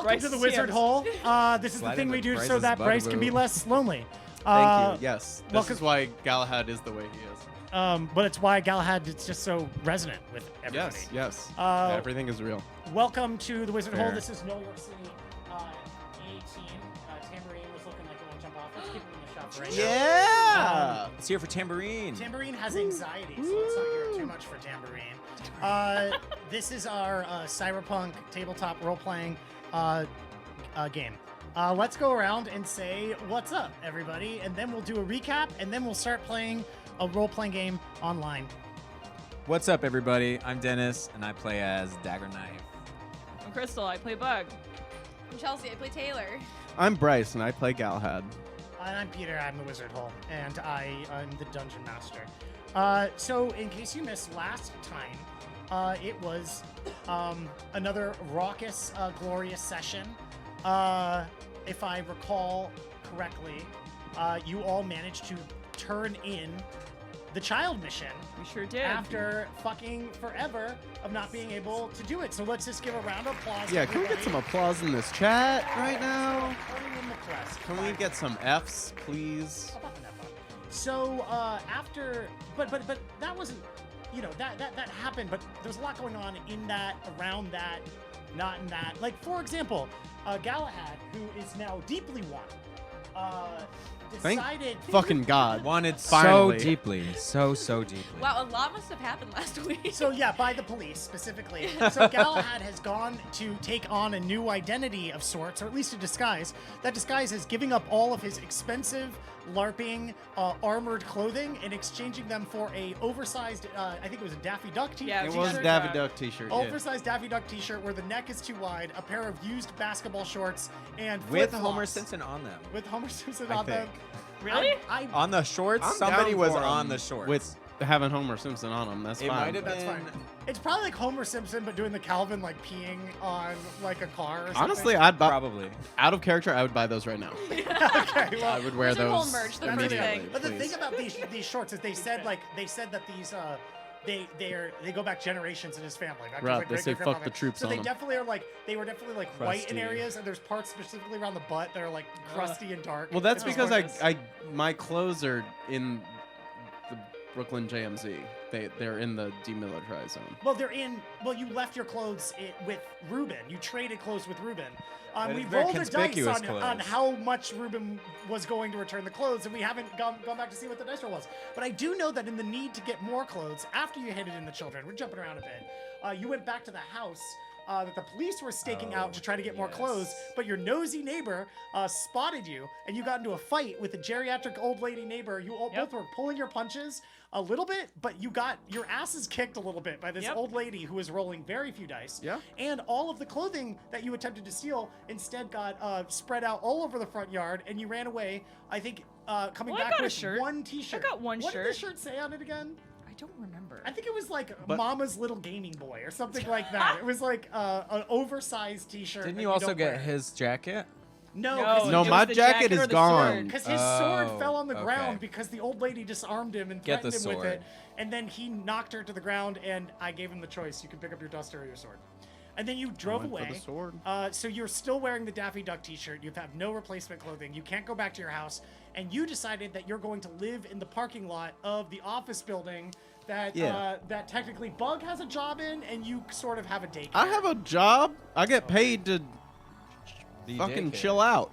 Welcome to the Wizard Hole. This is the thing we do so that Bryce can be less lonely. Thank you. Yes. Welcome. This is why Galahad is the way he is. But it's why Galahad is just so resonant with everybody. Yes. Everything is real. Welcome to the Wizard Hole. Fair. This is Null York City Z-team. Tambourine was looking like it won't jump off. Let's keep him in the shop right Yeah. It's here for Tambourine. Tambourine has anxiety, so let's not hear too much for Tambourine. This is our cyberpunk tabletop role-playing game. Let's go around and say, what's up, everybody? And then we'll do a recap, and then we'll start playing a role-playing game online. What's up, everybody? I'm Dennis, and I play as Dagger Knife. I'm Crystal. I play Bug. I'm Chelsea. I play Taylor. I'm Bryce, and I play Galahad. And I'm Peter. I'm the Wizard Hole, and I'm the Dungeon Master. So, in case you missed last time, it was another raucous, glorious session. If I recall correctly, you all managed to turn in the child mission. We sure did. After fucking forever of not being able to do it. So let's just give a round of applause. Yeah, can we get some applause in this chat right now? In the quest. Can we get some Fs, please? How about the F up? So after, but that wasn't, that happened. But there's a lot going on in that, around that, not in that. Like for example, Galahad, who is now deeply won, decided. Fucking God. Wanted Finally. so deeply. So deeply. Wow, a lot must have happened last week. So yeah, by the police specifically. So Galahad has gone to take on a new identity of sorts, or at least a disguise. That disguise is giving up all of his expensive LARPing armored clothing and exchanging them for a oversized, I think it was a Daffy Duck t-shirt. Yeah, It was t-shirt. Daffy Duck t-shirt. Yeah. Oversized Daffy Duck t-shirt where the neck is too wide, a pair of used basketball shorts, and With flip-flops. Homer Simpson on them. With Homer Simpson I on them. think. Really? On the shorts? I'm Somebody down was for 'em on the shorts. with having Homer Simpson on them. That's It fine. might have That's been. fine. It's probably like Homer Simpson, but doing the Calvin like peeing on like a car or something. Honestly, I'd buy. Probably. Out of character, I would buy those right now. Okay, well, I would wear Wizard Hole those merch, the first immediately. thing. But the please. thing about these shorts is they said that these they go back generations in his family. Back to, Right, like, they say fuck great-grandfather. the troops So on they them. definitely are like they were definitely like white in Crusty. areas, and there's parts specifically around the butt that are like crusty and dark. Well, that's It's because gorgeous. my clothes are in the Brooklyn JMZ. They're in the demilitarized zone. Well, you left your clothes with Ruben. You traded clothes with Ruben. That We is very rolled a dice conspicuous on clothes. how much Ruben was going to return the clothes, and we haven't gone back to see what the dice roll was. But I do know that in the need to get more clothes, after you handed in the children, we're jumping around a bit, you went back to the house that the police were staking out to try to get more clothes, but your nosy neighbor spotted you, and you got into a fight with a geriatric old lady neighbor. You all both were pulling your punches a little bit, but you got your asses kicked a little bit by this old lady who was rolling very few dice. Yeah. And all of the clothing that you attempted to steal instead got spread out all over the front yard, and you ran away, I think, coming Well, I back got a with shirt. one t-shirt. I got one What shirt. did the shirt say on it again? I don't remember. I think it was like But- Mama's Little Gaming Boy or something like that. It was like an oversized t-shirt. Didn't that you also don't get wear. his jacket? No, No, it was my the jacket is or the gone. sword. because his sword Oh, fell on the okay. ground because the old lady disarmed him and Get the threatened him with it. sword. And then he knocked her to the ground, and I gave him the choice. You can pick up your duster or your sword. And then you drove went for away. the sword. So you're still wearing the Daffy Duck t-shirt. You have no replacement clothing. You can't go back to your house. And you decided that you're going to live in the parking lot of the office building that that technically Bug has a job in, and you sort of have a daycare. I have a job. I get paid to The fucking daycare. chill out.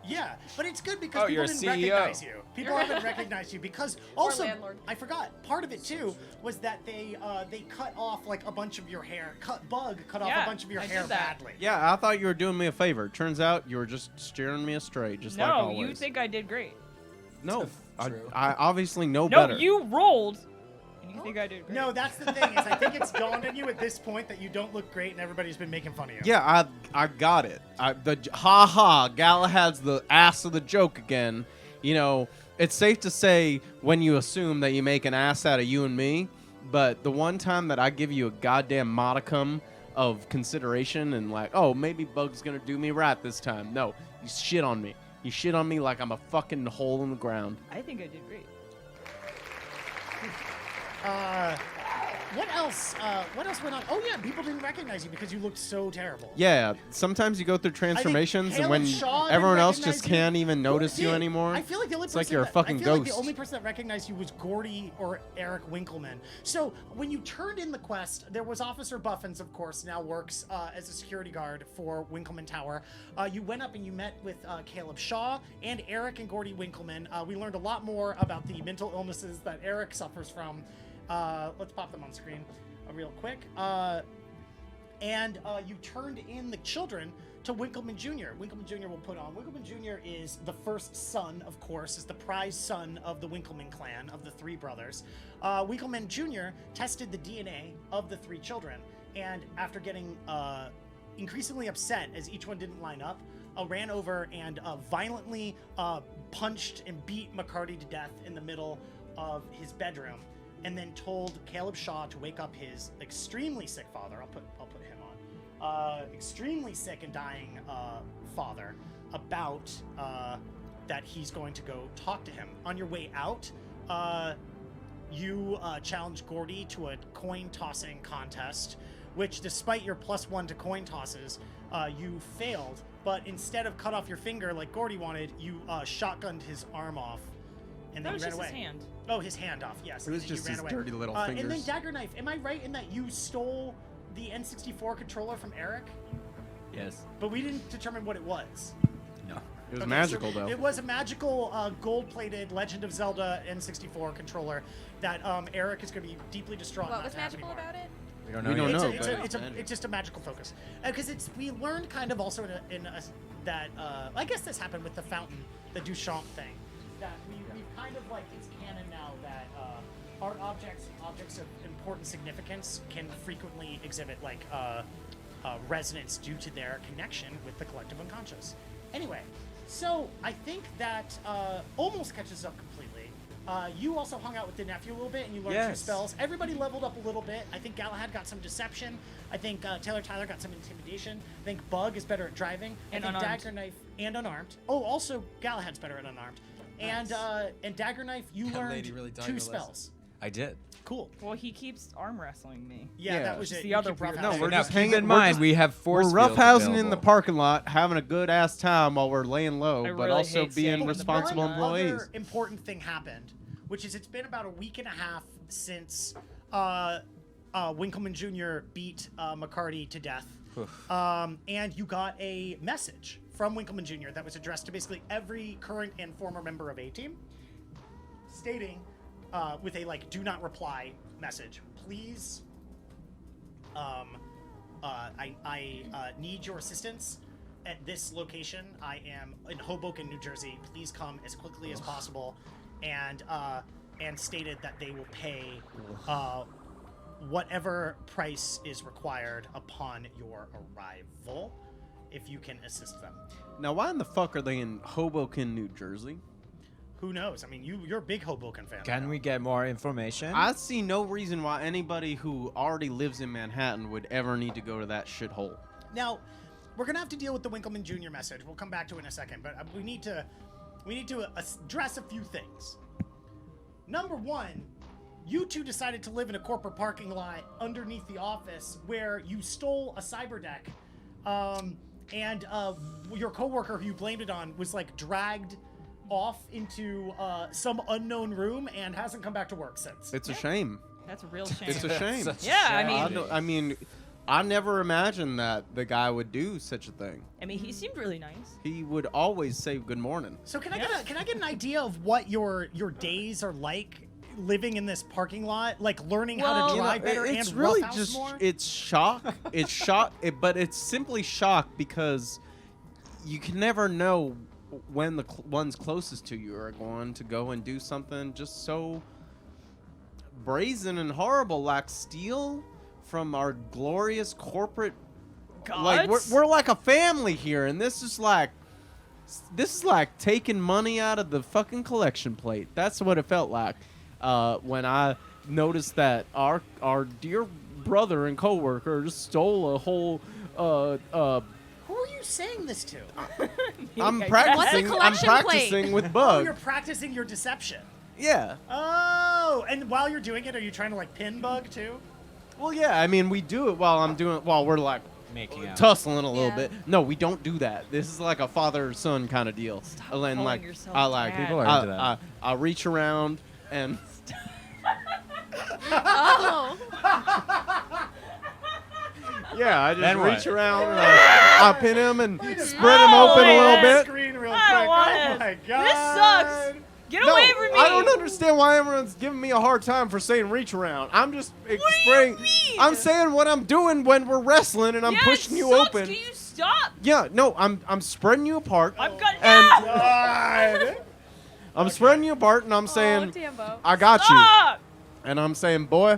Yeah, but it's good because Oh, people you're a didn't CEO. recognize you. People haven't recognized you because also landlord. I forgot part of it too was that they cut off like a bunch of your hair. Bug cut off a Yeah, bunch of your I hair did that. badly. Yeah, I thought you were doing me a favor. Turns out you were just steering me astray, just like No, always. you think I did great. No, True. I obviously know No, better. you rolled, and you think I did great. No, that's the thing is I think it's dawned on you at this point that you don't look great and everybody's been making fun of you. Yeah, I got it. Galahad's the ass of the joke again. You know, it's safe to say when you assume that you make an ass out of you and me, but the one time that I give you a goddamn modicum of consideration and like, oh, maybe Bug's gonna do me right this time. No, you shit on me. You shit on me like I'm a fucking hole in the ground. I think I did great. What else? What else went on? Oh yeah, people didn't recognize you because you looked so terrible. Yeah, sometimes you go through transformations, and Caleb when Shaw didn't everyone else recognize just you. can't even Who notice you did? anymore. I feel like the only It's person like you're a fucking I feel ghost. like the only person that recognized you was Gordy or Eric Winkleman. So when you turned in the quest, there was Officer Buffins, of course, now works as a security guard for Winkleman Tower. You went up and you met with Caleb Shaw and Eric and Gordy Winkleman. We learned a lot more about the mental illnesses that Eric suffers from. Let's pop them on screen real quick. And you turned in the children to Winkleman Jr. Winkleman Jr. will put on. Winkleman Jr. is the first son, of course, is the prize son of the Winkleman clan, of the three brothers. Winkleman Jr. tested the DNA of the three children, and after getting increasingly upset as each one didn't line up, ran over and violently punched and beat McCarty to death in the middle of his bedroom, and then told Caleb Shaw to wake up his extremely sick father. I'll put him on. Extremely sick and dying father about that he's going to go talk to him. On your way out, you challenged Gordy to a coin tossing contest, which, despite your +1 to coin tosses, you failed. But instead of cut off your finger like Gordy wanted, you shotgunned his arm off, and then That was you ran just away. his hand. Oh, his hand off, yes. It was and then just you ran his away. dirty little And then fingers. Dagger Knife, am I right in that you stole the N64 controller from Eric? Yes. But we didn't determine what it was. No. It was Okay, magical, so though. It was a magical gold-plated Legend of Zelda N64 controller that Eric is going to be deeply distraught What not was to have magical anymore. about it? We don't We know. don't yet. know. but- It's just a magical focus, because we learned kind of also that I guess this happened with the fountain, the Duchamp thing, that we've kind of like, it's canon now that art objects of important significance can frequently exhibit like resonance due to their connection with the collective unconscious. Anyway, so I think that almost catches up completely. You also hung out with the nephew a little bit, and you learned 2 Yes. spells. Everybody leveled up a little bit. I think Galahad got some deception. I think Tyler got some intimidation. I think Bug is better at driving. And I think unarmed. Dagger Knife and unarmed. Oh, also Galahad's better at unarmed. Nice. And Dagger Knife, you That learned lady really taught 2 you a lesson. spells. I did. Cool. Well, he keeps arm wrestling me. Yeah, Yeah. that was Just it. the You other keep weird- roughhousing. No, we're Now, just keep hanging- in we're mind just- we have force We're fields roughhousing in the available. parking lot, having a good ass time while we're laying low, I but really also hate being standing in the responsible parking lot. employees. Other important thing happened, which is it's been about a week and a half since Winkleman Jr. beat McCarty to death. And you got a message from Winkleman Jr. that was addressed to basically every current and former member of A-Team, stating with a like "do not reply" message. Please, I need your assistance at this location. I am in Hoboken, New Jersey. Please come as quickly as possible, and stated that they will pay whatever price is required upon your arrival, if you can assist them. Now, why in the fuck are they in Hoboken, New Jersey? Who knows? I mean, you're a big Hoboken fan. Can we get more information? I see no reason why anybody who already lives in Manhattan would ever need to go to that shithole. Now, we're gonna have to deal with the Winkleman Jr. message. We'll come back to it in a second, but we need to address a few things. Number one, you two decided to live in a corporate parking lot underneath the office where you stole a cyber deck, and your coworker who you blamed it on was like dragged off into some unknown room and hasn't come back to work since. It's a shame. That's a real shame. It's a shame. Such a Yeah, I shame. mean- I mean, I never imagined that the guy would do such a thing. I mean, he seemed really nice. He would always say good morning. So can I get an idea of what your days are like living in this parking lot, like learning how Well, to you drive better it's and really roughhouse just more? it's shock. It's shock, but it's simply shock because you can never know when the ones closest to you are going to go and do something just so brazen and horrible, like steal from our glorious corporate. Like we're like a family here, and this is like taking money out of the fucking collection plate. That's what it felt like when I noticed that our dear brother and coworker just stole a whole. Who are you saying this to? I'm What's a practicing. I'm collection plate? practicing with Oh, Bug. you're practicing your deception. Yeah. Oh, and while you're doing it, are you trying to like pin Bug too? Well, yeah, I mean, we do it while we're like Making out. tussling a little Yeah. bit. No, we don't do that. This is like a father-son kind of deal. Stop And then, calling like, yourself I like dad. People are into that. I reach around and Oh. yeah, I just Then what? reach around and I pin him and spread him open a little bit. Screen real I don't quick. want Oh it. my This god. sucks. Get No, away from me. I don't understand why everyone's giving me a hard time for saying reach around. I'm just explaining. mean? I'm saying what I'm doing when we're wrestling and I'm Yeah, pushing it you sucks. open. Can you stop? Yeah, no, I'm spreading you apart. I've got And- no. God. I'm spreading you apart and I'm Oh, saying Tambo. I got you. Stop. And I'm saying, boy,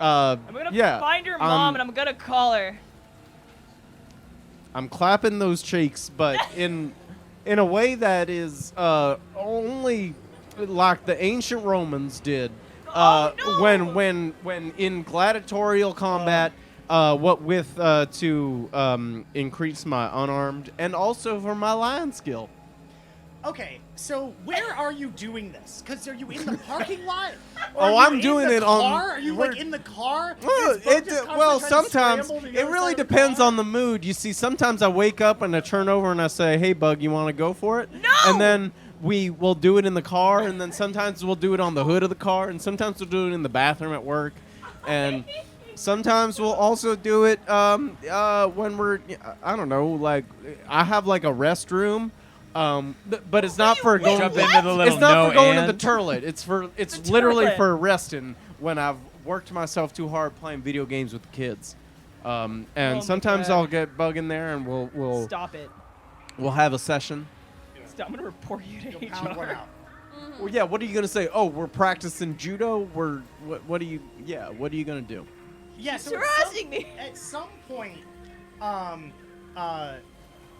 I'm gonna yeah, find your mom and I'm gonna call her. I'm clapping those cheeks, but in a way that is only like the ancient Romans did. Oh, no! When in gladiatorial combat, what with to increase my unarmed and also for my lion skill. Okay, so where are you doing this? Because are you in the parking lot? Or Oh, are you I'm in doing the it on- car? Are you like we're- in the car? Well, Is Buck just constantly trying to sometimes scramble to the it other really side of the depends car? on the mood. You see, sometimes I wake up and I turn over and I say, "Hey, Bug, you want to go for it?" No! And then we will do it in the car, and then sometimes we'll do it on the hood of the car, and sometimes we'll do it in the bathroom at work, and sometimes we'll also do it when we're I don't know, like I have like a restroom. But it's not for going. Jump into the little It's not no for going to and. the toilet. It's The literally toilet. for resting when I've worked myself too hard playing video games with the kids. And my sometimes God. I'll get Bug in there and we'll Stop it. have a session. Stop. I'm gonna report you to You'll pound one HR. out. Well, yeah. What are you gonna say? Oh, we're practicing judo. What are you? Yeah. What are you gonna do? Yeah, She's so harassing me. at some point,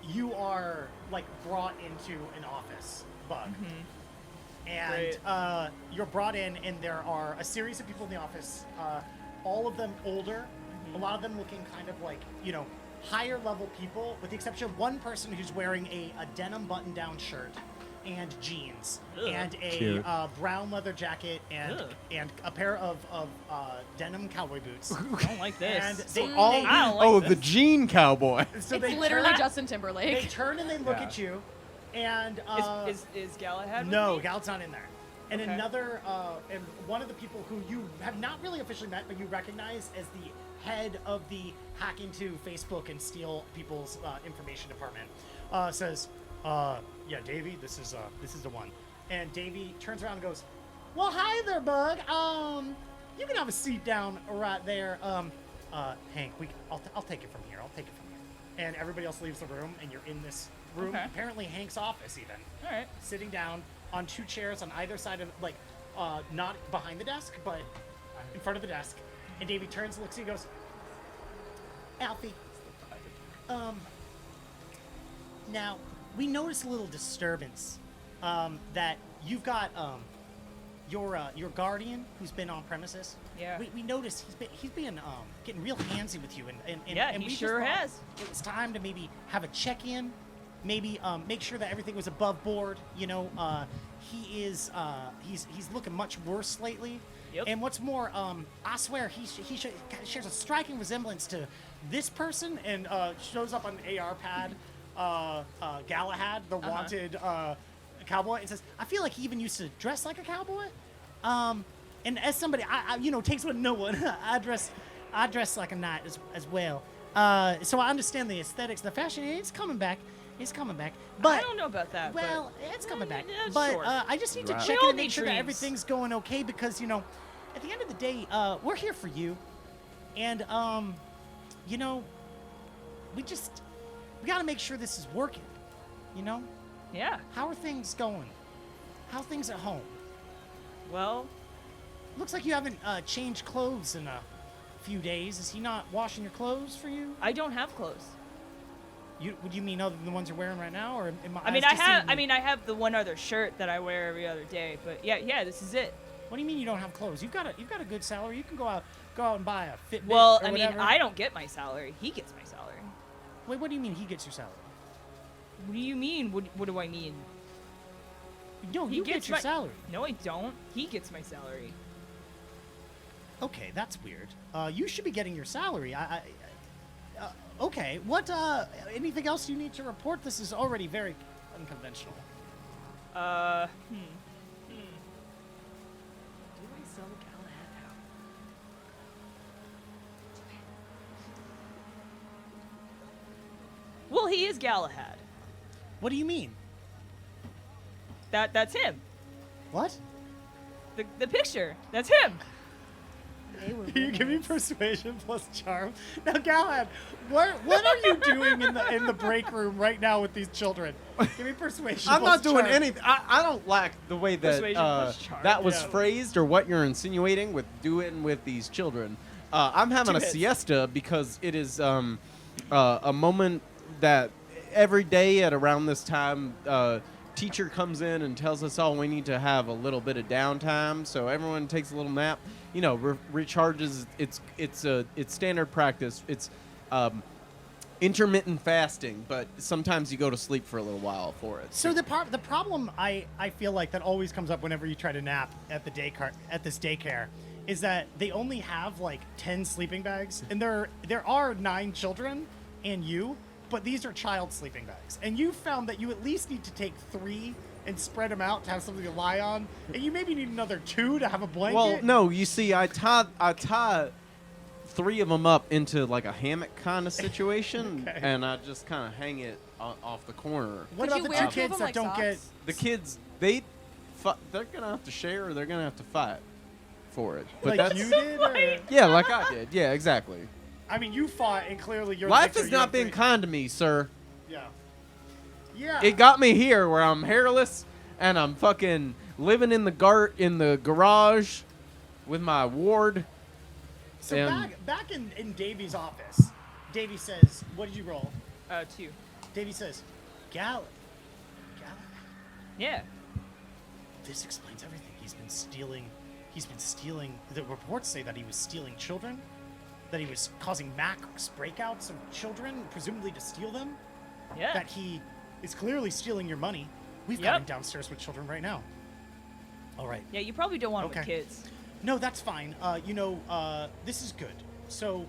you are like brought into an office, Bug. And Great. you're brought in, and there are a series of people in the office, all of them older, a lot of them looking kind of like, higher level people, with the exception of one person who's wearing a denim button down shirt and jeans Ugh. and a Cute. brown leather jacket and Ugh. a pair of denim cowboy boots. I don't like this. And So they, All, they- I don't like oh, this. the jean cowboy. so It's they literally turn, Justin they Timberlake. turn and they look Yeah. at you, and Is Galahad? no, with me? Gal's not in there. And Okay. another, and one of the people who you have not really officially met, but you recognize as the head of the hack into Facebook and steal people's information department, says, "Yeah, Davey, this is the one." And Davey turns around and goes, "Well, hi there, Bug. You can have a seat down right there. Hank, I'll take it from here. I'll take it from here." And everybody else leaves the room, and you're in this room. Okay. Apparently, Hank's office even All right. sitting down on two chairs on either side of, like, not behind the desk, but in front of the desk. And Davey turns, looks at you, and goes, "Alfie, now we noticed a little disturbance, that you've got your guardian who's been on premises. Yeah. We noticed he's been getting real handsy with you, and Yeah, and he we just sure thought has. It was time to maybe have a check-in, maybe make sure that everything was above board. He is he's looking much worse lately. Yep. And what's more, I swear he shares a striking resemblance to this person, and shows up on the AR pad, Galahad, the wanted cowboy, and says, "I feel like he even used to dress like a cowboy." And as somebody, I takes one to know one. I dress like a knight as well. So I understand the aesthetics, the fashion. It's coming back. It's coming back. But I don't know about that. well, it's coming back. Yeah, But sure. I just need to Right. check We in all and make need sure that dreams. everything's going okay, because at the end of the day, we're here for you, and we got to make sure this is working. yeah. How are things going? How are things at home? Well, Looks like you haven't changed clothes in a few days. Is he not washing your clothes for you? I don't have clothes. Would you mean other than the ones you're wearing right now, or am I mean, I have the one other shirt that I wear every other day. But yeah, this is it. What do you mean you don't have clothes? You've got a good salary. You can go out and buy a Fitbit. Well, or I mean, whatever. I don't get my salary. He gets my salary. Wait, what do you mean he gets your salary? What do you mean? What do I mean? No, He you get gets your my- salary. No, I don't. He gets my salary. Okay, that's weird. You should be getting your salary. Okay, what, anything else you need to report? This is already very unconventional. Do I sell the Galahad now? Well, he is Galahad. What do you mean? That's him. What? The picture. That's him. They were You give me roommates. persuasion plus charm. Now, Galahad, what are you doing in the break room right now with these children? Give me persuasion. I'm plus not doing charm. anything. I don't like the way that Persuasion plus charm. that was Yeah. phrased or what you're insinuating with doing with these children. I'm having Two a hits. siesta because it is a moment that every day at around this time, teacher comes in and tells us all we need to have a little bit of downtime. So everyone takes a little nap. You know, recharges. It's standard practice. It's intermittent fasting, but sometimes you go to sleep for a little while for it. So the problem I feel like that always comes up whenever you try to nap at this daycare is that they only have like 10 sleeping bags, and there are 9 children and you, but these are child sleeping bags, and you found that you at least need to take 3 and spread them out to have something to lie on, and you maybe need another 2 to have a blanket. Well, no, you see, I tie 3 of them up into like a hammock kind of situation, Okay. and I just kind of hang it off the corner. What Could about you the wear 2 two of kids them that like don't get? socks? The kids, they're gonna have to share, or they're gonna have to fight for it. But Like that's you did? Or? yeah, like I did. Yeah, exactly. I mean, you fought, and clearly you're. Life the has not been kind to me, sir. Yeah. Yeah. It got me here where I'm hairless and I'm fucking living in the garage with my ward. So and- back in Davy's office, Davy says, "What did you roll?" 2. Davy says, Galahad. Yeah. This explains everything. He's been stealing. The reports say that he was stealing children, that he was causing mass breakouts of children, presumably to steal them. Yeah. That he is clearly stealing your money. We've got Yep. him downstairs with children right now. All right. Yeah, you probably don't want him with Okay. kids. No, that's fine. This is good. So,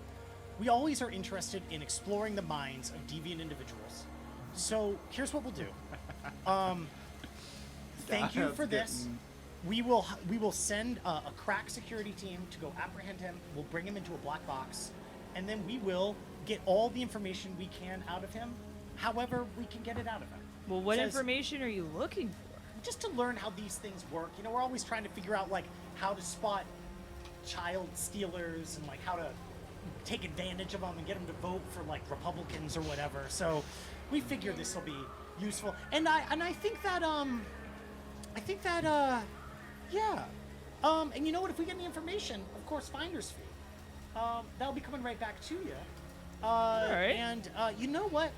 we always are interested in exploring the minds of deviant individuals. So, here's what we'll do. Thank you for this. We will send a crack security team to go apprehend him. We'll bring him into a black box, and then we will get all the information we can out of him. However, we can get it out of him. Well, what Says- information are you looking for? just to learn how these things work. You know, we're always trying to figure out like how to spot child stealers and like how to take advantage of them and get them to vote for like Republicans or whatever. So we figure this will be useful. And I think that yeah. And you know what? If we get any information, of course, finder's fee. That'll be coming right back to you. right. And you know what?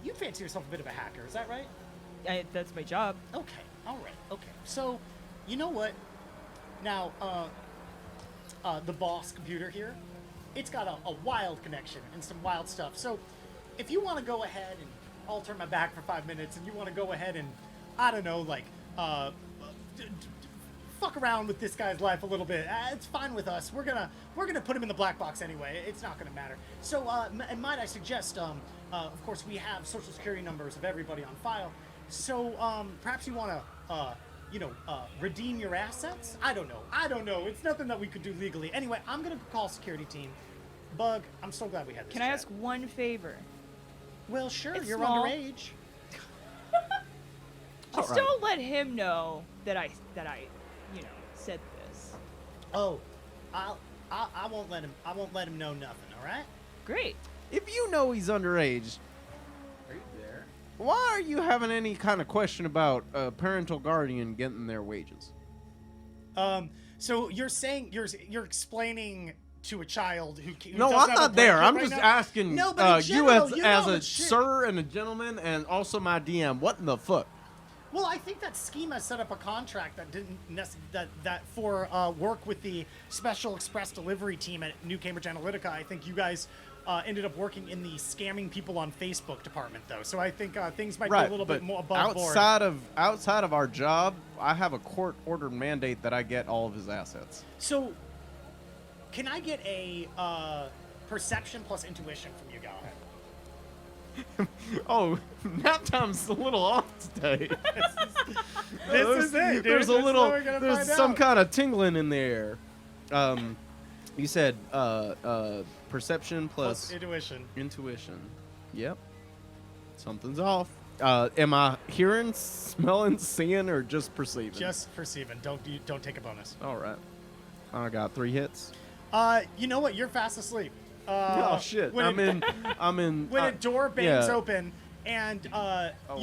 You fancy yourself a bit of a hacker, is that right? That's my job. Okay, all right, okay. So, you know what? Now, the boss computer here, it's got a wild connection and some wild stuff. So, if you want to go ahead and I'll turn my back for 5 minutes, and you want to go ahead and, I don't know, like, fuck around with this guy's life a little bit. It's fine with us. We're gonna put him in the black box anyway. It's not gonna matter. So, and might I suggest, of course, we have social security numbers of everybody on file. So, perhaps you want to, redeem your assets? I don't know. It's nothing that we could do legally. Anyway, I'm going to call security team. Bug, I'm so glad we had this Can I chat. ask one favor? Well, sure, It's you're small. underage. Just Alright. don't let him know that I said this. Oh, I won't let him know nothing, all right? Great. If you know he's underage, Are you there? why are you having any kind of question about a parental guardian getting their wages? So you're saying you're explaining to a child who No, doesn't I'm have a not there. blanket I'm right just now? asking No, but in you general, as, you as know a it's shit. sir and a gentleman and also my DM. What in the fuck? Well, I think that Schema set up a contract that didn't that for work with the Special Express Delivery team at New Cambridge Analytica. I think you guys ended up working in the scamming people on Facebook department, though. So I think things might be a little bit more above board. outside of our job, I have a court-ordered mandate that I get all of his assets. So Can I get a perception plus intuition from you, Galahad? Oh, nap time's a little off today. This is it, dude. There's a This is little, what we're gonna there's find some out. kind of tingling in there. You said perception Plus plus intuition. intuition. Yep. Something's off. Am I hearing, smelling, seeing, or just perceiving? Just perceiving. Don't take a bonus. All right. I got 3 hits. You know what? You're fast asleep. Oh shit! when I'm it- in. When a door bangs yeah. open, and you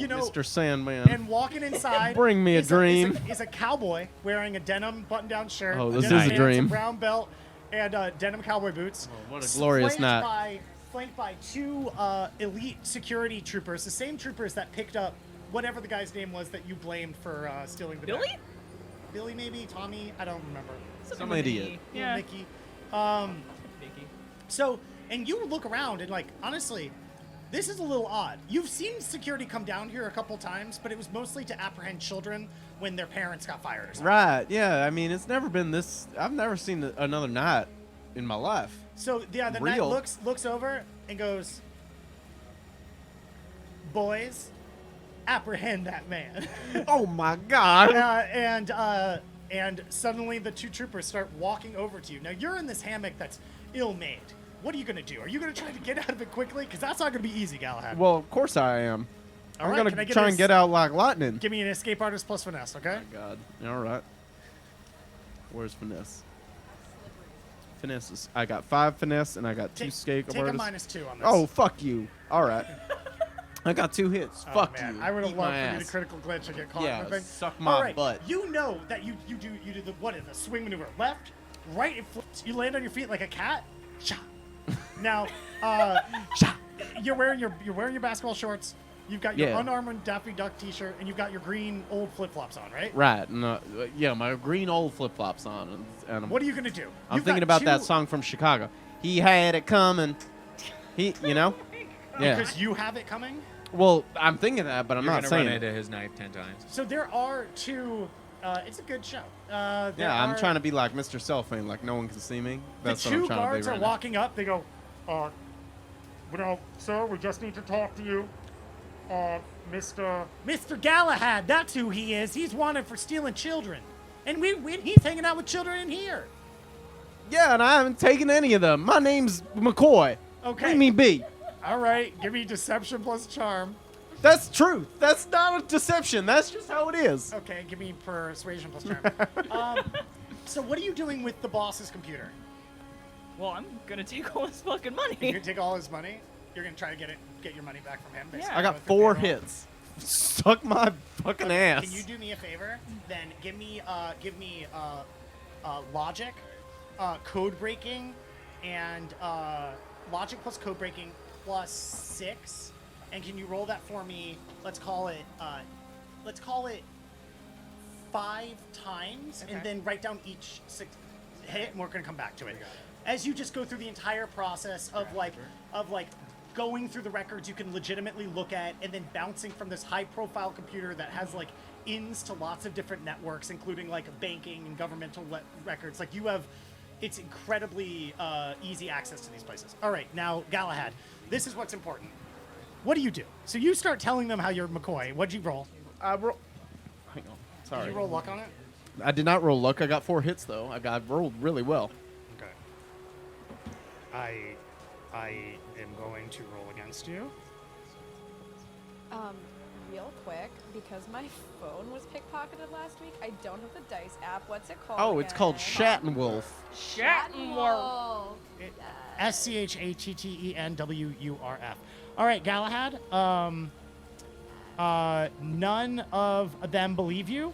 know, Mr. Sandman. and walking inside, Bring me a is dream. is a cowboy wearing a denim button-down shirt. Oh, this denim is a pants, dream. brown belt, and denim cowboy boots. Oh, what a glorious night. Flanked by 2 elite security troopers, the same troopers that picked up whatever the guy's name was that you blamed for stealing the Billy? deck. Billy, maybe Tommy. I don't remember. Some idiot. Yeah. Mickey. Mickey. So, and you look around and, like, honestly, this is a little odd. You've seen security come down here a couple times, but it was mostly to apprehend children when their parents got fired or something. Right. Yeah. I mean, it's never been this. I've never seen another night in my life. So, yeah, the knight Real. looks over and goes, "Boys, apprehend that man." Oh my God. And suddenly the 2 troopers start walking over to you. Now, you're in this hammock that's ill-made. What are you going to do? Are you going to try to get out of it quickly? Because that's not going to be easy, Galahad. Well, of course I am. All I'm right, can I gonna get try this- and get out like lightning. Give me an escape artist plus finesse, okay? Oh my God. All right. Where's finesse? Finesse is. I got 5 finesse and I got 2 escape Take a artists. -2 on this. Oh, fuck you. All right. I got 2 hits. Oh, Fuck man. you. I would have Eat loved my for you to ass. critical glitch and get caught Yeah, in the thing. suck my All right, butt. You know that you do the what is the swing maneuver? Left, right, it flips. You land on your feet like a cat. Shot. Now, shot. You're wearing your basketball shorts. You've got your Yeah. unarmed Daffy Duck T-shirt, and you've got your green old flip flops on, right? Right. No, yeah, my green old flip flops on. And I'm, What are you gonna do? I'm You've thinking got about that 2 song from Chicago. He had it coming. He, you know? Yeah. because you have it coming. Well, I'm thinking that, but I'm You're not gonna saying run it. into his knife 10 times. So there are 2. It's a good show. Yeah, I'm trying to be like Mr. Cellphone, like no one can see me. That's the what I'm 2 trying guards to be are right now. walking up. They go, sir, we just need to talk to you. Mr. Galahad, that's who he is. He's wanted for stealing children. And he's hanging out with children in here. Yeah, and I haven't taken any of them. My name's McCoy. Okay. Leave me be. All right, give me deception plus charm. That's truth. That's not a deception. That's just how it is. Okay, give me persuasion plus charm. So what are you doing with the boss's computer? Well, I'm gonna take all his fucking You're money. gonna take all his money? You're gonna try to get your money back from him? basically, I got with the 4 payroll? hits. Suck my fucking ass. Can you do me a favor? Then give me logic, code breaking, and logic plus code breaking plus 6. And can you roll that for me? Let's call it 5 times, and then write down each 6 hit, and we're gonna come back to it. As you just go through the entire process of like going through the records you can legitimately look at, and then bouncing from this high-profile computer that has like ins to lots of different networks, including like banking and governmental records. Like it's incredibly easy access to these places. All right, now Galahad, this is what's important. What do you do? So you start telling them how you're McCoy. What'd you roll? Hang on. Sorry. Did you roll luck on it? I did not roll luck. I got 4 hits though. I rolled really well. Okay. I am going to roll against you. Real quick, because my phone was pickpocketed last week, I don't have the dice app. What's it called? Oh, it's called again? Shattenwolf. Shattenwolf. SCHATTENWURF. All right, Galahad. None of them believe you.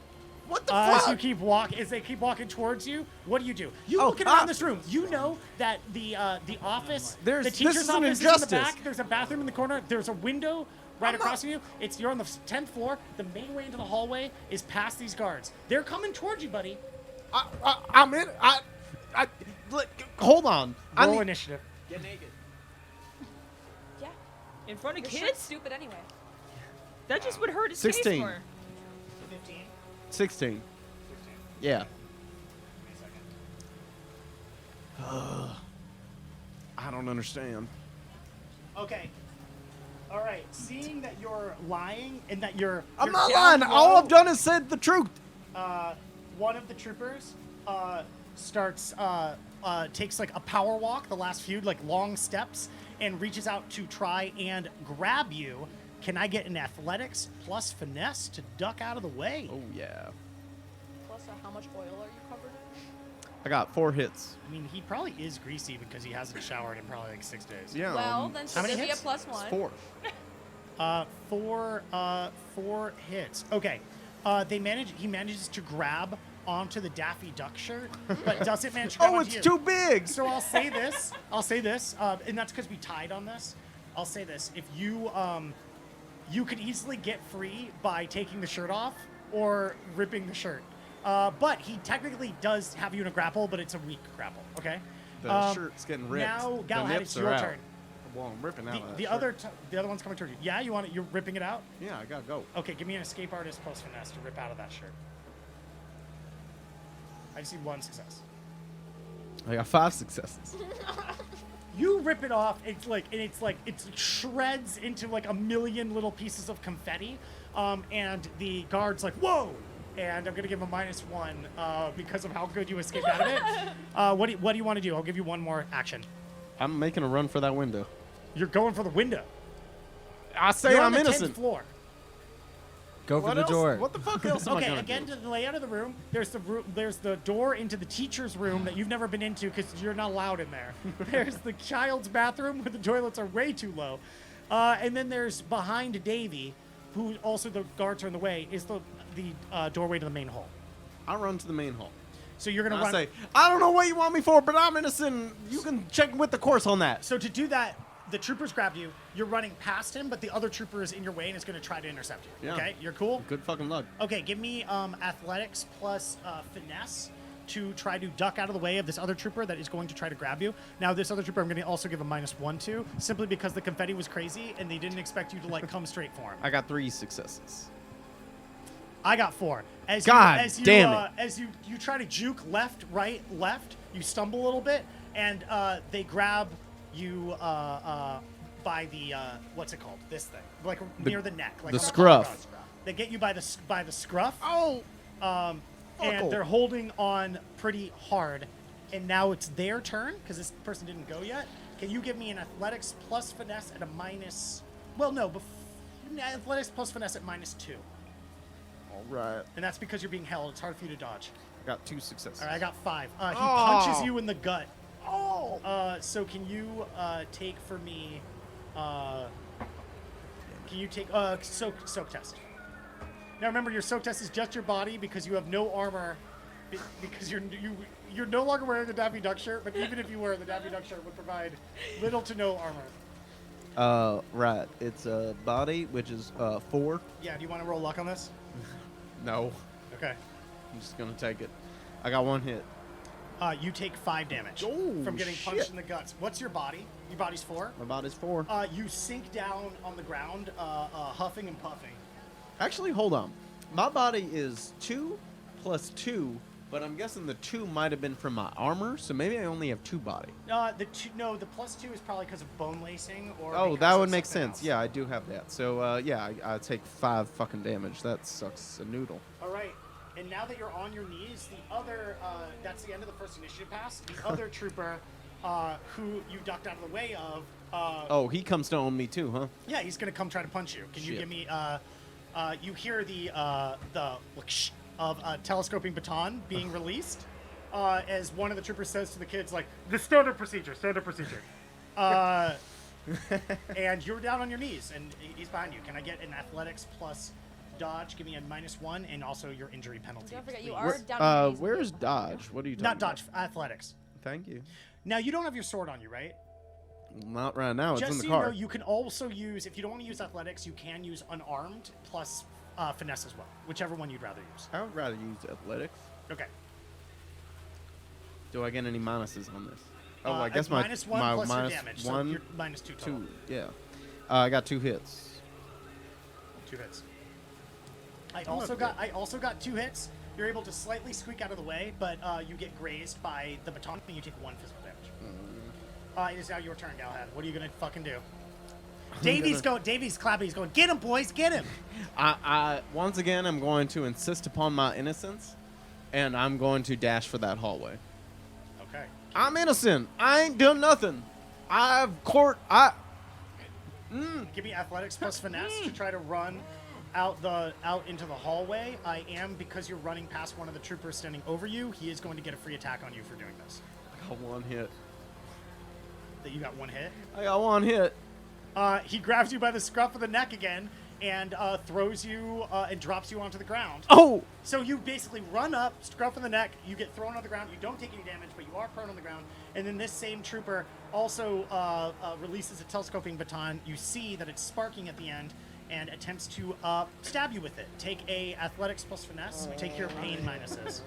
What the As fuck? you keep as they keep walking towards you, what do? You Oh, looking around this room. You know that the office, There's- the this teacher's is an office is in the injustice. back. There's a bathroom in the corner. There's a window right across from you. You're on the 10th floor. The main way into the hallway is past these guards. They're coming towards you, buddy. I'm in. Look, hold on. I Roll need- initiative. Get naked. Yeah. In front of Your shirt's kids? stupid anyway. That just would hurt his 16. case more. 15. 16. Yeah. don't understand. Okay. All right. Seeing that you're lying and that you're I'm you're not down lying. All low, I've done is said the truth. one of the troopers starts takes like a power walk, the last few like long steps, and reaches out to try and grab you. Can I get an athletics plus finesse to duck out of the way? Oh, yeah. Plus, how much oil are you covered in? I got 4 hits. I mean, he probably is greasy because he hasn't showered in probably like 6 days. Yeah. Well, then how many should give you a hits? plus it's 1. 4. Four hits. Okay. He manages to grab onto the Daffy Duck shirt, but doesn't manage to grab Oh, onto it's you. too big. So I'll say this, and that's because we tied on this. I'll say this: if you you could easily get free by taking the shirt off or ripping the shirt, but he technically does have you in a grapple, but it's a weak grapple. Okay. The shirt's getting ripped. Now, The Galahad, nips it's are your out. turn. Well, I'm ripping out of The that other shirt. the other one's coming toward you. Yeah, you're ripping it out. Yeah, I gotta go. Okay, give me an escape artist plus finesse to rip out of that shirt. I just need 1 success. I got 5 successes. You rip it off. It's like it shreds into like a million little pieces of confetti, and the guard's like, "Whoa!" And I'm gonna give him a -1 because of how good you escaped out of it. What do you want to do? I'll give you 1 more action. I'm making a run for that window. You're going for the window. I say You're I'm on the 10th innocent. floor. Go for What the else? door. What the fuck else am I Okay, gonna again do? to the layout of the room. There's the door into the teacher's room that you've never been into because you're not allowed in there. There's the child's bathroom where the toilets are way too low, and then there's behind Davy, who also the guards are in the way, is the doorway to the main hall. I run to the main hall. So you're gonna I run. say, I don't know what you want me for, but I'm innocent. You can check with the course on that. So to do that, the troopers grabbed you. You're running past him, but the other trooper is in your way and is going to try to intercept you. Yeah. Okay, you're cool. Good fucking luck. Okay, give me athletics plus finesse to try to duck out of the way of this other trooper that is going to try to grab you. Now, this other trooper I'm going to also give a -1 to, simply because the confetti was crazy and they didn't expect you to like come straight for him. I got 3 successes. I got 4. God damn it. As you try to juke left, right, left, you stumble a little bit, and they grab you by the what's it called? This thing, like near the neck, like the on scruff. collar. They get you by the scruff. Oh. And Fuckle. they're holding on pretty hard. And now it's their turn because this person didn't go yet. Can you give me an athletics plus finesse at a minus? Well, no, athletics plus finesse at -2. All right. And that's because you're being held. It's hard for you to dodge. I got 2 successes. All right, I got 5. He Oh. punches you in the gut. Oh. So can you take for me? Can you take soak test? Now remember, your soak test is just your body because you have no armor. Because you're no longer wearing the Daffy Duck shirt, but even if you were, the Daffy Duck shirt would provide little to no armor. Right. It's a body, which is 4. Yeah. Do you want to roll luck on this? No. Okay. I'm just gonna take it. I got 1 hit. You take 5 damage Oh, from getting punched shit. in the guts. What's your body? Your body's 4. My body's 4. You sink down on the ground, huffing and puffing. Actually, hold on. My body is 2 plus 2, but I'm guessing the 2 might have been from my armor, so maybe I only have 2 body. The +2 is probably because of bone lacing or. Oh, because that of would make something sense. else. Yeah, I do have that. So, yeah, I take 5 fucking damage. That sucks a noodle. All right. And now that you're on your knees, the other, that's the end of the first initiative pass. The other trooper, who you ducked out of the way of. Oh, he comes to own me too, huh? Yeah, he's gonna come try to punch you. Can you Shit. give me? You hear the whoosh of a telescoping baton being released, as one of the troopers says to the kids, like, the standard procedure. And you're down on your knees, and he's behind you. Can I get an athletics plus dodge? Give me a -1, and also your injury penalty. Don't forget, you please. are down on your knees. Where's dodge? What are you talking Not about? dodge, athletics. Thank you. Now, you don't have your sword on you, right? Not right now. It's Just in so the you car. know, you can also use, if you don't want to use athletics, you can use unarmed plus finesse as well, whichever one you'd rather use. I would rather use athletics. Okay. Do I get any minuses on this? Oh, I It's guess my -1 plus minus your damage, 1, so you're -2 total. 2. Yeah. I got 2 hits. 2 hits. I also got 2 hits. You're able to slightly squeak out of the way, but you get grazed by the baton and you take 1 physical damage. It is now your turn, Galahad. What are you gonna fucking do? Davy's clapping. He's going, get him, boys, get him. I once again am going to insist upon my innocence, and I'm going to dash for that hallway. Okay. I'm innocent. I ain't done nothing. Give me athletics plus finesse to try to run out into the hallway. I am, because you're running past one of the troopers standing over you, he is going to get a free attack on you for doing this. I got one hit. That you got one hit. I got one hit. He grabs you by the scruff of the neck again and throws you and drops you onto the ground. Oh! So you basically run up, scruff of the neck, you get thrown on the ground, you don't take any damage, but you are prone on the ground, and then this same trooper also releases a telescoping baton. You see that it's sparking at the end and attempts to stab you with it. Take a athletics plus finesse, take your pain minuses.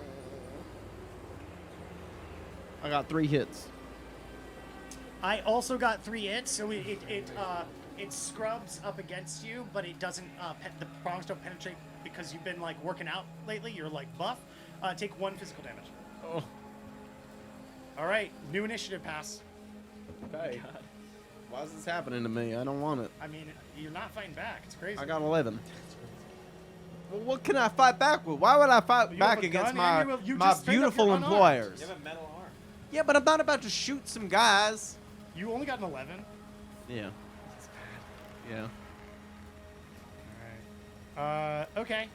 I got 3 hits. I also got 3 hits, so it scrubs up against you, but it doesn't. The prongs don't penetrate because you've been like working out lately. You're like buff. Take 1 physical damage. Oh. All right, new initiative pass. Okay. Why is this happening to me? I don't want it. I mean, you're not fighting back. It's crazy. I got 11. Well, what can I fight back with? Why would I fight You back have a against gun my and you my just straight up beautiful you're unarmed. employers? You have a metal arm. Yeah, but I'm not about to shoot some guys. You only got an 11. Yeah. Yeah. All right. Okay.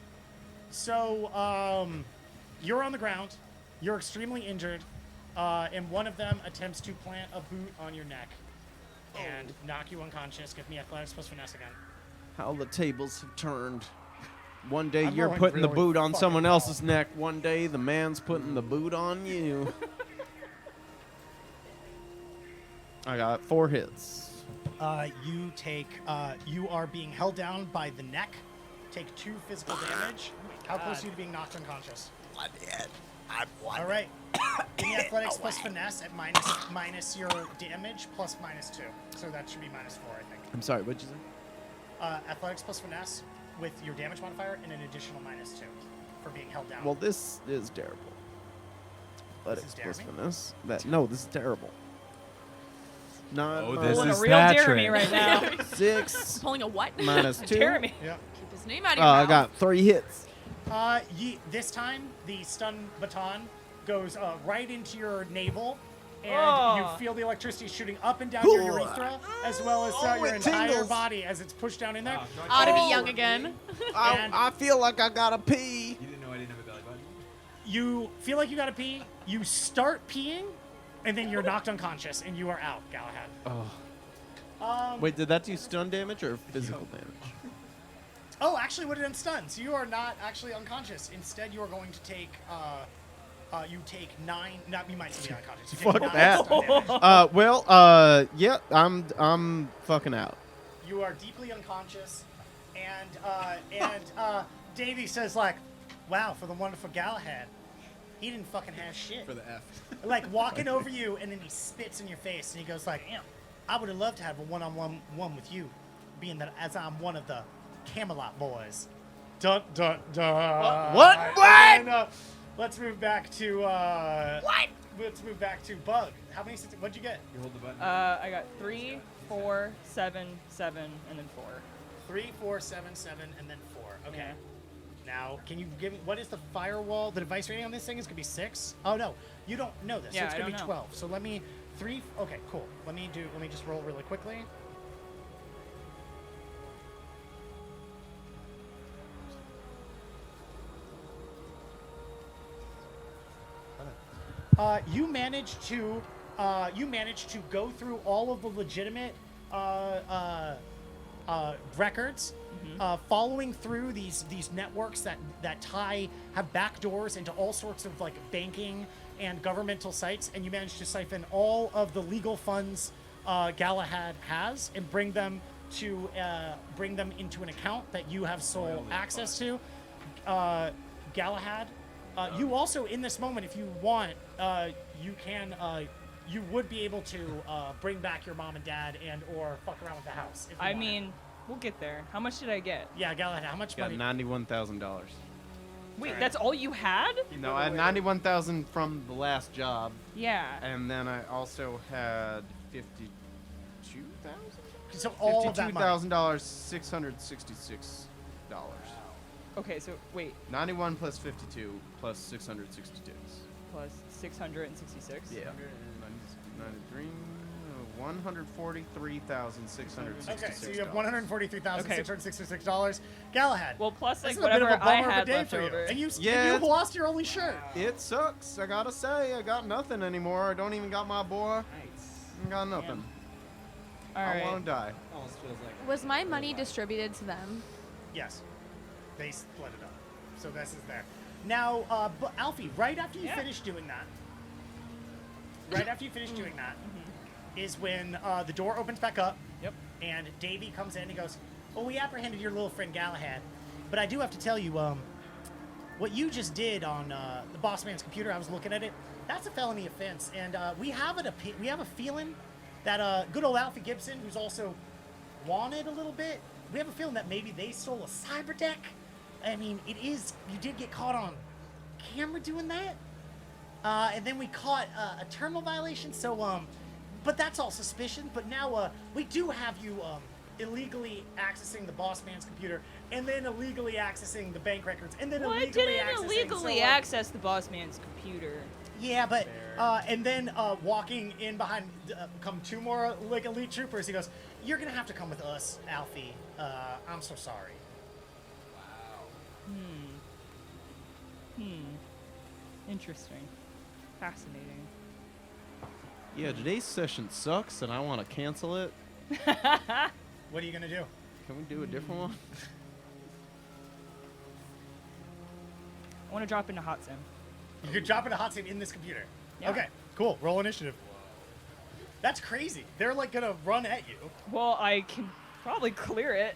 So, you're on the ground. You're extremely injured, and one of them attempts to plant a boot on your neck and knock you unconscious. Give me athletics plus finesse again. How the tables have turned. One day I'm you're rolling putting the really boot on fucking someone well. else's neck. One day the man's putting the boot on you. I got 4 hits. You are being held down by the neck. Take 2 physical damage. How close are you to being knocked unconscious? One hit. I'm one. All right. Give me athletics plus finesse at minus your damage plus -2. So that should be -4, I think. I'm sorry, what'd you say? Athletics plus finesse with your damage modifier and an additional -2 for being held down. Well, this is terrible. Athletics is plus Jeremy? finesse. No, this is terrible. 9 Oh, minus this Pulling a is real that Jeremy trick. right now. 6 Pulling a what? minus 2. Jeremy. yeah. Keep his name out of your I mouth. got 3 hits. This time, the stun baton goes right into your navel, and Oh. you feel the electricity shooting up and down your Ooh. urethra, as well as your it entire tingles. body as it's pushed down in there. Ought to be Oh. young again. I feel like I gotta pee. You didn't know I didn't have a belly button? You feel like you gotta pee. You start peeing, and then you're knocked unconscious, and you are out, Galahad. Wait, did that do stun damage or physical damage? Oh, actually, what did it stun? So you are not actually unconscious. Instead, you are going to take. You take 9. Not you might still be unconscious. You take Fuck 9 that. stun damage. Yeah, I'm fucking out. You are deeply unconscious, and Davey says like, "Wow, for the wonderful Galahad, he didn't fucking have shit." For the F. Like walking over you, and then he spits in your face, and he goes like, "Damn, I would have loved to have a one-on-one with you, being that as I'm one of the Camelot boys." Dun dun dun. What? And then, let's move back to what? Let's move back to Bug. How many? What'd you get? You hold the button. I got 3, 4, 7, 7, and then 4. 3, 4, 7, 7, and then 4. Okay. Yeah. Now, can you give me what is the firewall? The device rating on this thing is gonna be 6. Oh no, you don't know this. Yeah, so it's I gonna be don't know. 12. So let me 3. Okay, cool. Let me just roll really quickly. You managed to go through all of the legitimate records, following through these networks that have back doors into all sorts of like banking and governmental sites, and you managed to siphon all of the legal funds Galahad has and bring them into an account that you have sole access to. Galahad, you also in this moment, if you want, you would be able to bring back your mom and dad and or fuck around with the house. If you I wanted. mean, we'll get there. How much did I get? Yeah, Galahad, how much Got money? $91,000. Wait, Alright. that's all you had? No, I had 91,000 from the last job, Yeah. and then I also had 52,000. So all of that money. $52,000, $666. Okay, so wait, 91 plus 52 plus 666. plus 666. Yeah. 93, $143,666. Okay, so you have $143,666. Galahad. Well, plus this like is a bit of whatever a I bummer of a had day left for you. over. And you Yeah. lost your only shirt. It sucks. I gotta say, I got nothing anymore. I don't even got my boy. I got nothing. All I right. want to die. Almost feels like. Was my money distributed to them? Yes. They split it up. So this is there. Now, but Alfie, right after you Yeah. finish doing that, is when the door opens back up. Yep. And Davey comes in and goes, "Oh, we apprehended your little friend Galahad, but I do have to tell you, what you just did on the boss man's computer. I was looking at it. That's a felony offense, and we have a feeling that good old Alfie Gibson, who's also wanted a little bit. We have a feeling that maybe they stole a cyber deck. I mean, you did get caught on camera doing that, and then we caught a terminal violation. So but that's all suspicion. But now we do have you illegally accessing the boss man's computer, and then illegally accessing the bank records, and then Well, I illegally didn't accessing. illegally access the boss man's computer. Yeah, but and then walking in behind come two more like elite troopers. He goes, "You're gonna have to come with us, Alfie. I'm so sorry." Interesting. Fascinating. Yeah, today's session sucks, and I want to cancel it. What are you gonna do? Can we do a different one? I want to drop into hot sim. You could drop in a hot sim in this computer. Yeah. Okay, cool. Roll initiative. That's crazy. They're like gonna run at you. Well, I can probably clear it.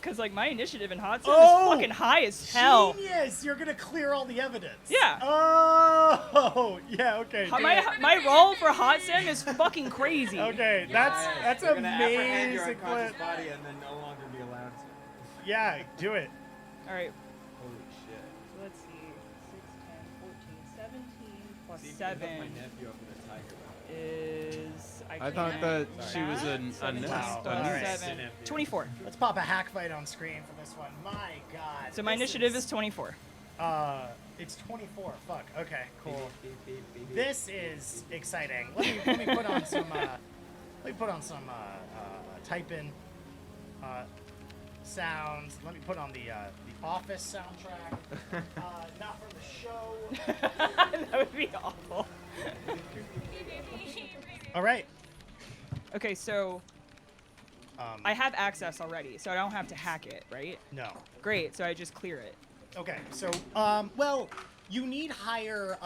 Because, like, my initiative in hot sim Oh! is fucking high as hell. Genius! You're gonna clear all the evidence. Yeah. Oh, yeah. Okay. My roll for hot sim is fucking crazy. Okay, that's You're gonna apprehend your amazing. unconscious body and then no longer be allowed to. Yeah, do it. All right. Holy shit. So let's see. 6, 10, 14, 17 plus See, if you 7 hook my nephew up in a tiger mouth. is... I thought that she was a Wow. plus All right. 7. 24. Let's pop a hack fight on screen for this one. My God. So my initiative is 24. It's 24. Fuck. Okay. Cool. This is exciting. Let me put on some. Type in sounds. Let me put on the Office soundtrack. Not from the show. That would be awful. All right. Okay, so I have access already, so I don't have to hack it, right? No. Great, so I just clear it. Okay. So well, you need higher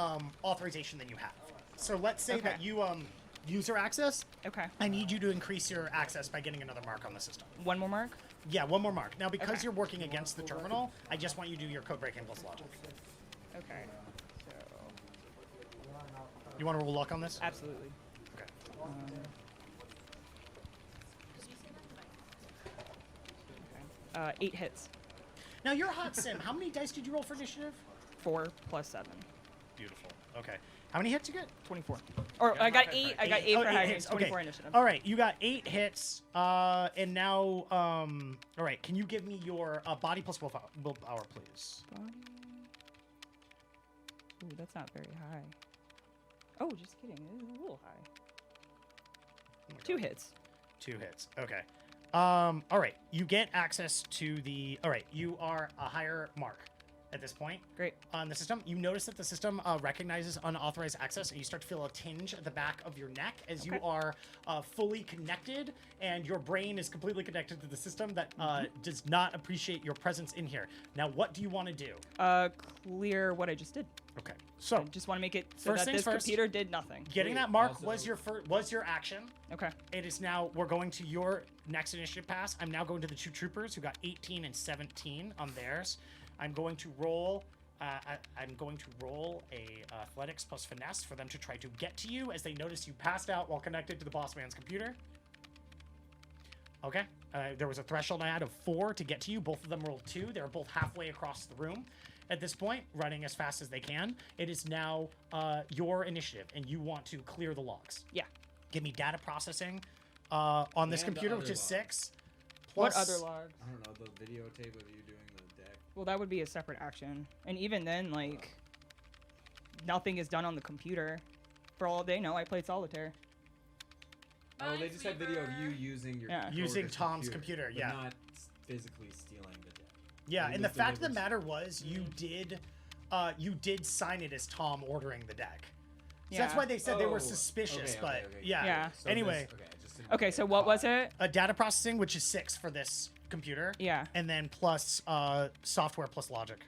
authorization than you have. So let's say that you user access. Okay. I need you to increase your access by getting another mark on the system. One more mark? Yeah, one more mark. Now, because Okay. you're working against the terminal, I just want you to do your code breaking plus logic. Okay. So, You want to roll luck on this? absolutely. Okay. 8 hits. Now, your hot sim, how many dice did you roll for initiative? 4 plus 7. Beautiful. Okay. How many hits you get? 24. Or I got 8. I got 8 Oh, for 8 high hits. hits. 24 Okay. initiative. All right, you got 8 hits. And now, all right, can you give me your body plus willpower, please? Ooh, that's not very high. Oh, just kidding. It is a little high. Oh my 2 God. hits. 2 hits. Okay. All right, you get access to the. All right, you are a higher mark at this point. Great. On the system, you notice that the system recognizes unauthorized access, and you start to feel a tinge at the back of your neck as you Okay. are fully connected, and your brain is completely connected to the system that does not appreciate your presence in here. Now, what do you want to do? Clear what I just did. Okay, I so just want to make it so First that things this first. computer did nothing. getting Wait, that mark also- was your action. Okay. It is now. We're going to your next initiative pass. I'm now going to the 2 troopers who got 18 and 17 on theirs. I'm going to roll. I'm going to roll a athletics plus finesse for them to try to get to you as they notice you passed out while connected to the boss man's computer. Okay. There was a threshold I had of 4 to get to you. Both of them rolled 2. They were both halfway across the room. at this point, running as fast as they can. It is now your initiative, and you want to clear the logs. Yeah. Give me data processing on this And the computer, other which is log. 6. What Plus, other logs? I don't know, the videotape of you doing the deck. Well, that would be a separate action. And even then, like, nothing is done on the computer. For all they know, I played solitaire. Oh, they just have video of you using your Yeah. Using coworker's Tom's computer, but yeah. not physically stealing the deck. Yeah, It and the was fact of the delivered. matter was, you did sign it as Tom ordering the deck. So that's Yeah. why they said they were Oh, suspicious. okay, but okay. yeah. Yeah. So Anyway, this, okay, I just didn't Okay, get so what was caught. it? data processing, which is 6 for this computer. Yeah. And then plus software plus logic.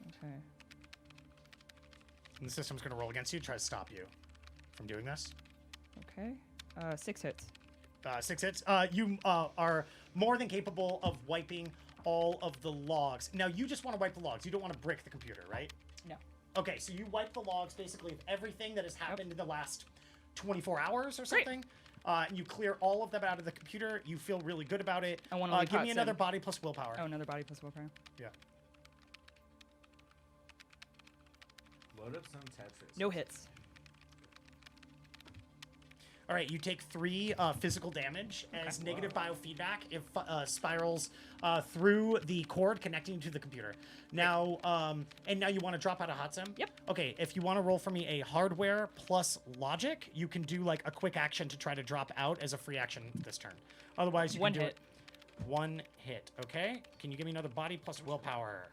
Okay. And the system's going to roll against you, try to stop you from doing this. Okay. 6 hits. 6 hits. You are more than capable of wiping all of the logs. Now, you just want to wipe the logs. You don't want to brick the computer, right? No. Okay, so you wipe the logs basically of everything that has happened in the last 24 hours or Great. something. And you clear all of them out of the computer. You feel really good about it. I wanna leave give me Hudson. another body plus willpower. Oh, another body plus willpower. Yeah. Load up some Tetris. No hits. All right, you take 3 physical damage as negative biofeedback. It spirals through the cord connecting to the computer. Now, and now you want to drop out of hot sim? Yep. Okay, if you want to roll for me a hardware plus logic, you can do like a quick action to try to drop out as a free action this turn. Otherwise, you One can do hit. it. 1 hit. Okay. Can you give me another body plus willpower?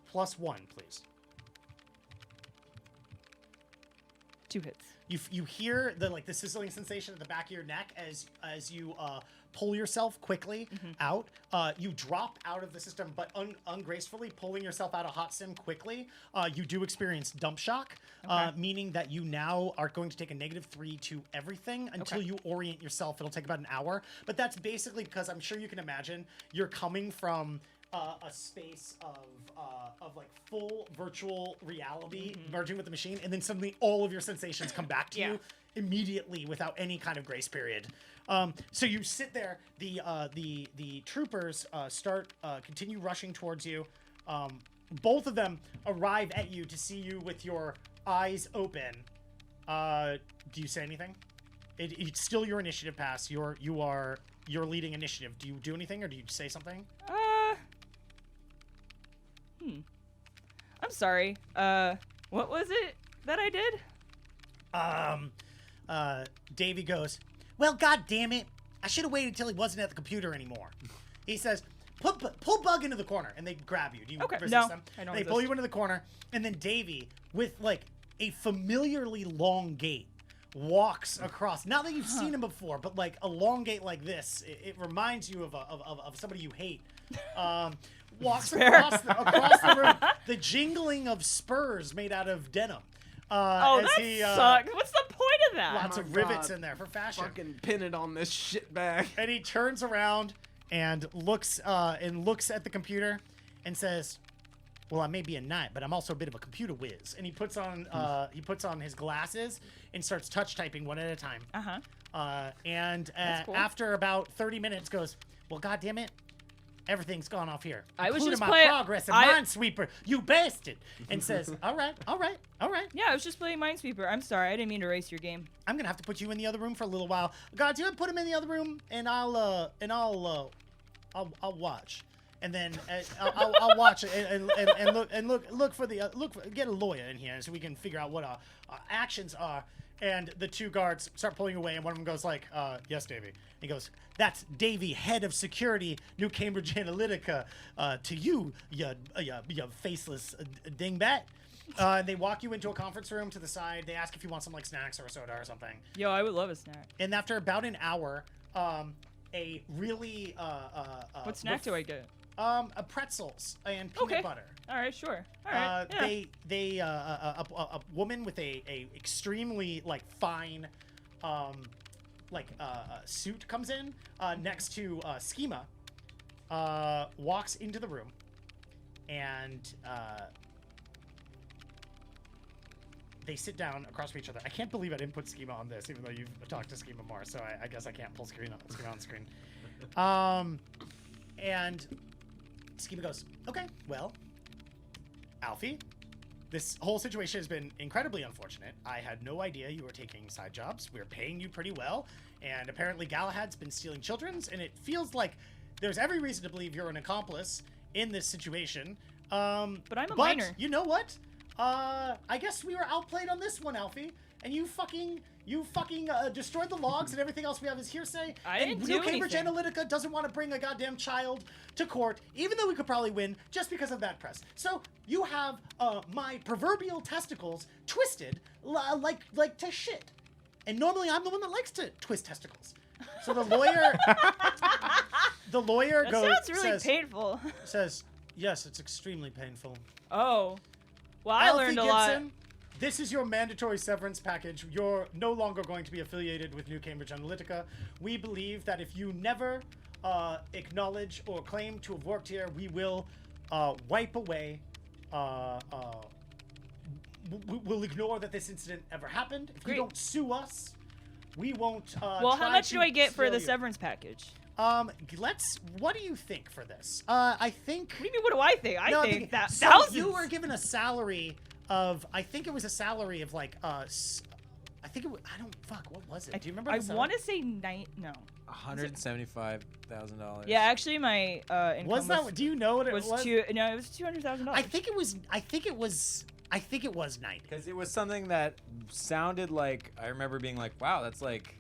Plus 1, please. 2 hits. You hear the sizzling sensation at the back of your neck as you pull yourself quickly out. You drop out of the system, but ungracefully pulling yourself out of hot sim quickly. You do experience dump shock, meaning that you now are going to take a -3 to everything until you orient yourself. It'll take about an hour, but that's basically because I'm sure you can imagine you're coming from a space of like full virtual reality merging with the machine, and then suddenly all of your sensations come back to you immediately without any kind of grace period. So you sit there. The troopers continue rushing towards you. Both of them arrive at you to see you with your eyes open. Do you say anything? It's still your initiative pass. You're leading initiative. Do you do anything, or do you say something? I'm sorry. What was it that I did? Davey goes, well, god damn it. I should have waited until he wasn't at the computer anymore. He says, pull Bug into the corner, and they grab you. Do you Okay, resist no, them? I don't They resist. pull you into the corner, and then Davey, with like a familiarly long gait, walks across. Not that you've seen him before, but like a long gait like this, it reminds you of somebody you hate. Walks across the room, the jingling of spurs made out of denim. Oh, as that sucks. What's the point of that? Lots Oh of my rivets God. in there for fashion. Fucking pin it on this shit bag. And he turns around and looks at the computer and says, well, I may be a knight, but I'm also a bit of a computer whiz. And he puts on his glasses and starts touch typing one at a time. And cool. after about 30 minutes goes, well, God damn it, everything's gone off here. I was including just my playing- progress and I- Minesweeper, you bastard. And says, all right. Yeah, I was just playing Minesweeper. I'm sorry, I didn't mean to erase your game. I'm gonna have to put you in the other room for a little while. Guards, you put him in the other room, and I'll watch, and then I'll watch and look for get a lawyer in here so we can figure out what our actions are. And the 2 guards start pulling away, and one of them goes like, "Yes, Davey." He goes, "That's Davey, head of security, New Cambridge Analytica. To you, you faceless dingbat." They walk you into a conference room to the side. They ask if you want some like snacks or a soda or something. Yo, I would love a snack. And after about an hour, a really What snack do I get? pretzels and peanut butter. All right, sure. All right. Yeah. A woman with a extremely like fine suit comes in next to Schema, walks into the room, and they sit down across from each other. I can't believe I didn't put Schema on this, even though you've talked to Schema more, so I guess I can't pull Schema on screen. And Schema goes, okay, well, Alfie, this whole situation has been incredibly unfortunate. I had no idea you were taking side jobs. We're paying you pretty well, and apparently Galahad's been stealing children's, and it feels like there's every reason to believe you're an accomplice in this situation. But I'm a minor. You know what? I guess we were outplayed on this one, Alfie. And you fucking destroyed the logs, and everything else we have is hearsay. I and didn't New do Cambridge anything. Analytica doesn't want to bring a goddamn child to court, even though we could probably win just because of bad press. So you have my proverbial testicles twisted like to shit. And normally I'm the one that likes to twist testicles. So the lawyer, That goes sounds really painful. says, yes, it's extremely painful. Oh. Well, I Alfie learned a lot. Gibson, this is your mandatory severance package. You're no longer going to be affiliated with New Cambridge Analytica. We believe that if you never acknowledge or claim to have worked here, we will wipe away. We'll ignore that this incident ever happened. If Great. you don't sue us, we won't. Well, how try much to do I get for steal the you. severance package? What do you think for this? I think. What do you mean? What do I think? I No, think that so thousands. you were given a salary of, I think it was a salary of like, I think it was, I don't, fuck, what was it? Do you remember I the salary? want to say no. $175,000. Yeah, actually, my income Was that, do you know what it was? No, it was $200,000. I think it was 90. Because it was something that sounded like, I remember being like, wow, that's like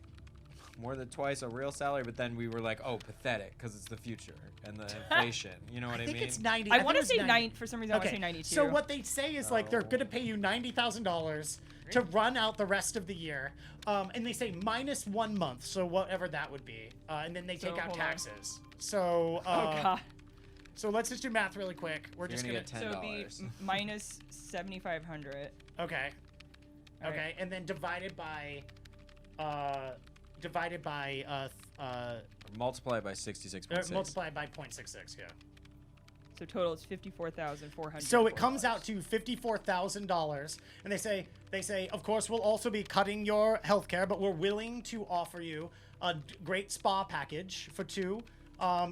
more than twice a real salary, but then we were like, oh, pathetic, because it's the future and the inflation. You know what I I think mean? it's 90. I think want it to was say 90. 9 for some reason. I want to say 92. So what they say is like they're Oh. going to pay you $90,000 to run out the rest of the year, and they say minus 1 month, so whatever that would be, and then they So, take out hold on. taxes. So Oh god. so let's just do math really quick. We're You're just gonna gonna get So it'd be $10. minus 7,500. okay, All okay, right. and then divided by Multiply by 66.6. multiplied by 0.66. Yeah. So total is 54,400. So it comes out to $54,000, and they say, of course, we'll also be cutting your healthcare, but we're willing to offer you a great spa package for 2.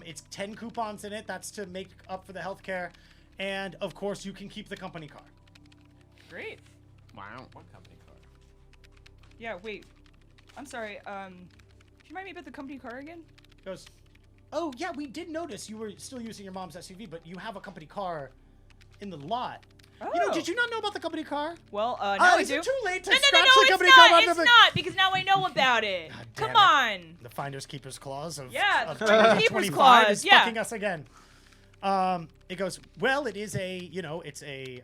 It's 10 coupons in it. That's to make up for the healthcare, and of course, you can keep the company car. Great. Wow. What company car? Yeah. Wait. I'm sorry. Can you remind me about the company car again? Goes, oh yeah, we did notice you were still using your mom's SUV, but you have a company car in the lot. You know, Oh. did you not know about the company car? Well, now I Is do. it too late to no, scratch the it's company not. car out of It's the... not because now I know about it. God damn Come it. on. The finders keepers clause of Yeah, of the finders keepers 25 clause, is yeah. fucking us again. It goes, well, it is a, you know, it's a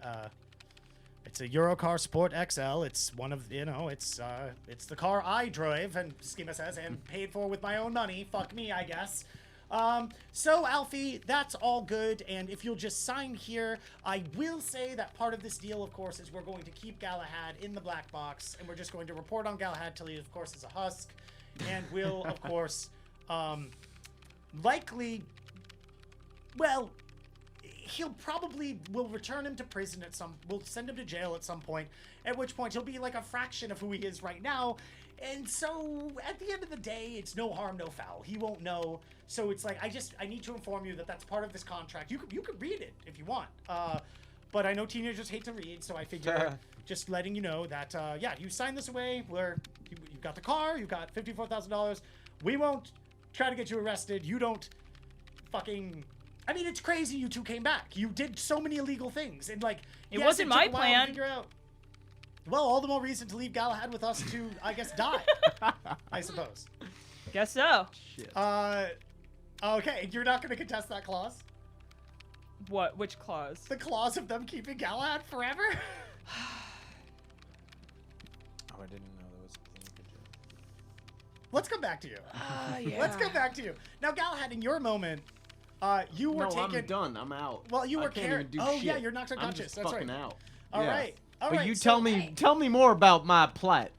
Eurocar Sport XL. It's one of, you know, it's the car I drove, and Schema says, and paid for with my own money. Fuck me, I guess. So Alfie, that's all good, and if you'll just sign here, I will say that part of this deal, of course, is we're going to keep Galahad in the black box, and we're just going to report on Galahad till he, of course, is a husk, and we'll, of course, likely, well, we'll return him to prison we'll send him to jail at some point, at which point he'll be like a fraction of who he is right now. And so at the end of the day, it's no harm, no foul. He won't know. So it's like, I need to inform you that that's part of this contract. You could read it if you want. But I know teenagers hate to read, so I figure just letting you know that, yeah, you sign this away where you've got the car, you've got $54,000. We won't try to get you arrested. You don't fucking... I mean, it's crazy you two came back. You did so many illegal things. And, like, It yes, wasn't took my a while to plan. figure out. Well, all the more reason to leave Galahad with us to, I guess, die. I suppose. Guess so. Shit. Okay, you're not going to contest that clause? What? Which clause? The clause of them keeping Galahad forever? Oh, I didn't know there was something you could do. Let's come back to you. Yeah. Let's come back to you. Now, Galahad, in your moment, you were No, taken... I'm done. I'm out. Well, you I were can't even do Oh, shit. yeah, you're knocked I'm unconscious. just That's fucking right. out. All Yeah. right. All But right. you so- tell me more about my plight.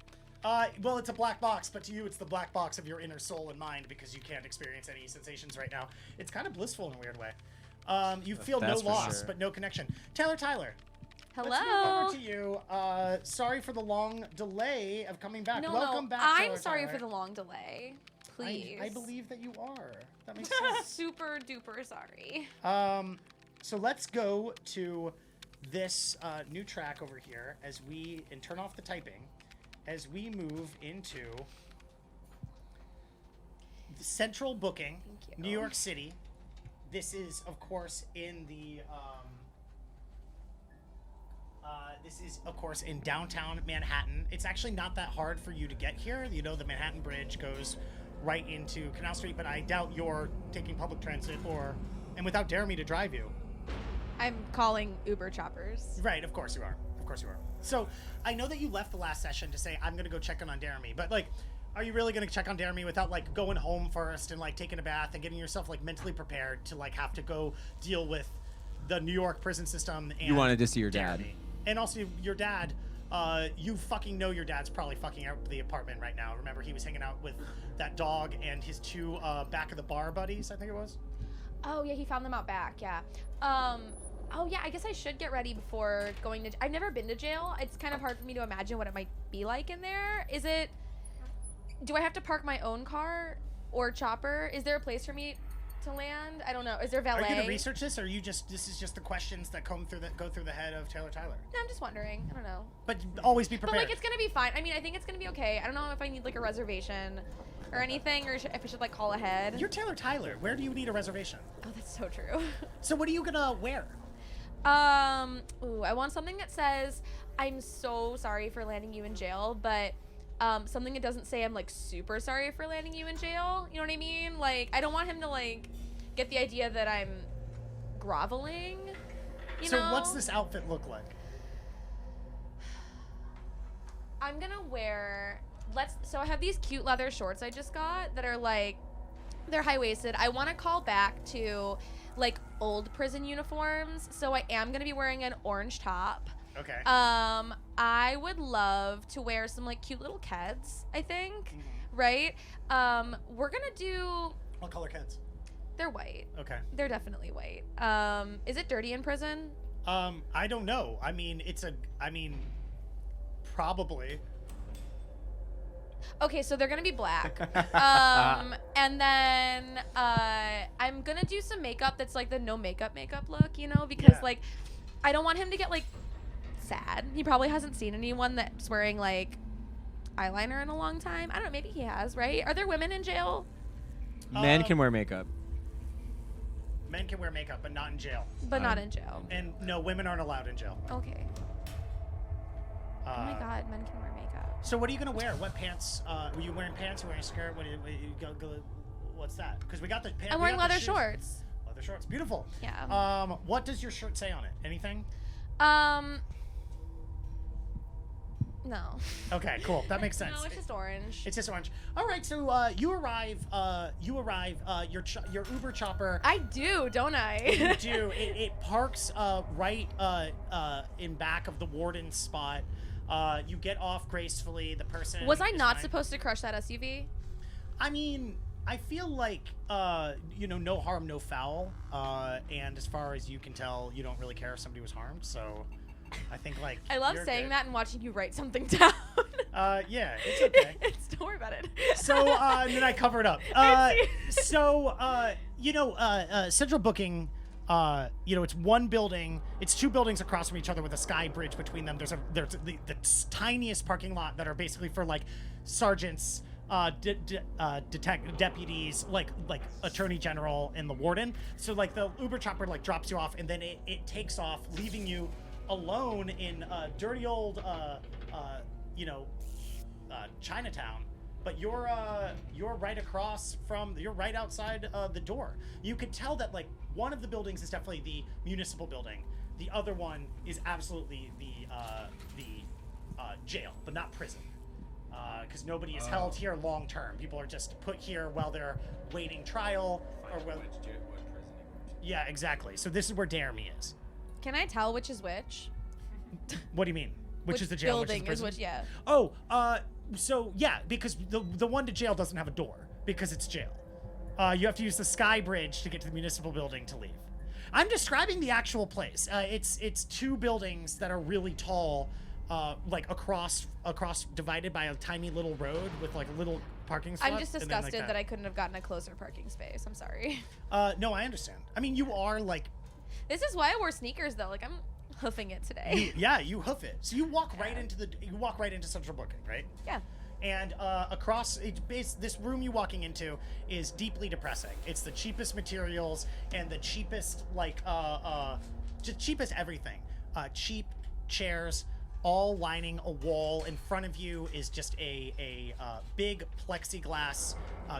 Well, it's a black box, but to you, it's the black box of your inner soul and mind because you can't experience any sensations right now. It's kind of blissful in a weird way. You feel no That's for loss, sure. but no connection. Tyler. Hello. Let's move over to you. Sorry for the long delay of coming back. No, Welcome back. I'm Tyler, sorry Tyler. for the long delay. Please. I believe that you are. That makes sense. Super duper sorry. So let's go to this new track over here and turn off the typing as we move into the central booking, Thank you. New York City. This is, of course, in the in downtown Manhattan. It's actually not that hard for you to get here. You know, the Manhattan Bridge goes right into Canal Street, but I doubt you're taking public transit and without daring me to drive you. I'm calling Uber choppers. Right, of course you are. Of course you are. So, I know that you left the last session to say, I'm going to go check in on Jeremy, but, like, are you really going to check on Jeremy without, like, going home first and, like, taking a bath and getting yourself, like, mentally prepared to, like, have to go deal with the New York prison system and You wanted to see your dad. Jeremy? And also, your dad, you fucking know your dad's probably fucking out the apartment right now. Remember, he was hanging out with that dog and his two back of the bar buddies, I think it was? Oh, yeah, he found them out back, yeah. Oh, yeah, I guess I should get ready before going to... I've never been to jail. It's kind of hard for me to imagine what it might be like in there. Do I have to park my own car or chopper? Is there a place for me to land? I don't know. Is there valet? Are you going to research this, or this is just the questions that go through the head of Taylor Tyler? No, I'm just wondering. I don't know. But always be prepared. But, like, it's going to be fine. I mean, I think it's going to be okay. I don't know if I need, like, a reservation or anything, or if I should, like, call ahead. You're Taylor Tyler. Where do you need a reservation? Oh, that's so true. So what are you going to wear? I want something that says, I'm so sorry for landing you in jail, but something that doesn't say I'm, like, super sorry for landing you in jail. You know what I mean? Like, I don't want him to, like, get the idea that I'm groveling, you know? So what's this outfit look like? I'm gonna wear, so I have these cute leather shorts I just got that are, like, they're high-waisted. I want to call back to, like, old prison uniforms, so I am gonna be wearing an orange top. Okay. I would love to wear some, like, cute little Keds, I think, right? We're gonna do... What color Keds? They're white. Okay. They're definitely white. Is it dirty in prison? I don't know. I mean, probably. Okay, so they're gonna be black. And then I'm gonna do some makeup that's like the no makeup look, you know, because Yeah. like I don't want him to get like sad. He probably hasn't seen anyone that's wearing like eyeliner in a long time. I don't know, maybe he has, right? Are there women in jail? Men can wear makeup. Men can wear makeup, but not in jail. But not in jail. And no, women aren't allowed in jail. Okay. Oh my god, men can wear makeup. So what are you gonna wear? What pants? Were you wearing pants? Are you wearing a skirt? What's that? Because we got the pants. I'm wearing leather shorts. Leather shorts, beautiful. Yeah. What does your shirt say on it? Anything? No. Okay, cool. That makes sense. No, it's just orange. It's just orange. All right, so you arrive. Your Uber chopper. I do, don't I? You do. It parks right in back of the warden's spot. You get off gracefully. The person. Was I is not fine. supposed to crush that SUV? I mean, I feel like no harm, no foul. And as far as you can tell, you don't really care if somebody was harmed. So, I think like. I love you're saying good. that and watching you write something down. Yeah, it's okay. Don't worry about it. So and then I cover it up. Central booking. It's one building. It's two buildings across from each other with a sky bridge between them. There's the tiniest parking lot that are basically for like sergeants, deputies, like attorney general and the warden. So like the Uber chopper like drops you off and then it takes off, leaving you alone in dirty old Chinatown. But you're right outside the door. You could tell that like one of the buildings is definitely the municipal building. The other one is absolutely the jail, but not prison. Because nobody is held here long term. People are just put here while they're waiting trial Yeah, exactly. So this is where Jeremy is. Can I tell which is which? What do you mean? Which is the jail? Building which is the is prison? which? Yeah. Oh, so yeah, because the one to jail doesn't have a door because it's jail. You have to use the sky bridge to get to the municipal building to leave. I'm describing the actual place. It's two buildings that are really tall, like across divided by a tiny little road with like a little parking spot. I'm just and then, like, disgusted that I couldn't have gotten a closer parking space. I'm sorry. No, I understand. I mean, you are like. This is why I wore sneakers though. Like I'm hoofing it today. You hoof it. So you walk right into central booking, right? Yeah. And across this room you're walking into is deeply depressing. It's the cheapest materials and the cheapest just cheapest everything. Cheap chairs, all lining a wall. In front of you is just a big plexiglass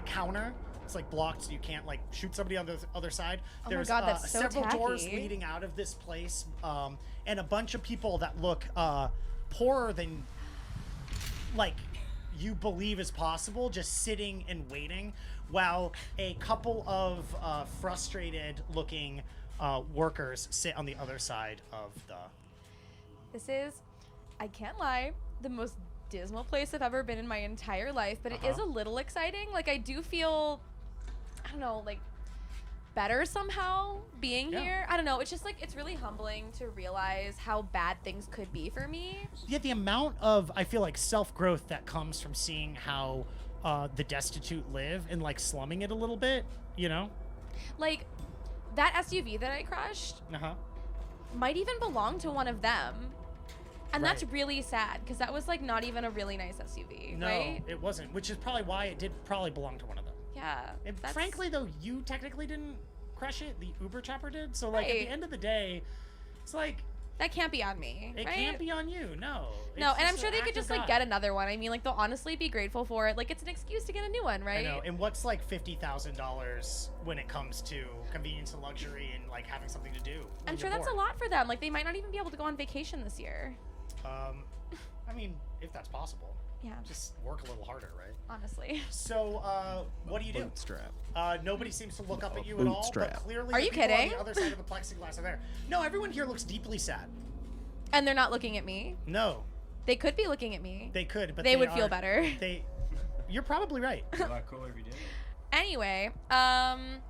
counter. It's like blocked, so you can't like shoot somebody on the other side. Oh There's my God, that's so several doors tacky. leading out of this place, and a bunch of people that look poorer than like you believe is possible, just sitting and waiting, while a couple of frustrated-looking workers sit on the other side of the. This is, I can't lie, the most dismal place I've ever been in my entire life, but it is a little exciting. Like, I do feel, I don't know, like, better somehow being here. I don't know. It's just, like, it's really humbling to realize how bad things could be for me. Yeah, the amount of, I feel like, self-growth that comes from seeing how the destitute live and, like, slumming it a little bit, you know? Like, that SUV that I crushed might even belong to one of them. And that's Right. really sad, because that was, like, not even a really nice SUV, No, right? it wasn't, which is probably why it did probably belong to one of them. Yeah. And that's- frankly, though, you technically didn't crush it. The Uber chopper did. So, like, at Right. the end of the day, it's like, that can't be on me, it right? can't be on you. No. No, It's and I'm just sure an they act could of just, like, God. get another one. I mean, like, they'll honestly be grateful for it. Like, it's an excuse to get a new one, right? I know. And what's like $50,000 when it comes to convenience and luxury and like having something to do? I'm sure that's a lot for them. Like, they might not even be able to go on vacation this year. I mean, if that's possible, Yeah, just work a little harder, right? honestly. So, what do you do? Bootstrap. Nobody seems to look up at you at all, but Bootstrap. clearly Are the you people on kidding? the other side of the plexiglass are there. No, everyone here looks deeply sad. And they're not looking at me. No, They could be looking at me. they could, but They would feel aren't. better. You're probably right. It'd be a lot cooler if you did. Anyway, I'm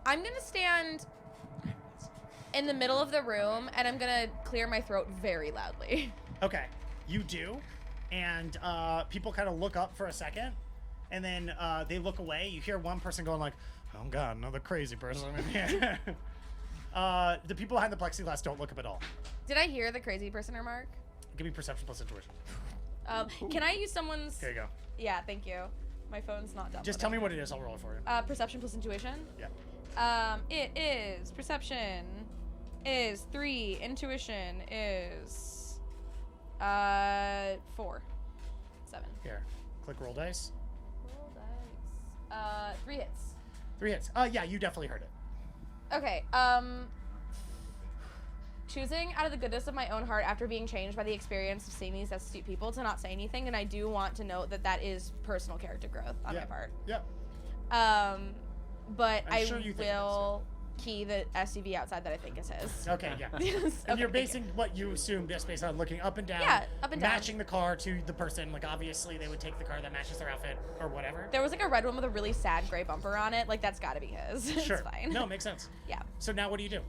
gonna stand in the middle of the room, and I'm gonna clear my throat very loudly. Okay, you do, and people kind of look up for a second, and then they look away. You hear one person going like, "Oh God, another crazy person in here." The people behind the plexiglass don't look up at all. Did I hear the crazy person remark? Give me perception plus intuition. Can I use someone's? Here you go. Yeah, thank you. My phone's not done. Just tell me what it is. I'll roll it for you. Perception plus intuition. Yeah. It is perception is 3, intuition is 4, 7. Here, click roll dice. Roll dice. 3 hits. 3 hits. Yeah, you definitely heard it. Okay. Choosing out of the goodness of my own heart after being changed by the experience of seeing these destitute people to not say anything, and I do want to note that that is personal character growth on my part. Yeah. But I'm I sure you think it is, will key the SUV outside that I think is his. Okay, yeah. Yes, And okay, you're thank you. basing what you assume just based on looking up and down. Yeah, up and down. Matching the car to the person. Like, obviously, they would take the car that matches their outfit or whatever. There was like a red one with a really sad gray bumper on it. Like, that's got to be his. Sure. It's fine. No, makes sense. Yeah. So now what do you do?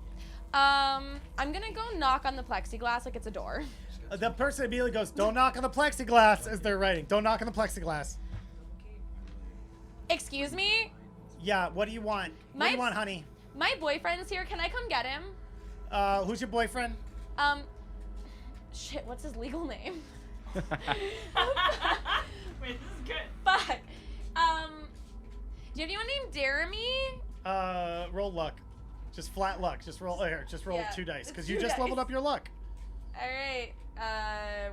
I'm gonna go knock on the plexiglass like it's a door. The person immediately goes, "Don't knock on the plexiglass," as they're writing. Don't knock on the plexiglass. Excuse me? Yeah, what do you want? What do you want, honey? My boyfriend's here. Can I come get him? Who's your boyfriend? Shit, what's his legal name? Wait, this is good. Fuck. Do you have anyone named Jeremy? Roll luck. Just flat luck. Just roll here. Just roll Yeah, 2 dice it's because 2 you just dice. leveled up your luck. All right.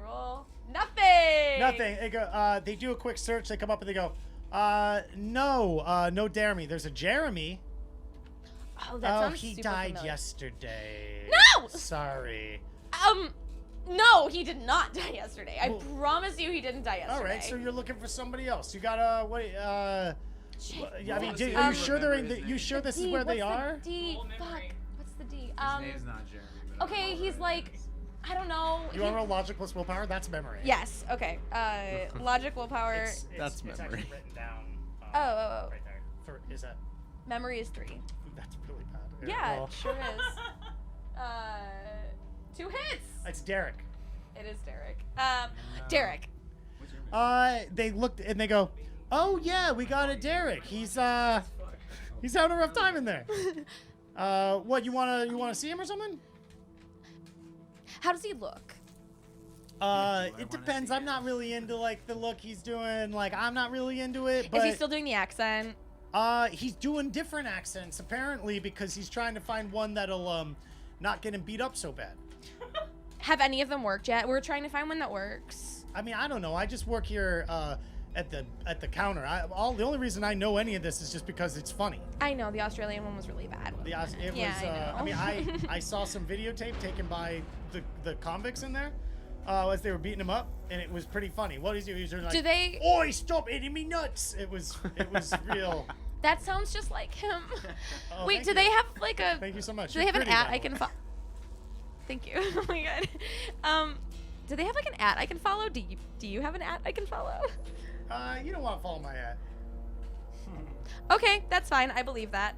Roll. Nothing. Nothing. They go. They do a quick search. They come up and they go, no Jeremy. There's a Jeremy. Oh, that sounds he super died familiar. yesterday. No! Sorry. No, he did not die yesterday. I Well- promise you he didn't die yesterday. All right. So you're looking for somebody else. You got what? Shit. Yeah, I mean, Well, are you see, sure they're in? remember his You name. sure this is D, where they what's the are? D. Roll Fuck. memory. What's the D? His name's not Jeremy. But I Okay, don't know he's what like, it is. I don't know. You want to roll logic plus willpower? That's memory. Yes. Okay. Logic, willpower. That's it's memory. actually written down. Oh. Right there. Is that? Memory is 3. That's really bad. Yeah, Well, it sure is. 2 hits. it's Derek. It is Derek. Derek. What's your They looked and they go, "Oh yeah, we got a Derek. He's having a rough time in there." What you wanna see him or something? How does he look? It depends. I'm not really into like the look he's doing. Like I'm not really into it. But Is he still doing the accent? he's doing different accents apparently because he's trying to find one that'll not get him beat up so bad. Have any of them worked yet? We're trying to find one that works. I mean, I don't know. I just work here at the counter. The only reason I know any of this is just because it's funny. I know the Australian one was really bad. It Yeah, was. I know. I mean, I saw some videotape taken by the convicts in there as they were beating him up, and it was pretty funny. What he's doing? He's doing like, Do they? "Oi, stop hitting me nuts!" It was real. That sounds just like him. Oh, Wait, thank do you. they have like a? Thank you so much. Do they have You're an pretty, ad by I the can way. follow? Thank you. Oh my god. Do they have like an ad I can follow? Do you have an ad I can follow? You don't want to follow my ad. Okay, that's fine. I believe that.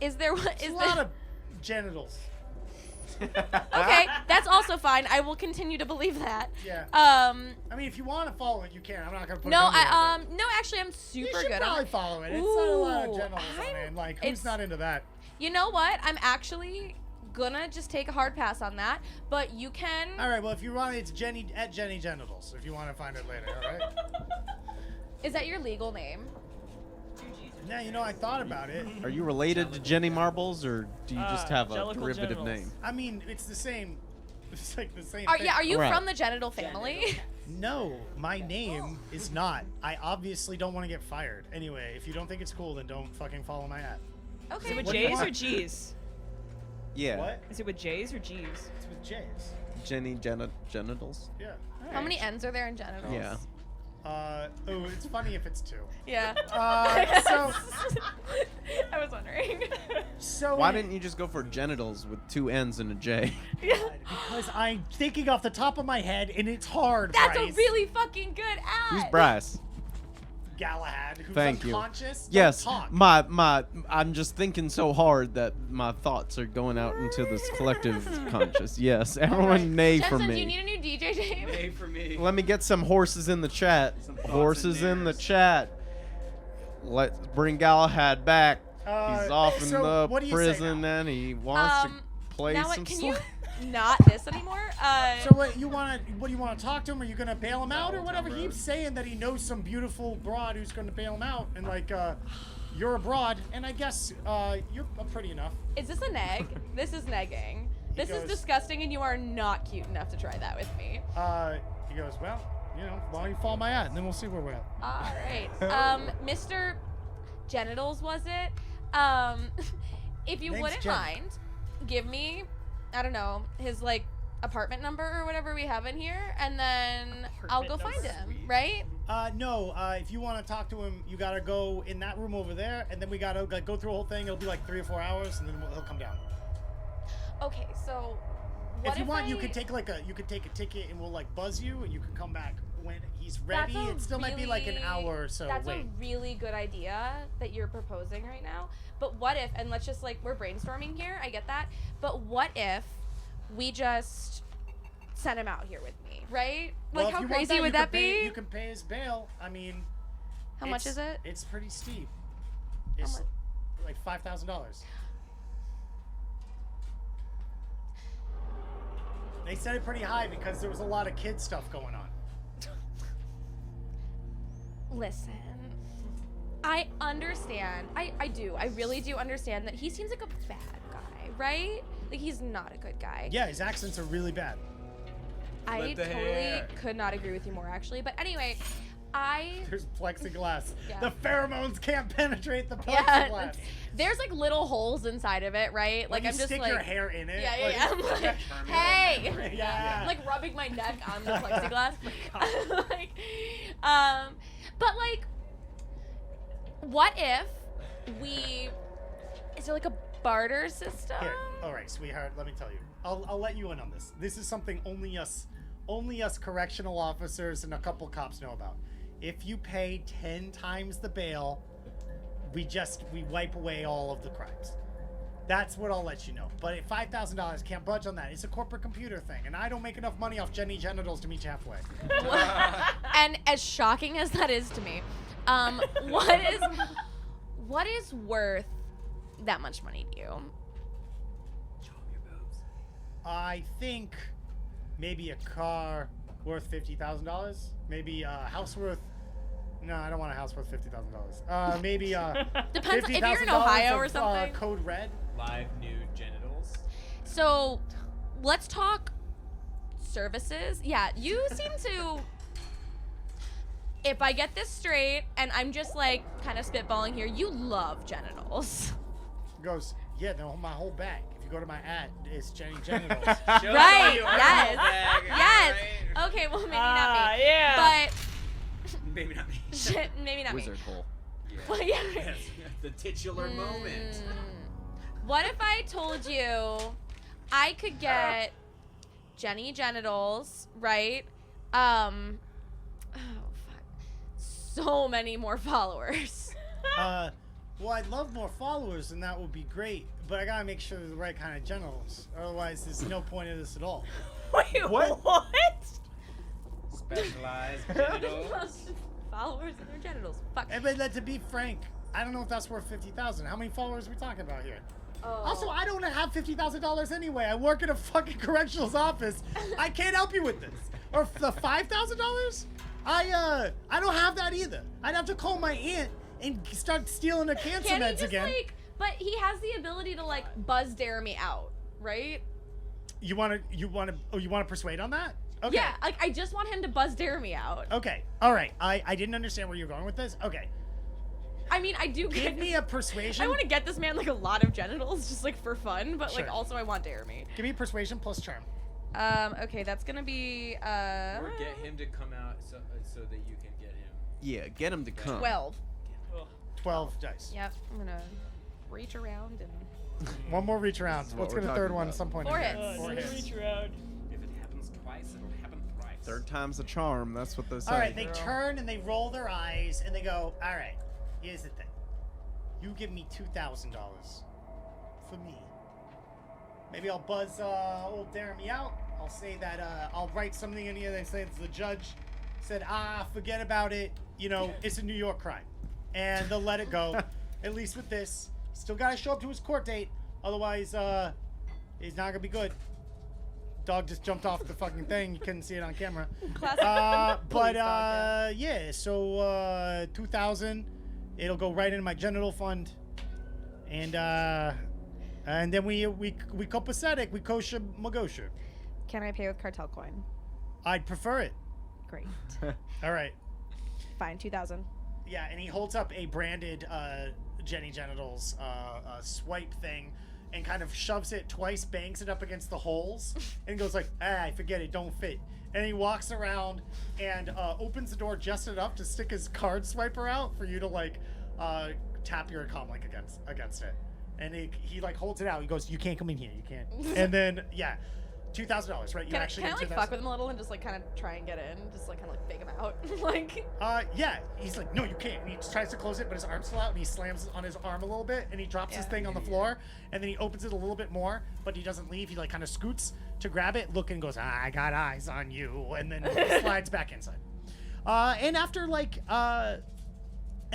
Is there It's is a there? lot of genitals. Okay, that's also fine. I will continue to believe that. Yeah. I I mean, if you want to follow it, you can. I'm not gonna put. no, it on no, actually, I'm you super should good. probably follow it. It's not a lot of Ooh, genitals on it. And, like, who's it's- not into that? You know what? I'm actually gonna just take a hard pass on that. But you can. All right. Well, if you want, it's Jenny at Jenny Genitals. If you want to find it later, all right? Is that your legal name? Yeah, you know, I thought about it. Are you related to Jenny Marbles, or do you just have a Jellicle derivative genitals. name? I mean, it's the same. It's like the same. Are thing. yeah? Are you Right. from the genital family? No, my name is not. I obviously don't want to get fired. Anyway, if you don't think it's cool, then don't fucking follow my ad. Is Okay. it with What do you J's or want? G's? Yeah. What? Is it with J's or G's? It's with J's. Jenny genitals. Yeah. How many N's are there in genitals? Yeah. Oh, it's funny if it's two. Yeah. So I was wondering. Why didn't you just go for genitals with two N's and a J? Because I'm thinking off the top of my head, and it's hard. That's Bryce. a really fucking good ad. Who's Bryce? Galahad, who's Thank you. unconscious. Don't Yes, talk. I'm just thinking so hard that my thoughts are going out into this collective conscious. Yes, everyone right. neigh for Jensen, me. do you need a new DJ name? Hey, for me. Let me get some horses in the chat. thoughts Horses and in the dares. chat. Let's bring Galahad back. He's off in so the what do you say prison now? and he wants to play now, some can you sl- not this anymore? So what do you want to talk to him? Are you gonna bail him out or whatever? Road. He's saying that he knows some beautiful broad who's gonna bail him out, and like you're a broad, and I guess you're pretty enough. Is this a neg? This is negging. This is goes- disgusting, and you are not cute enough to try that with me. He goes, well, you know, why don't you follow my ad, and then we'll see where we're at. All right. Mr. Genitals, was it? If you Name's wouldn't Jen. mind, give me, I don't know, his like apartment number or whatever we have in here, and then I'll go find him. Right? No, if you want to talk to him, you gotta go in that room over there, and then we gotta like, go through a whole thing. It'll be like 3 or 4 hours, and then he'll come down. Okay. So. What If you want, you I- could take a ticket, and we'll like buzz you, and you can come back when he's ready. That's a It still might be like an really- hour or so. That's Wait. a really good idea that you're proposing right now. But what if, and let's just like, we're brainstorming here, I get that. But what if we just send him out here with me, right? Well, Like, if how you want crazy you would can that pay- be? You can pay his bail. I mean, How much is it? It's pretty steep. It's much? like $5,000. They set it pretty high because there was a lot of kid stuff going on. Listen, I understand. I do. I really do understand that he seems like a bad guy, right? Like, he's not a good guy. Yeah, his accents are really bad. I Flip the totally hair. could not agree with you more, actually. But anyway, There's plexiglass. Yeah. The pheromones can't penetrate the Yeah, plexiglass. there's like little holes inside of it, right? Like Like, I'm just stick like, your hair in it. yeah, like- yeah, yeah. I'm like, hey, Yeah. I'm like rubbing my neck on the plexiglass. Like, but like, what if is there like a barter system? Here, all right, sweetheart. Let me tell you. I'll let you in on this. This is something only us correctional officers and a couple cops know about. If you pay 10 times the bail, we wipe away all of the crimes. That's what I'll let you know. But at $5,000, can't budge on that. It's a corporate computer thing, and I don't make enough money off Jenny Genitals to meet you halfway. And as shocking as that is to me, what is worth that much money to you? I think maybe a car worth $50,000. Maybe a house worth. No, I don't want a house worth $50,000. Maybe Depends if you're in $50,000 Ohio or of, something. Code Red. Live nude genitals. So, let's talk services. Yeah, you seem to. If I get this straight, and I'm just like kind of spitballing here, you love genitals. Goes, yeah, no, my whole bag. If you go to my ad, it's Jenny Genitals. Right, yes. Yes. Okay, well, maybe not me. Yeah. But, Maybe not me. shit, maybe not me. Wizardhole. Well, yeah. Yes, the titular moment. What if I told you I could get Jenny Genitals, right? Oh, fuck. So many more followers. Well, I'd love more followers, and that would be great. But I gotta make sure they're the right kind of genitals. Otherwise, there's no point in this at all. Wait, what? Specialized genitals. Followers and their genitals. Fuck. But to be frank, I don't know if that's worth 50,000. How many followers are we talking about here? Oh. Also, I don't have $50,000 anyway. I work in a fucking correctionals office. I can't help you with this. Or the $5,000? I don't have that either. I'd have to call my aunt and start stealing her cancer Can he meds just again. like? But he has the ability to like buzz dare me out, right? You want to persuade on that? Okay. Yeah, like I just want him to buzz dare me out. Okay. All right. I didn't understand where you're going with this. Okay. I mean, I do Give get. me a persuasion. I want to get this man like a lot of genitals, just like for fun, but like Sure. also I want dare me. Give me persuasion plus charm. Okay, that's gonna be Or get him to come out so that you can get him. Yeah, get him to come. 12. 12 dice. Yep, I'm gonna reach around and. One more reach around. That's what Let's we're get a talking third one at about. some point. 4 in hits. there. 4 hits. Reach around. If it happens twice, it'll happen thrice. Third time's a charm. That's what they say. All right, they turn and they roll their eyes and they go, all right, here's the thing. You give me $2,000 for me. Maybe I'll buzz old Darren me out. I'll say that I'll write something in here that says the judge said, forget about it. You know, it's a New York crime. And they'll let it go. At least with this. Still got to show up to his court date. Otherwise, it's not going to be good. Dog just jumped off the fucking thing. You couldn't see it on camera. But yeah, so 2,000, it'll go right into my genital fund, and then we copacetic, we kosher magosher. Can I pay with cartel coin? I'd prefer it. Great. All right. Fine, 2,000. Yeah, and he holds up a branded Jenny Genitals swipe thing, and kind of shoves it twice, bangs it up against the holes, and goes like, forget it, don't fit. And he walks around and opens the door just enough to stick his card swiper out for you to like tap your comlink against it. And he like holds it out. He goes, you can't come in here, you can't. And then yeah, $2,000, right? You Can actually I get like 2,000. fuck with him a little and just like kind of try and get in, just like kind of like fake him out, like. Yeah, he's like, no, you can't. And he just tries to close it, but his arm's still out, and he slams on his arm a little bit, and he drops his thing on the floor, and then he opens it a little bit more, but he doesn't leave. He like kind of scoots to grab it, looking, and goes, I got eyes on you, and then slides back inside. And after like, and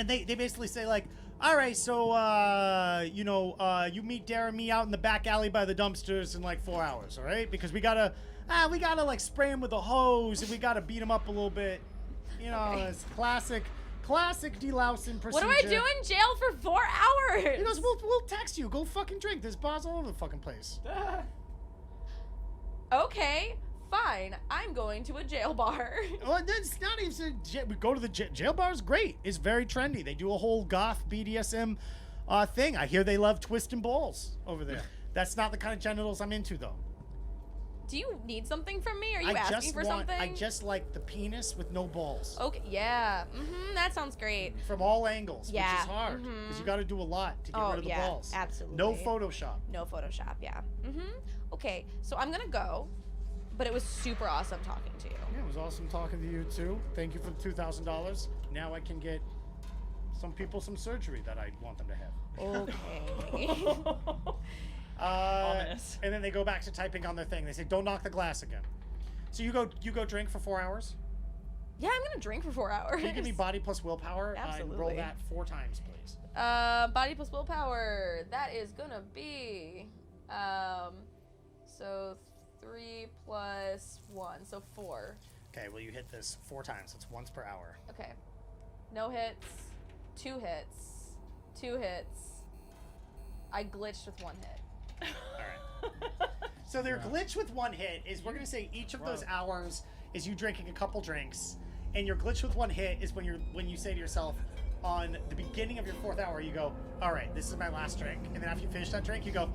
they basically say like, all right, so you meet Darren me out in the back alley by the dumpsters in like 4 hours, all right? Because we gotta like spray him with a hose, and we gotta beat him up a little bit. You know, it's classic delousing procedure. What do I do in jail for 4 hours? He goes, we'll text you. Go fucking drink. There's bars all over the fucking place. Okay, fine. I'm going to a jail bar. Well, that's not even. We go to the jail bar. Is great. It's very trendy. They do a whole goth BDSM thing. I hear they love twisting balls over there. That's not the kind of genitals I'm into, though. Do you need something from me? Are you asking for something? I just like the penis with no balls. Okay, yeah. That sounds great. From all angles, Yeah, which is hard. Because you got to do a lot to get rid of the yeah, balls. absolutely. No Photoshop. No Photoshop, yeah. Okay, so I'm gonna go, but it was super awesome talking to you. Yeah, it was awesome talking to you, too. Thank you for the $2,000. Now I can get some people some surgery that I want them to have. Okay. Ominous. And then they go back to typing on their thing. They say, "Don't knock the glass again." So you go drink for 4 hours. Yeah, I'm gonna drink for 4 hours. Can you give me body plus willpower? And roll Absolutely. that 4 times, please. Body plus willpower. That is gonna be, so 3 plus 1, so 4. Okay, well, you hit this 4 times. It's once per hour. Okay. No hits, 2 hits, 2 hits. I glitched with 1 hit. All right. So their glitch with 1 hit is we're going to say each of those hours is you drinking a couple drinks, and your glitch with 1 hit is when you say to yourself, on the beginning of your 4th hour, you go, all right, this is my last drink. And then after you finish that drink, you go,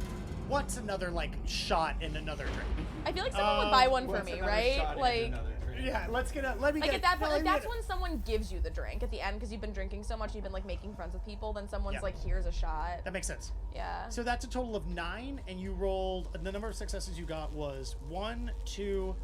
what's another, like, shot and another drink? I feel like someone would buy one for me, right? Like, yeah, let me like get at that point, like that's when someone gives you the drink at the end because you've been drinking so much, you've been like making friends with people. Then someone's like, "Here's a shot." That makes sense. Yeah. So that's a total of 9, and you rolled. The number of successes you got was 1, 2,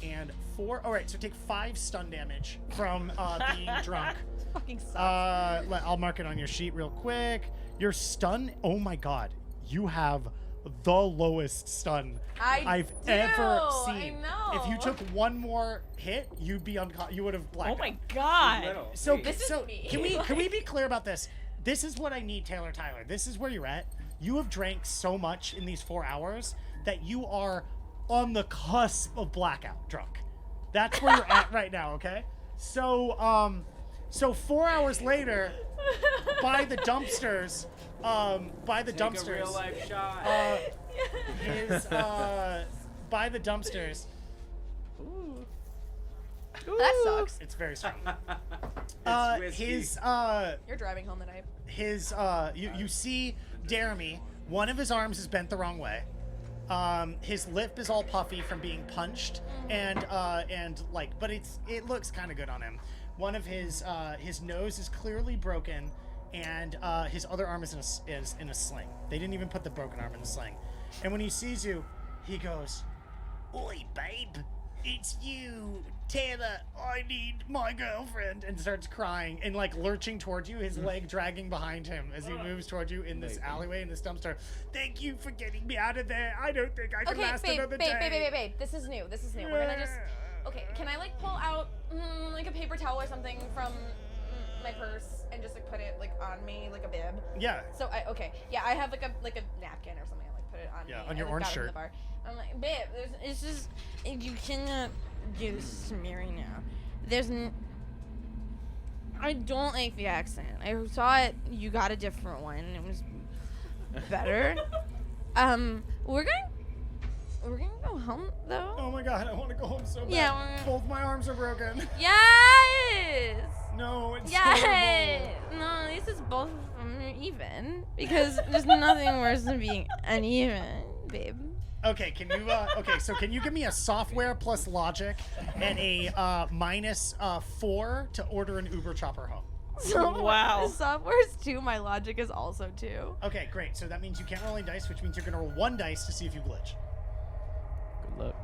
and 4. All right, so take 5 stun damage from being drunk. Fucking sucks. I'll mark it on your sheet real quick. Your stun. Oh my god, you have the lowest stun I've ever seen. I know. If you took 1 more hit, you'd be you would have blacked Oh my out. god. So, This is so me. can we be clear about this? This is what I need, Tyler. This is where you're at. You have drank so much in these 4 hours that you are on the cusp of blackout drunk. That's where you're at right now. Okay. So 4 hours later, by the dumpsters. Take a real life shot. By the dumpsters. That sucks. It's very strong. whiskey. You're driving home tonight. You see Jeremy, one of his arms is bent the wrong way. His lip is all puffy from being punched, and but it looks kind of good on him. One of his nose is clearly broken, and his other arm is in a sling. They didn't even put the broken arm in the sling. And when he sees you, he goes, "Oi, babe, it's you, Taylor. I need my girlfriend," and starts crying and like lurching towards you, his leg dragging behind him as he moves towards you in this alleyway in this dumpster. "Thank you for getting me out of there. I don't think I can last another day." Babe. This is new. We're gonna just. Okay, can I like pull out like a paper towel or something from my purse and just like put it like on me like a bib? Yeah. So I have like a napkin or something. I like put it on me. On your I, like, orange got it from shirt. the bar. I'm like, babe, it's just you cannot do this to me right now. I don't like the accent. I thought you got a different one. It was better. We're gonna go home though. Oh my god, I want to go home so bad. Yeah, Both my arms are broken. Yes. No, it's Yes. horrible. No, at least it's both of them are even because there's nothing worse than being uneven, babe. Okay, can you so can you give me a software plus logic and a minus 4 to order an Uber chopper home? So Wow. The software's 2. My logic is also 2. Okay, great. So that means you can't roll any dice, which means you're gonna roll 1 dice to see if you glitch. Good luck.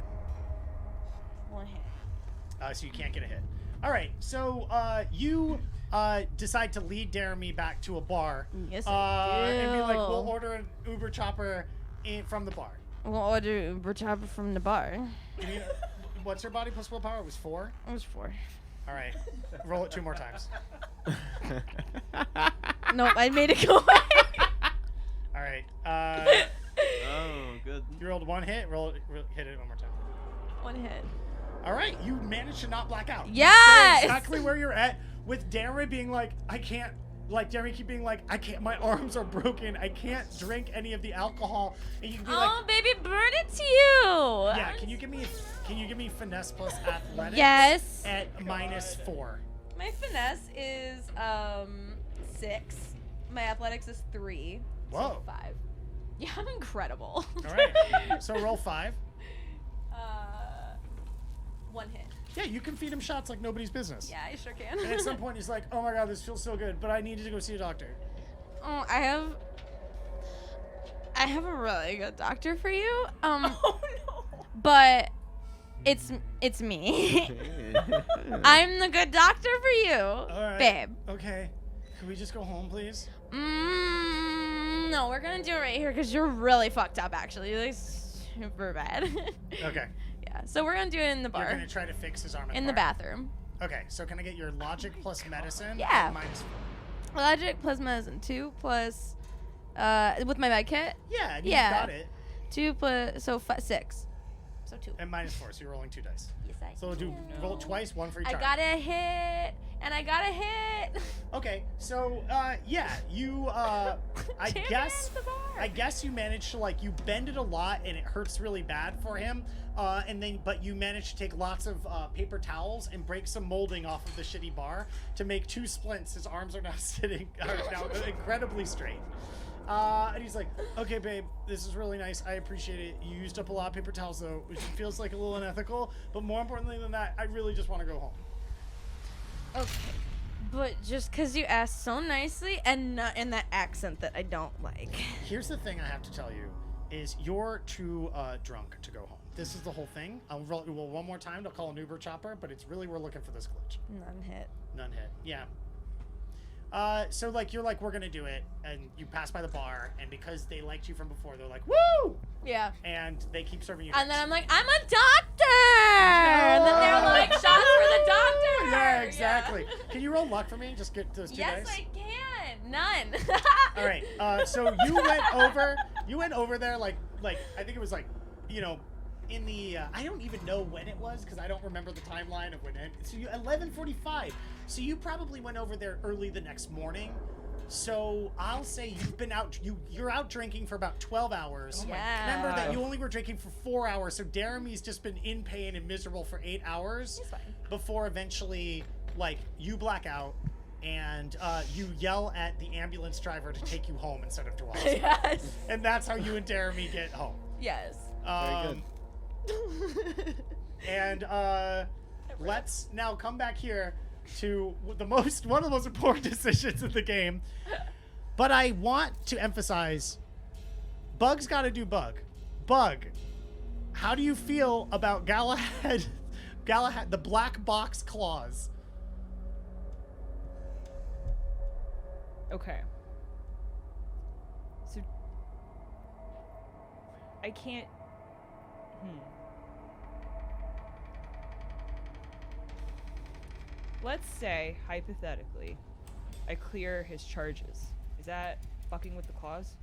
1 hit. So you can't get a hit. All right, so you decide to lead Jeremy back to a bar. Yes, I do. And be like, we'll order an Uber chopper from the bar. We'll order Uber chopper from the bar. What's your body plus willpower? It was 4? It was 4. All right, roll it 2 more times. Nope, I made it go away. All right. Oh, good. You rolled 1 hit. Hit it 1 more time. 1 hit. All right, you managed to not black out. Yes! You stay exactly where you're at, with Jeremy being like, I can't. Like Jeremy keep being like, I can't. My arms are broken. I can't drink any of the alcohol. And you can be like, Baby, burn it to you. yeah. Can you give me finesse plus athletics? Yes. At minus 4. My finesse is 6. My athletics is 3. Whoa. So 5. Yeah, I'm incredible. All right. So roll 5. 1 hit. Yeah, you can feed him shots like nobody's business. Yeah, I sure can. And at some point he's like, oh my god, this feels so good, but I needed to go see a doctor. Oh, I have a really good doctor for you. Oh no. But it's me. I'm the good doctor for you, All right. babe. Okay. Can we just go home, please? No, we're gonna do it right here because you're really fucked up. Actually, you're like super bad. Okay. Yeah. So we're gonna do it in the You're bar, gonna try to fix his arm in the bar. bathroom. Okay, so can I get your logic plus medicine? Yeah. at minus 4? Logic plus medicine 2 plus with my med kit Yeah, you Yeah. got it. 2 plus 6. So 2. And -4, so you're rolling 2 dice. Yes, I So we'll do can. roll twice, 1 for each I arm. got a hit, and I got a hit. Okay, so yeah, you I guess Champions the bar. I guess you managed to like you bend it a lot and it hurts really bad for him. But you managed to take lots of paper towels and break some molding off of the shitty bar to make 2 splints. His arms are now now incredibly straight. And he's like, okay, babe, this is really nice. I appreciate it. You used up a lot of paper towels, though, which feels like a little unethical. But more importantly than that, I really just want to go home. Okay. But just because you asked so nicely and not in that accent that I don't like. Here's the thing I have to tell you, is you're too drunk to go home. This is the whole thing. I'll roll one more time to call an Uber chopper, but it's really we're looking for this glitch. None hit. None hit. Yeah. So like you're like we're gonna do it, and you pass by the bar, and because they liked you from before, they're like woo, Yeah. and they keep serving you. And drinks. then I'm like, I'm a doctor! And then they're like, shots for the doctor! Yeah, exactly. Can you roll luck for me? Just get those 2 Yes, dice. I can. None. All right. So you went over there like I think it was like, you know, in the I don't even know when it was because I don't remember the timeline of when it. So 11:45. So you probably went over there early the next morning. So I'll say you've been out. You're out drinking for about 12 hours. Yeah. Remember that you only were drinking for 4 hours. So Jeremy's just been in pain and miserable for 8 hours It's fine. before eventually, like, you black out and you yell at the ambulance driver to take you home instead of to a hospital. Yes. And that's how you and Jeremy get home. Yes. Very good. And let's now come back here to one of the most important decisions in the game. But I want to emphasize, Bug's got to do Bug. Bug, how do you feel about Galahad, the black box clause? Okay. So I can't. Let's say, hypothetically, I clear his charges. Is that fucking with the clause?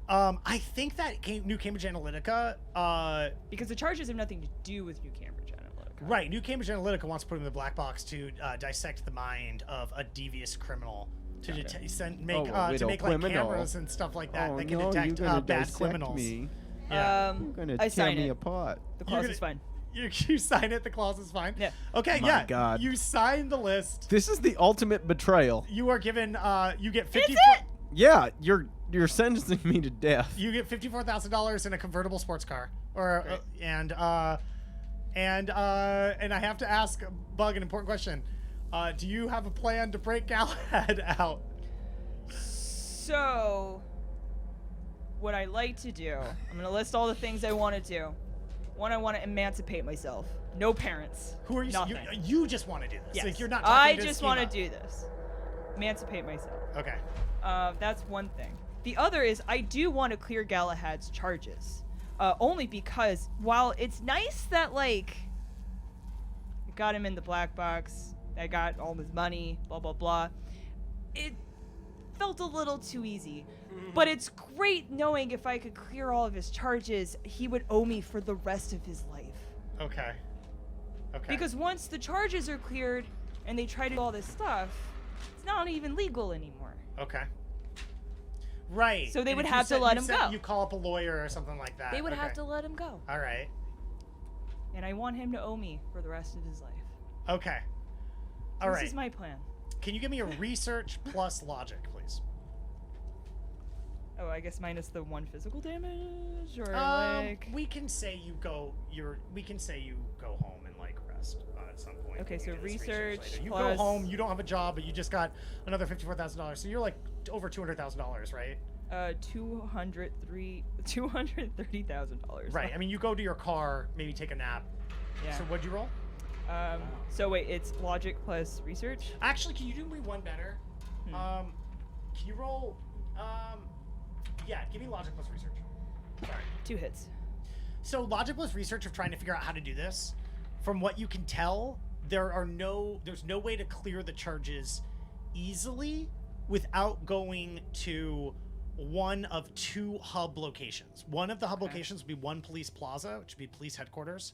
I think that New Cambridge Analytica, Because the charges have nothing to do with New Cambridge Analytica. right, New Cambridge Analytica wants to put him in the black box to dissect the mind of a devious criminal to make like criminal. cameras and stuff like that that can no, detect you're gonna bad dissect criminals. Me. Yeah. You're gonna I tear sign me it. apart. The clause gonna- is fine. You sign it. The clause is fine. Yeah. Okay. My yeah. God. You sign the list. This is the ultimate betrayal. You are given. You get 50. Yeah, you're sentencing me to death. You get $54,000 in a convertible sports car, or and I have to ask Bug an important question. Do you have a plan to break Galahad out? So, what I like to do, I'm going to list all the things I want to do. One, I want to emancipate myself. No parents. Who are you? Nothing. You just want to do this. Yes. Like you're not. I talking to just schema. want to do this. Emancipate myself. Okay. That's one thing. The other is I do want to clear Galahad's charges. Only because while it's nice that, like, I got him in the black box, I got all his money, blah, blah, blah, it felt a little too easy. But it's great knowing if I could clear all of his charges, he would owe me for the rest of his life. Okay. Okay. Because once the charges are cleared and they try to do all this stuff, it's not even legal anymore. Okay. Right. So they And would if you have to said- let you him said go. You call up a lawyer or something like that. They would Okay. have to let him go. All right. And I want him to owe me for the rest of his life. Okay. All right. This is my plan. Can you give me a research plus logic, please? Oh, I guess minus the 1 physical damage, or like. We can say you go. We can say you go home and like rest at some point. Okay, We so can do this research later. You plus- go home. You don't have a job, but you just got another $54,000. So you're like over $200,000, right? $230,000. Right. I mean, you go to your car, maybe take a nap. Yeah. So what'd you roll? So wait, it's logic plus research. Actually, can you do me one better? Can you roll? Yeah, give me logic plus research. Sorry. 2 hits. So logic plus research of trying to figure out how to do this. From what you can tell, there's no way to clear the charges easily without going to one of 2 hub locations. One of the hub locations would be one police plaza, which would be police headquarters,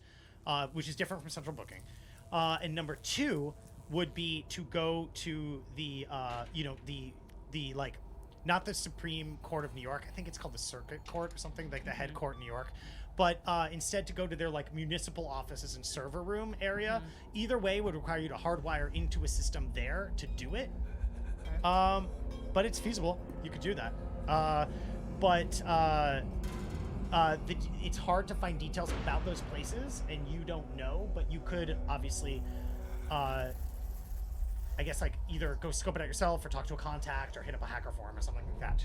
which is different from central booking. And number 2 would be to go to the, the like, not the Supreme Court of New York. I think it's called the Circuit Court or something, like the head court in New York. But instead to go to their like municipal offices and server room area. Either way would require you to hardwire into a system there to do it. But it's feasible. You could do that. It's hard to find details about those places, and you don't know. But you could obviously, I guess, like either go scope it out yourself, or talk to a contact, or hit up a hacker forum or something like that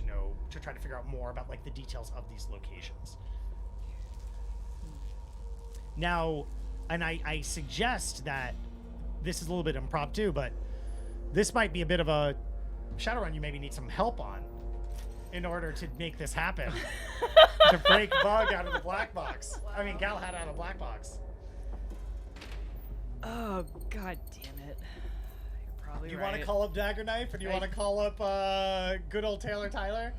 to try to figure out more about like the details of these locations. Now, and I suggest that this is a little bit impromptu, but this might be a bit of a Shadowrun you maybe need some help on in order to make this happen. To break Bug out of the black box. I mean, Galahad out of the black box. Oh, god damn it. You're probably Do you right. want to call up Dagger Knife, or do you want to call up good old Taylor Tyler?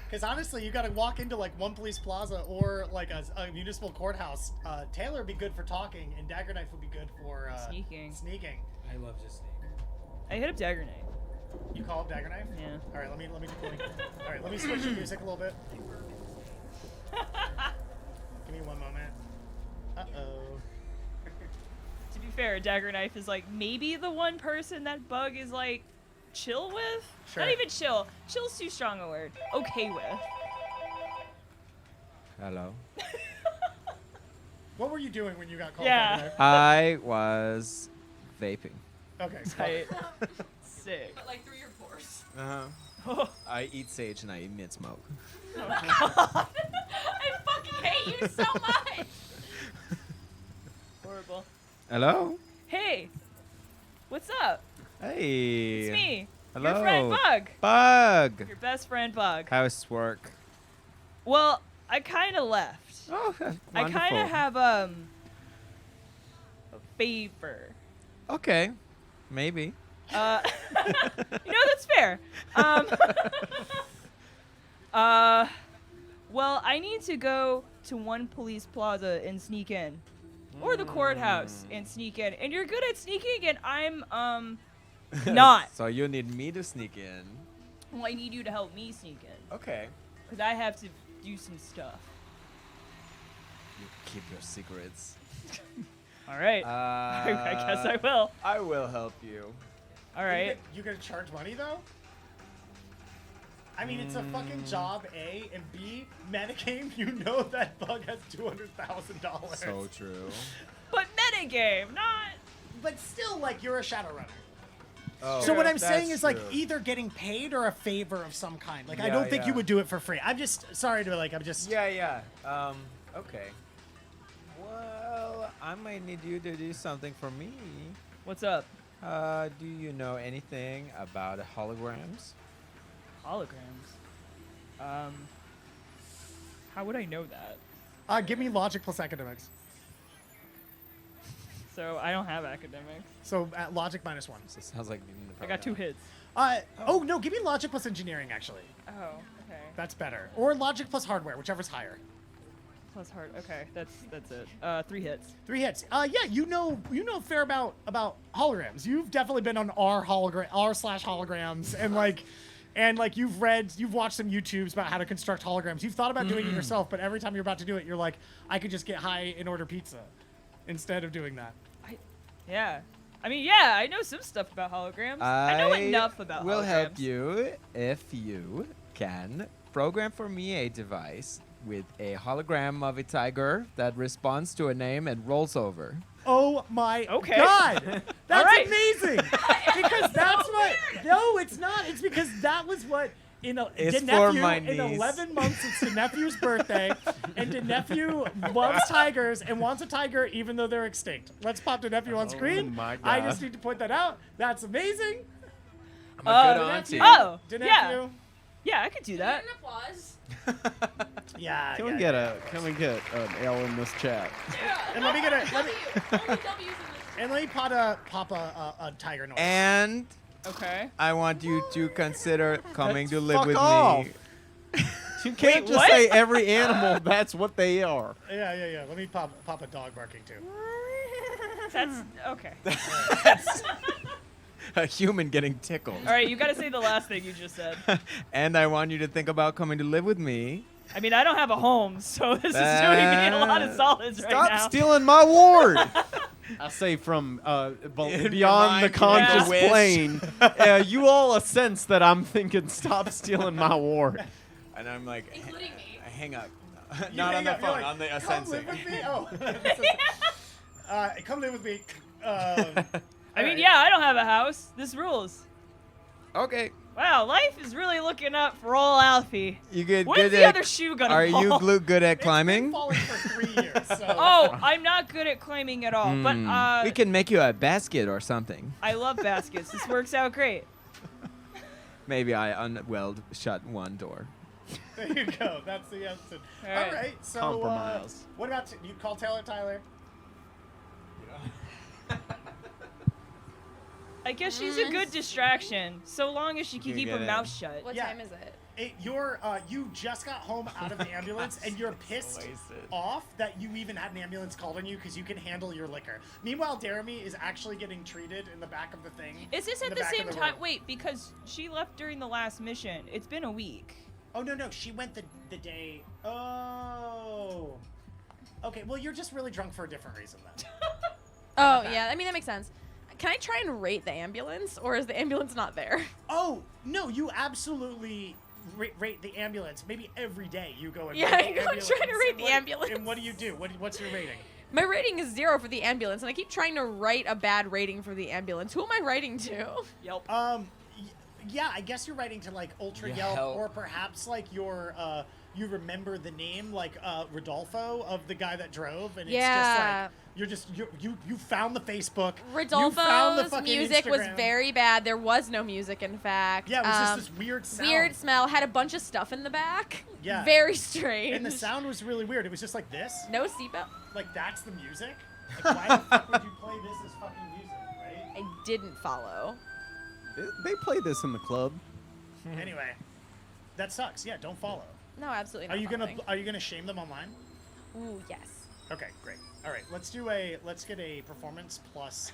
Because honestly, you got to walk into like one police plaza or like a municipal courthouse. Taylor would be good for talking, and Dagger Knife would be good for Sneaking. I love just sneaking. I hit up Dagger Knight. You call up Dagger Knife? Yeah. All right, let me all right, let me switch the music a little bit. Give me one moment. Uh-oh. To be fair, Dagger Knife is like maybe the one person that Bug is like chill with? Sure. Not even chill. Chill's too strong a word. Okay with. Hello. What were you doing when you got called Yeah. Dagger Knife? I was vaping. Okay. So Tight. Sick. But like through your pores. Oh, I eat sage and I emit smoke. I fucking hate you so much. horrible. Hello. Hey. What's up? Hey. It's me. Hello. Your friend Bug. Bug. Your best friend Bug. How's work? Well, I kind of left. Oh, I kind of have a favor. Okay. Maybe. That's fair. Well, I need to go to one police plaza and sneak in, or the courthouse and sneak in. And you're good at sneaking, and I'm not. So you need me to sneak in. Well, I need you to help me sneak in, Okay. cause I have to do some stuff. You keep your secrets. All right. I guess I will. I will help you. All right. You gonna charge money though? I mean, it's a fucking job, A, and B, metagame, you know that Bug has $200,000. So true. But metagame, not. But still, like, you're a Shadowrunner. Oh, So what I'm that's saying is, like, true. either getting paid or a favor of some kind. Like, I Yeah, don't think you yeah. would do it for free. I'm just sorry to, like, I'm just... Yeah. Okay. Well, I might need you to do something for me. What's up? Do you know anything about holograms? Holograms. How would I know that? Give me logic plus academics. So I don't have academics. So logic minus 1. So it sounds like I got 2 hits. Oh, no, give me logic plus engineering, actually. Oh, okay. That's better. Or logic plus hardware, whichever's higher. Plus hard. Okay, that's it. 3 hits. 3 hits. Yeah, you know a fair about holograms. You've definitely been on r/holograms and you've watched some YouTubes about how to construct holograms. You've thought about doing it yourself, but every time you're about to do it, you're like, I could just get high and order pizza instead of doing that. Yeah. I mean, yeah, I know some stuff about holograms. I know enough about will holograms. help you if you can program for me a device with a hologram of a tiger that responds to a name and rolls over. Oh my Okay. God! That's right. amazing! Because that's what. No, it's not. It's because that was what. In It's for my in niece. 11 months, it's the nephew's birthday, and the nephew loves tigers and wants a tiger even though they're extinct. Let's pop the nephew on screen. my I God. just need to point that out. That's amazing. I'm a good The auntie. nephew- Oh, the yeah. nephew. Yeah, I could do that. An applause. Yeah. Can yeah, we get yeah. can we get an L in this chat? And let me get a let me Only W's in this. and let me pop a tiger noise. And Okay. I want you to consider coming to live Fuck with off. me. You can't just what? say every animal. That's what they are. Yeah. Let me pop a dog barking too. That's okay. A human getting tickled. All right, you got to say the last thing you just said. And I want you to think about coming to live with me. I mean, I don't have a home, so this is doing me a lot of solids right Stop now. stealing my ward. I say from In your beyond the mind, conscious wish. plane, you all sense that I'm thinking, stop stealing my ward. And I'm like, Including me. I hang up. You Not on hang the up, you're phone, like, on the come live sensing. with me. Oh. Come live with me. I mean, yeah, I don't have a house. This rules. Okay. Wow, life is really looking up for old Alfie. You get When's good the at. other shoe gonna Are fall? you good at It's been climbing? falling for 3 years. So. Oh, I'm not good at climbing at all, but We can make you a basket or something. I love baskets. This works out great. Maybe I shut one door. There you go. That's the answer. All All right. right. So, Compromise. what about you? Call Tyler. I guess she's a good distraction, so long as she can You keep her get it. mouth shut. What Yeah. time is it? You just got home out of the ambulance and you're pissed wasted. off that you even had an ambulance called on you because you can handle your liquor. Meanwhile, Jeremy is actually getting treated in the back of the thing. Is this in at the back of same the time? room. Wait, because she left during the last mission. It's been a week. Oh no, she went the day. Oh. Okay, well you're just really drunk for a different reason then. Oh, yeah. I mean, that makes sense. Can I try and rate the ambulance, or is the ambulance not there? Oh no, you absolutely rate the ambulance. Maybe every day you go and Yeah, rate the I'm ambulance. trying to rate And the what- ambulance. And what do you do? What's your rating? My rating is 0 for the ambulance, and I keep trying to write a bad rating for the ambulance. Who am I writing to? Yelp. Yeah, I guess you're writing to like Ultra Yelp, or perhaps like your you remember the name like Rodolfo of the guy that drove, and Yeah. it's just like you found the Facebook. You found the Rodolfo's fucking music was Instagram. very bad. There was no music, in fact. Yeah, it was just this weird sound. Weird smell. Had a bunch of stuff in the back. Yeah. Very strange. And the sound was really weird. It was just like this. No seatbelt. Like that's the music. Like why the fuck would you play this as fucking music, right? I didn't follow. They play this in the club. Anyway, that sucks. Yeah, don't follow. No, absolutely Are not. you gonna following. shame them online? Ooh, yes. Okay, great. All right, let's get a performance plus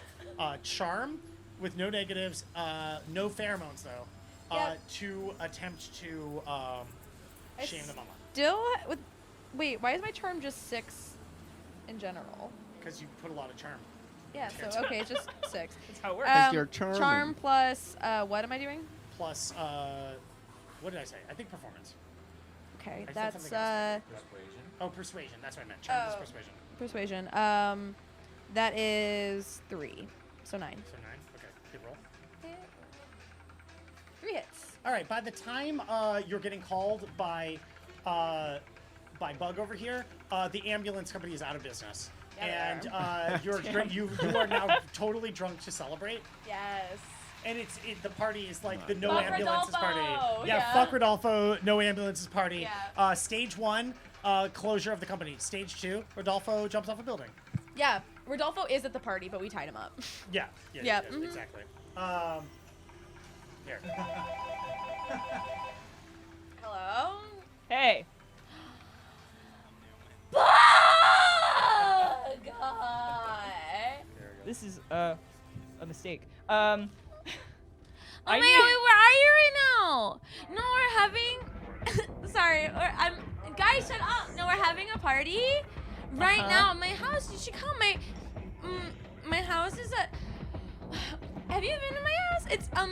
charm with no negatives, no pheromones though, Yep. to attempt to shame them online Still with. Wait, why is my charm just 6 in general? because you put a lot of charm. Yeah, so okay, it's just 6. That's how it works. you're charming. Charm plus what am I doing? Plus, what did I say? I think performance. Okay, I said that's something else. Oh, persuasion. That's what I meant. Charm plus Oh. persuasion. persuasion. That is 3, so 9. So 9. Okay, good roll. 3 hits. All right. By the time you're getting called by Bug over here, the ambulance company is out of business, Yeah, and you are now totally drunk to celebrate. Yes. And the party is like the no Fuck ambulances Rodolfo! party. Yeah. Fuck Rodolfo, no ambulances party. Yeah. Stage 1, closure of the company. Stage 2, Rodolfo jumps off a building. Yeah, Rodolfo is at the party, but we tied him up. Yeah. Yep, mhm. Exactly. Here. Hello? Hey. This is a mistake. Oh my god, wait, where are you right now? No, we're having. Sorry, guys, shut up. No, we're having a party right now at my house. You should come. My house is a. Have you been to my house?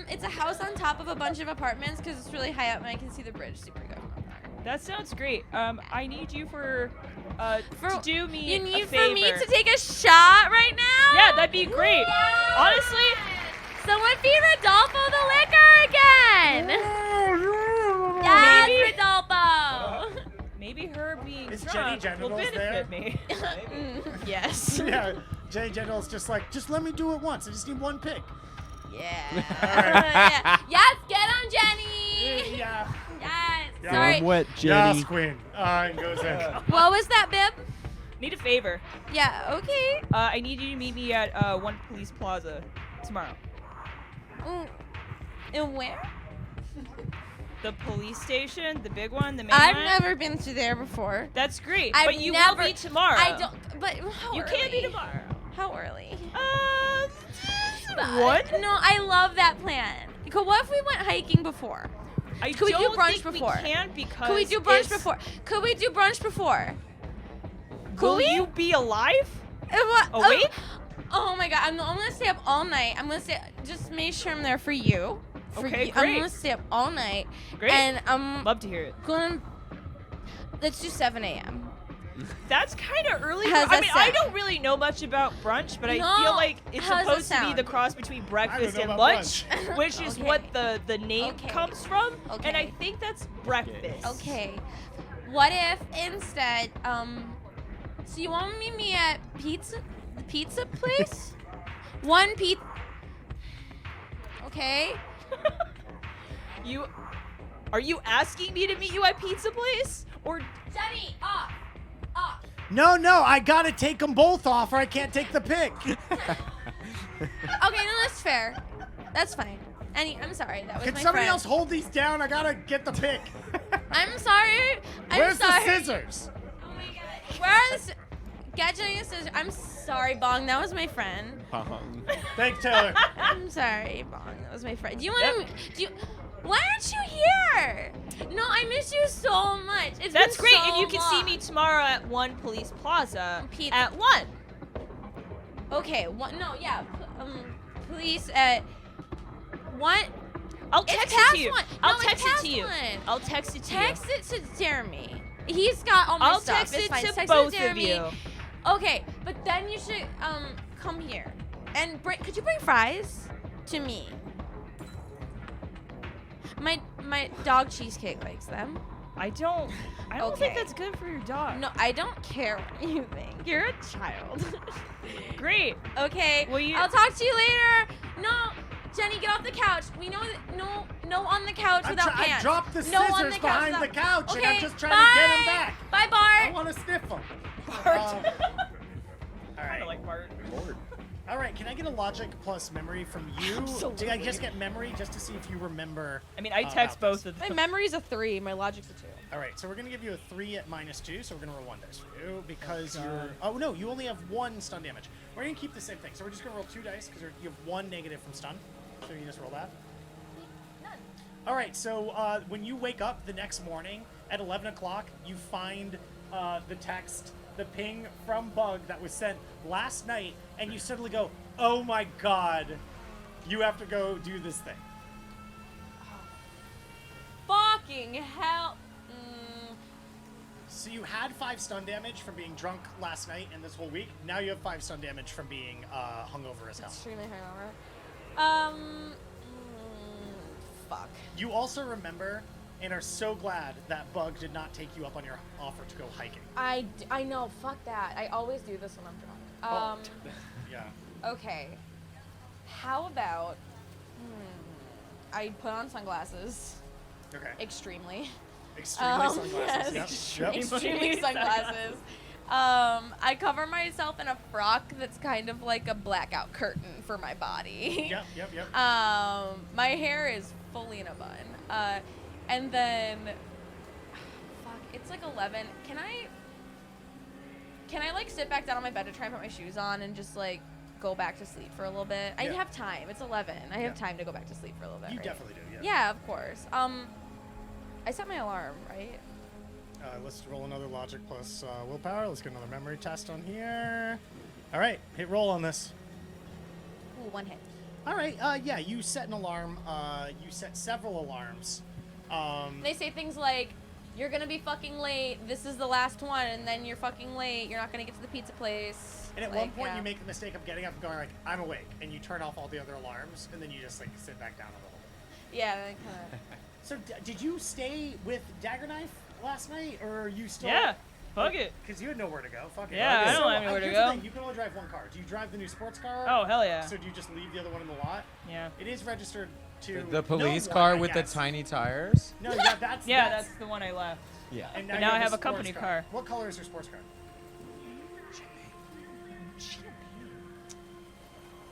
It's a house on top of a bunch of apartments because it's really high up and I can see the bridge super good. That sounds great. I need you to do me You need a favor. for me to take a shot right now? Yeah, that'd be great. Yes! Honestly, Someone feed Rodolfo the liquor again! Yes, Maybe- Rodolfo! maybe her being Is drunk Jenny will Genitals there? benefit me. Yes. Yeah. Jenny General's just like, just let me do it once. I just need one pick. Yeah. Yeah. Yes, get on, Jenny! Yeah. Yes. Yeah. Sorry. I'm wet, Jenny. Yes, Queen. And goes in. What was that, Bib? Need a favor. Yeah, okay. I need you to meet me at One Police Plaza tomorrow. And where? The police station, the big one, the main I've one? never been to there before. That's great, I've but you never- will be tomorrow. I don't. But how You early? can't be tomorrow. How early? What? No, I love that plan. What if we went hiking before? Could we do brunch think before? We can't because Could we do brunch it's- before? Could we do brunch before? Could Will we? you be alive? What? Awake? Oh my god, I'm gonna stay up all night. I'm gonna stay. Just make sure I'm there for you. Okay, I'm great. gonna stay up all night. Great. And I'm Love to hear it. gonna. Let's do 7 a.m. That's kind of early. How's I that mean, I sound? don't really know much about brunch, but I No, feel like it's how does that supposed to be the sound? cross between breakfast know and about lunch, brunch. which is Okay. what the name Okay. comes from. And I Okay. think that's breakfast. Okay. What if instead, so you want to meet me at the pizza place? One pizza. Okay. Are you asking me to meet you at pizza place? Or Jenny, up. No, I gotta take them both off, or I can't take the pick. Okay, no, that's fair. That's fine. I'm sorry. That was Can my somebody friend. else hold these down? I gotta get the pick. I'm sorry. Where's the sorry. scissors? Oh my god. Where are the Get Jenny the scissors. I'm sorry, Bong. That was my friend. Thanks, Taylor. I'm sorry, Bong. That was my friend. Do you want to? Why aren't you here? No, I miss you so much. It's that's been great, so and you can see long. me tomorrow at 1 Police Plaza Pizza. at 1. Okay. No. Yeah. Please. What? I'll It's text past it to you. one. I'll No, it's text it past to you. one. I'll text it to you. Text it to Jeremy. He's got all my I'll stuff. text It's it fine. to Text both of Jeremy. you. Okay, but then you should come here and could you bring fries to me? My dog cheesecake likes them. I don't Okay. think that's good for your dog. No, I don't care what you think. You're a child. Great. Okay. Will you- I'll talk to you later. No, Jenny, get off the couch. We know that no on the couch without I pants. dropped the No on scissors the couch behind without- the couch, and I'm Okay, just trying to get him bye. back. Bye, I Bart. want to sniff him. Bart. All right. I like Bart. All right. Can I get a logic plus memory from you? Absolutely. Do I just get memory just to see if you remember? I mean, I about text both this? of My them. memory's a 3. My logic's a 2. All right. So we're gonna give you a 3 at -2. So we're gonna roll 1 dice for you because you're. Oh no, you only have 1 stun damage. We're gonna keep the same thing. So we're just gonna roll 2 dice because you have 1 negative from stun. So you just roll that. None. All right, so when you wake up the next morning at 11 o'clock, you find the text, the ping from Bug that was sent last night, and you suddenly go, oh my god, you have to go do this thing. Fucking hell. So you had 5 stun damage from being drunk last night and this whole week. Now you have 5 stun damage from being hungover as hell. Extremely hungover. Fuck. You also remember and are so glad that Bug did not take you up on your offer to go hiking. I know. Fuck that. I always do this when I'm drunk. Yeah. Okay. How about I put on sunglasses. Okay. Extremely. Extremely sunglasses. yes. Yep. Yep. Extremely sunglasses. I cover myself in a frock that's kind of like a blackout curtain for my body. Yep. My hair is fully in a bun. And then, fuck, it's like 11. Can I like sit back down on my bed to try and put my shoes on and just like go back to sleep for a little bit? I Yeah. have time. It's 11. I have Yeah. time to go back to sleep for a little bit. You right? definitely do, yeah. Yeah, of course. I set my alarm, right? Let's roll another logic plus willpower. Let's get another memory test on here. All right, hit roll on this. Ooh, 1 hit. All right, yeah, you set an alarm. You set several alarms. They say things like, you're gonna be fucking late, this is the last one, and then you're fucking late, you're not gonna get to the pizza place. And at Like, one point, yeah. you make the mistake of getting up and going like, "I'm awake," and you turn off all the other alarms, and then you just like sit back down a little bit. Yeah, that kinda... So, did you stay with Dagger Knife last night, or are you still? Yeah. Fuck it. Because you had nowhere to go. Fuck it. Yeah, Okay, I don't so, have anywhere to here's the go. thing, you can only drive one car. Do you drive the new sports car? Oh, hell yeah. So do you just leave the other one in the lot? Yeah. It is registered to The police no car one, I with the guess. tiny tires? No, yeah, that's Yeah, that's the one I left. Yeah. And But you now I the have a sports company car. What color is your sports car?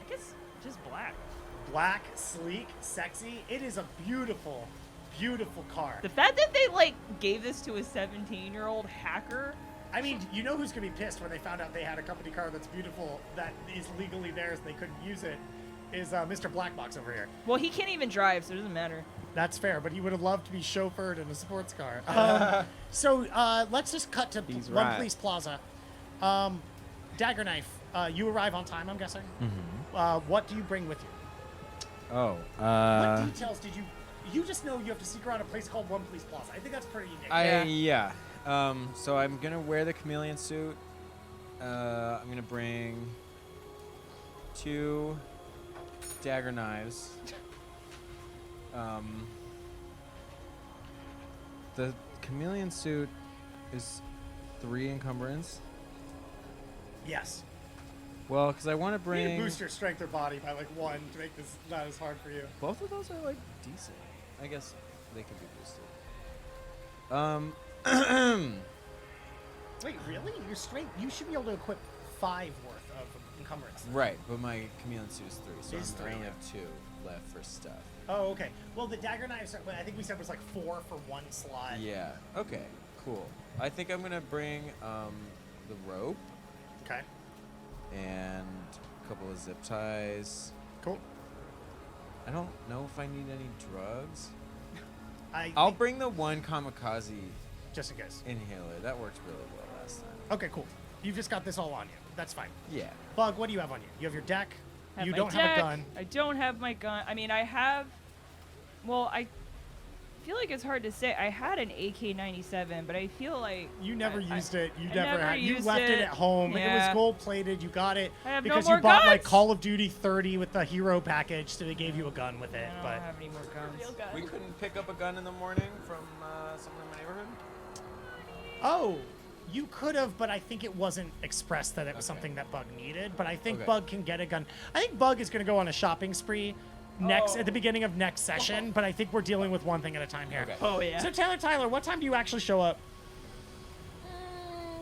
I guess just black. Black, sleek, sexy. It is a beautiful, beautiful car. The fact that they like gave this to a 17-year-old hacker. I mean, you know who's gonna be pissed when they found out they had a company car that's beautiful that is legally theirs and they couldn't use it? Is Mr. Blackbox over here. Well, he can't even drive, so it doesn't matter. That's fair, but he would have loved to be chauffeured in a sports car. So let's just cut to He's One right. Police Plaza. Dagger Knife, you arrive on time, I'm guessing. Mm-hmm. What do you bring with you? Oh. What details did you? You just know you have to seek around a place called One Police Plaza. I think that's pretty unique. Yeah. So I'm gonna wear the chameleon suit. I'm gonna bring 2 dagger knives. The chameleon suit is 3 encumbrance. Yes. Well, because I want to You need bring. to boost your strength or body by like 1 to make this not as hard for you. Both of those are like decent. I guess they can be boosted. Wait, really? Your strength? You should be able to equip 5 worth of encumbrance. Right, but my chameleon suit is 3, so Is I 3, only yeah. have 2 left for stuff. Oh, okay. Well, the dagger knives, I think we said was like 4 for 1 slot. Yeah. Okay. Cool. I think I'm gonna bring the rope Okay. and a couple of zip ties. Cool. I don't know if I need any drugs. I'll I'll bring the 1 kamikaze just in case. inhaler. That worked really well last time. Okay, cool. You've just got this all on you. That's fine. Yeah. Bug, what do you have on you? You have your deck. Have You my don't have a deck. gun. I don't have my gun. I mean, I have. Well, I feel like it's hard to say. I had an AK-97, but I feel like You never used it. You I never never had. You used left it it. at home. It was Yeah. gold plated. You got it I have no because more you bought like guns. Call of Duty 30 with the hero package, so they gave you a gun with it. I don't But have any more guns. We couldn't pick up a gun in the morning from someone in my neighborhood. oh, you could have, but I think it wasn't expressed that it was Okay. something that Bug needed. But I think Okay. Bug can get a gun. I think Bug is going to go on a shopping spree at the beginning of next session. But I think we're dealing with one thing at a time here. Okay. Oh yeah. So Tyler, what time do you actually show up?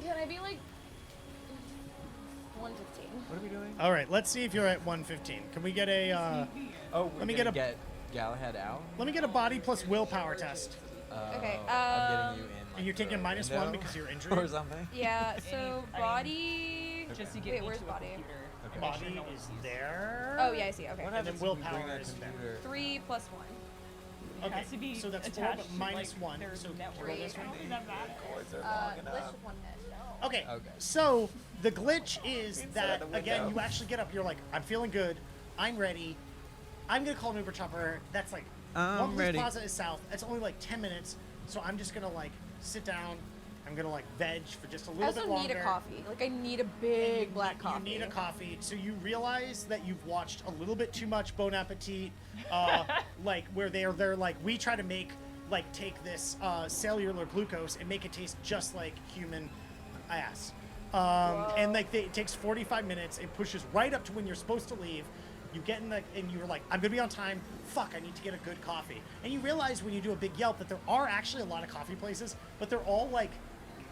Can I be like 1:15? What are we doing? All right, let's see if you're at 1:15. Can we get a Oh, let me get Galahad out. let me get a body plus willpower test? Okay, I'm getting you in. Like, And you're taking the -1 window because you're or injured. something. Yeah. So I mean, body. Just to get Wait, me where's to a body? computer. Okay. Body is there. Oh yeah, I see. Okay. What And then happens if we willpower bring that is there. computer? 3 + 1. It Okay, has to be so that's 4, attached but to, minus like, 1. their So network. roll this one. Cords are long Glitch enough. with 1 hit. Okay. Okay. So the glitch is Inside that the again, window. you actually get up. You're like, I'm feeling good. I'm ready. I'm gonna call an Uber chopper. That's like I'm One Police ready. Plaza is south. It's only like 10 minutes. So I'm just gonna like sit down. I'm gonna like veg for just a I little bit also longer. need a coffee. Like I need a And big you black need- coffee. You need a coffee. So you realize that you've watched a little bit too much Bon Appetit, like where they're like, we try to make like take this cellular glucose and make it taste just like human ass. And like it takes 45 minutes. It pushes right up to when you're supposed to leave. You get in the and you're like, I'm gonna be on time. Fuck, I need to get a good coffee. And you realize when you do a big Yelp that there are actually a lot of coffee places, but they're all like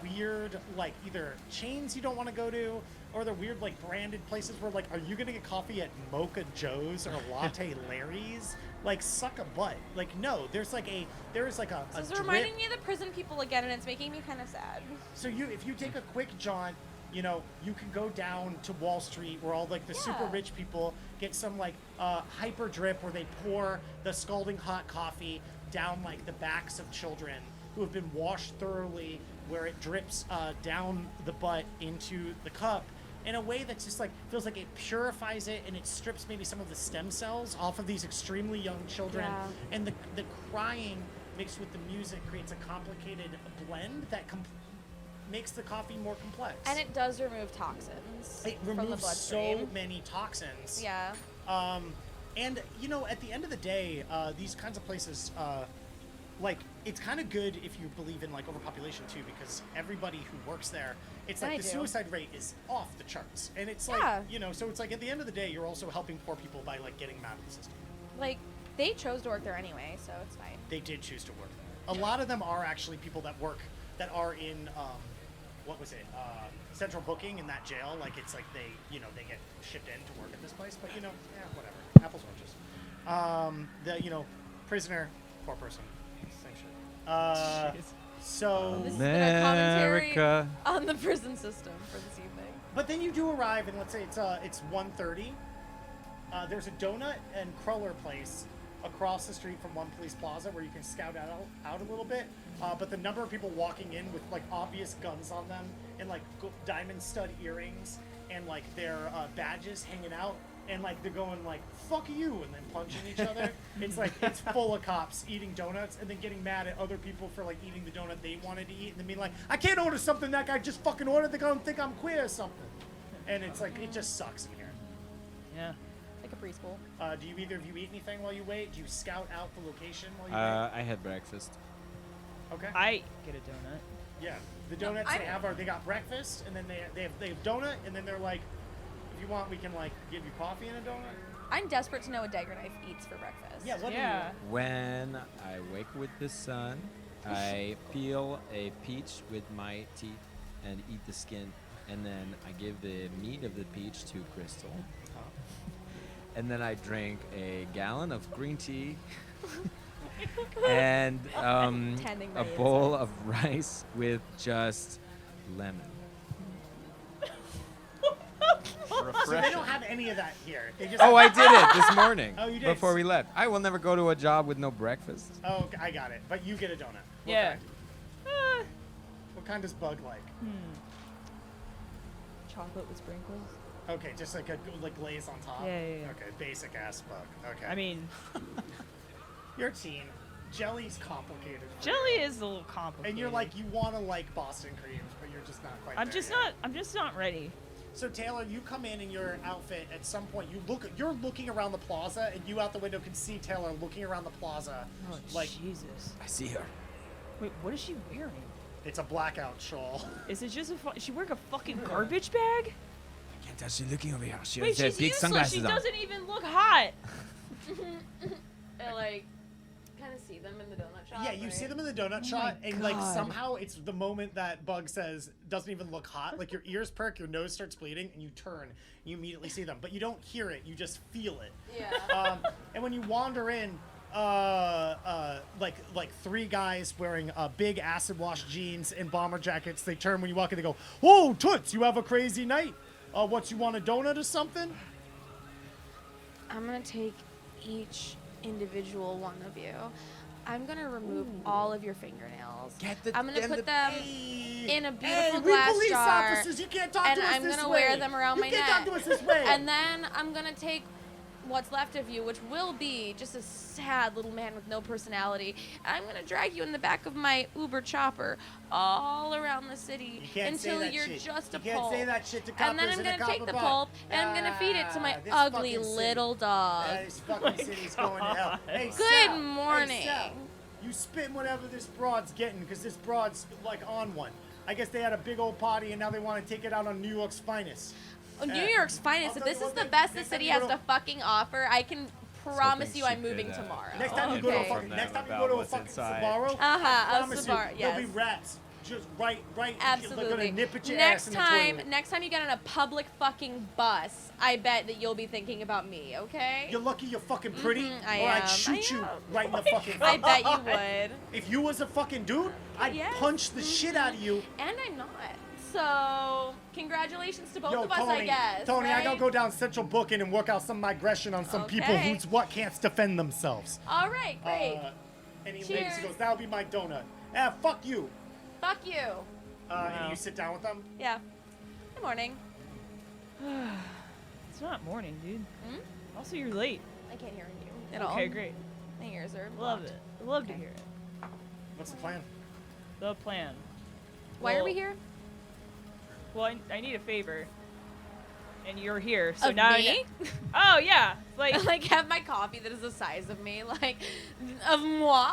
weird, like either chains you don't want to go to, or they're weird like branded places where like, are you gonna get coffee at Mocha Joe's or Latte Larry's? Like suck a butt. Like no, there's like a This is drip. reminding me of the prison people again, and it's making me kind of sad. So if you take a quick jaunt, you know, you can go down to Wall Street where all like the super Yeah. rich people get some like hyper drip where they pour the scalding hot coffee down like the backs of children who have been washed thoroughly, where it drips down the butt into the cup in a way that's just like feels like it purifies it and it strips maybe some of the stem cells off of these extremely young children. Yeah. And the crying mixed with the music creates a complicated blend that makes the coffee more complex. And it does remove toxins It from the removes so bloodstream. many toxins. Yeah. And you know, at the end of the day, these kinds of places, like it's kind of good if you believe in like overpopulation too, because everybody who works there, it's like I the do. suicide rate is off the charts, and it's like Yeah. you know, so it's like at the end of the day, you're also helping poor people by like getting them out of the system. Like they chose to work there anyway, so it's fine. They did choose to work there. A lot of them are actually people that work that are in what was it? Central booking in that jail. Like it's like they, you know, they get shipped in to work at this place, but you know, yeah, whatever. Apples oranges. The you know, prisoner, poor person. So, This has been our commentary America. on the prison system for this evening. but then you do arrive, and let's say it's 1:30. There's a donut and cruller place across the street from One Police Plaza where you can scout out a little bit. But the number of people walking in with like obvious guns on them and like diamond stud earrings and like their badges hanging out and like they're going like "fuck you" and then punching each other. It's full of cops eating donuts and then getting mad at other people for like eating the donut they wanted to eat and then being like, "I can't order something that guy just fucking ordered. They're gonna think I'm queer or something." And it's like it just sucks in here. Yeah. Like a preschool. Do you either of you eat anything while you wait? Do you scout out the location while you I had breakfast. wait? Okay. I get a donut. Yeah, the donuts they have are they got breakfast and then they have donut and then they're like, if you want we can like give you coffee and a donut. I'm desperate to know what Dagger Knife eats for breakfast. Yeah, what Yeah. When I wake with the sun, I peel a peach with my teeth and eat the skin, and then I give the meat of the peach to Crystal. And then I drink a gallon of green tea and Tending a my bowl of rice with just lemon. So they don't have any of that here. They just Oh, I did it this morning. Oh, you did? Before we left. I will never go to a job with no breakfast. Oh, okay, I got it. But you get a donut. What Yeah. kind? What kind does Bug like? Chocolate with sprinkles. Okay, just like a like glaze on top. Yeah. Okay, basic ass Bug. Okay. I mean, you're a teen. Jelly's complicated. for jelly you. is a little complicated. And you're like you want to like Boston creams, but you're just not quite. I'm there just yet. not ready. So Taylor, you come in your outfit. At some point, you're looking around the plaza, and you out the window can see Taylor looking around the plaza. Oh, like Jesus. I see her. Wait, what is she wearing? it's a blackout shawl. Is it just is she wearing a fucking garbage bag? I can't tell. She's looking over here. She Wait, has she's big useless. sunglasses She on. doesn't even look hot. I like kind of see them in the donut shop. Yeah, you right? see them in the donut Oh shot, my and like God. somehow it's the moment that Bug says doesn't even look hot. Like your ears perk, your nose starts bleeding, and you turn, and you immediately see them, but you don't hear it. You just feel it. Yeah. And when you wander in, like three guys wearing big acid wash jeans and bomber jackets. They turn when you walk in. They go, "Whoa, Toots, you have a crazy night. What, you want a donut or something?" I'm gonna take each individual one of you. I'm gonna remove all of your fingernails. I'm gonna put them in a beautiful we glass police jar, officers, you can't talk and to us I'm this gonna way. wear them around you my can't neck. talk to us this way. And then I'm gonna take what's left of you, which will be just a sad little man with no personality. And I'm gonna drag you in the back of my Uber chopper all around the city You can't say until that you're shit. just a You can't pulp. say that shit to coppers And then I'm in a gonna take copper the bar. pulp and I'm gonna feed it to my this ugly fucking city. little dog. This fucking city's going to hell. Hey, Good Sal, morning. Hey, Sal, you spitting whatever this broad's getting, because this broad's like on one. I guess they had a big old party and now they want to take it out on New York's finest. Oh, New York's finest. I'll If tell this you is one the thing, best the next time city you has go to fucking offer, I can promise hoping you she I'm moving could, tomorrow. Next time you go to a Okay. fucking, From next them time you about go to a what's fucking inside. Sbarro, Uh-huh, I a promise Sbarro, you, there'll be yes. rats just right. Absolutely. They're gonna nip at your next ass in time, the toilet. next time you get on a public fucking bus, I bet that you'll be thinking about me. Okay? You're lucky you're fucking pretty, I or I'd am. shoot I you am. right in the fucking I face. bet you would. If you was a fucking dude, I'd Yes. punch the shit out of you. And I'm not. So, congratulations to both Yo, of us, Tony, I guess. Tony, I gotta right? go down Central Booking and work out some migration on some people Okay. who's what can't defend themselves. All right, great. And he leaves. Cheers. He goes, "That'll be my donut." Fuck you. Fuck you. And you sit down with them. Yeah. Good morning. It's not morning, dude. Hmm? Also, you're late. I can't hear you at all. Okay, great. My ears are Love blocked. it. Love to hear it. What's the plan? The plan. Why are Well, we here? Well, I need a favor. And you're here, so Of now me? Oh yeah, like Like have my coffee that is the size of me, like of moi.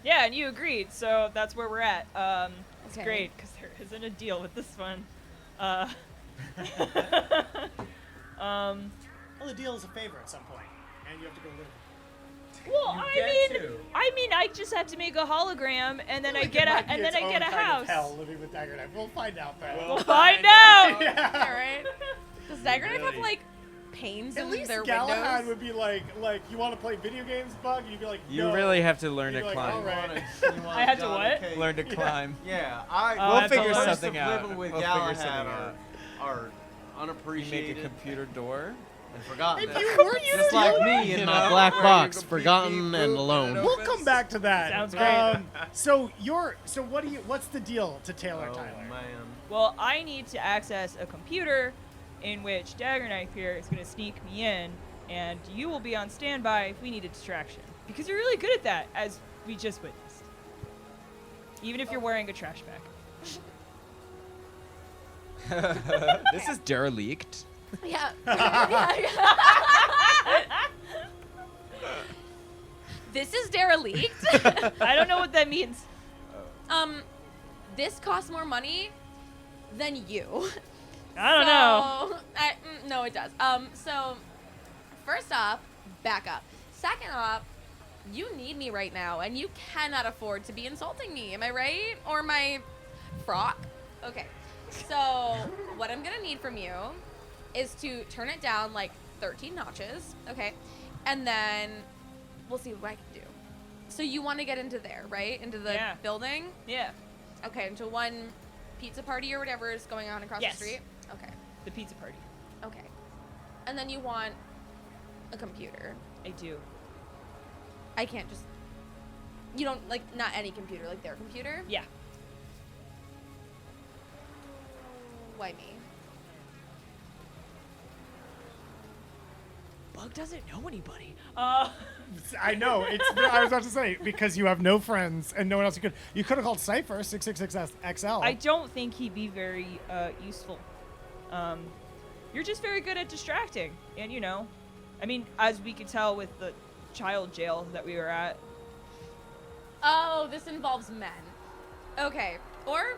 yeah, and you agreed, so that's where we're at. It's Okay. great because there isn't a deal with this one. Well, the deal is a favor at some point, and you have to go live. Well, get to. I mean, I just have to make a hologram, and then I Like, get it a might be and then its I get own a kind of house. hell living with Dagger Knife. We'll find out, pal. We'll find out. Yeah. All right. Does Dagger Knife have like panes At in least their Galahad windows. would be like, you want to play video games, Bug? You'd be like, You no. really have to learn You'd to be like, climb. all right. I had to what? Learn to climb. Yeah, We'll that's figure a lot. something out. Living with We'll figure Galahad something are, out. are You unappreciated make a computer door. and forgotten. If that. you were Just like me in You my know, black where box, you can forgotten beep, and boop, alone. and it We'll opens. come back to that. Sounds great. So what's the deal to Taylor Oh Tyler? man. Well, I need to access a computer in which Dagger Knife here is going to sneak me in, and you will be on standby if we need a distraction. Because you're really good at that, as we just witnessed. Even if you're wearing a trash bag. This is derelict. Yeah. This is derelict. I don't know what that means. This costs more money than you. I don't know. No, it does. So, first off, back up. Second off, you need me right now, and you cannot afford to be insulting me. Am I right? Or my frock? Okay. So, what I'm gonna need from you is to turn it down like 13 notches, okay? And then we'll see what I can do. So you want to get into there, right? Into the Yeah. building? Yeah, Okay, into one pizza party or whatever is going on across Yes. the street? Okay. the pizza party. Okay. And then you want a computer. I do. I can't just. You don't, like, not any computer, like their computer? Yeah. Why me? Bug doesn't know anybody. I know. I was about to say, because you have no friends and no one else you could. You could have called Cypher 666XL. I don't think he'd be very useful. You're just very good at distracting, and I mean, as we could tell with the child jail that we were at. Oh, this involves men. Okay. Or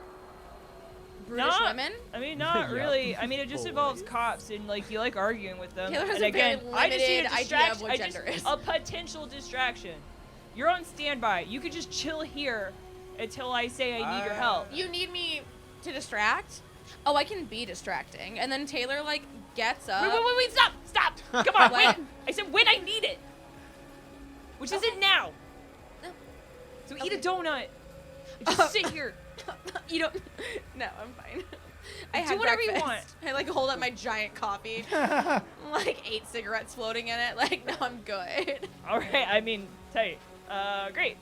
brutish Not- women? I mean, not Yeah. really. I mean, it just involves Boys. cops, and like you like arguing with them. Taylor has and a very again, I just need a limited idea of distraction. what gender is. A potential distraction. You're on standby. You could just chill here until I say I need your help. You need me to distract? Oh, I can be distracting. And then Taylor, like, gets up. Wait, stop! Come on, wait! What? I said when I need it, which isn't now. No. So eat a donut. And just sit here. You don't. No, I'm fine. I Do had whatever you breakfast. I like hold up my giant coffee, like 8 cigarettes floating in it. Like, no, I'm good. All right. I mean, tight. Great.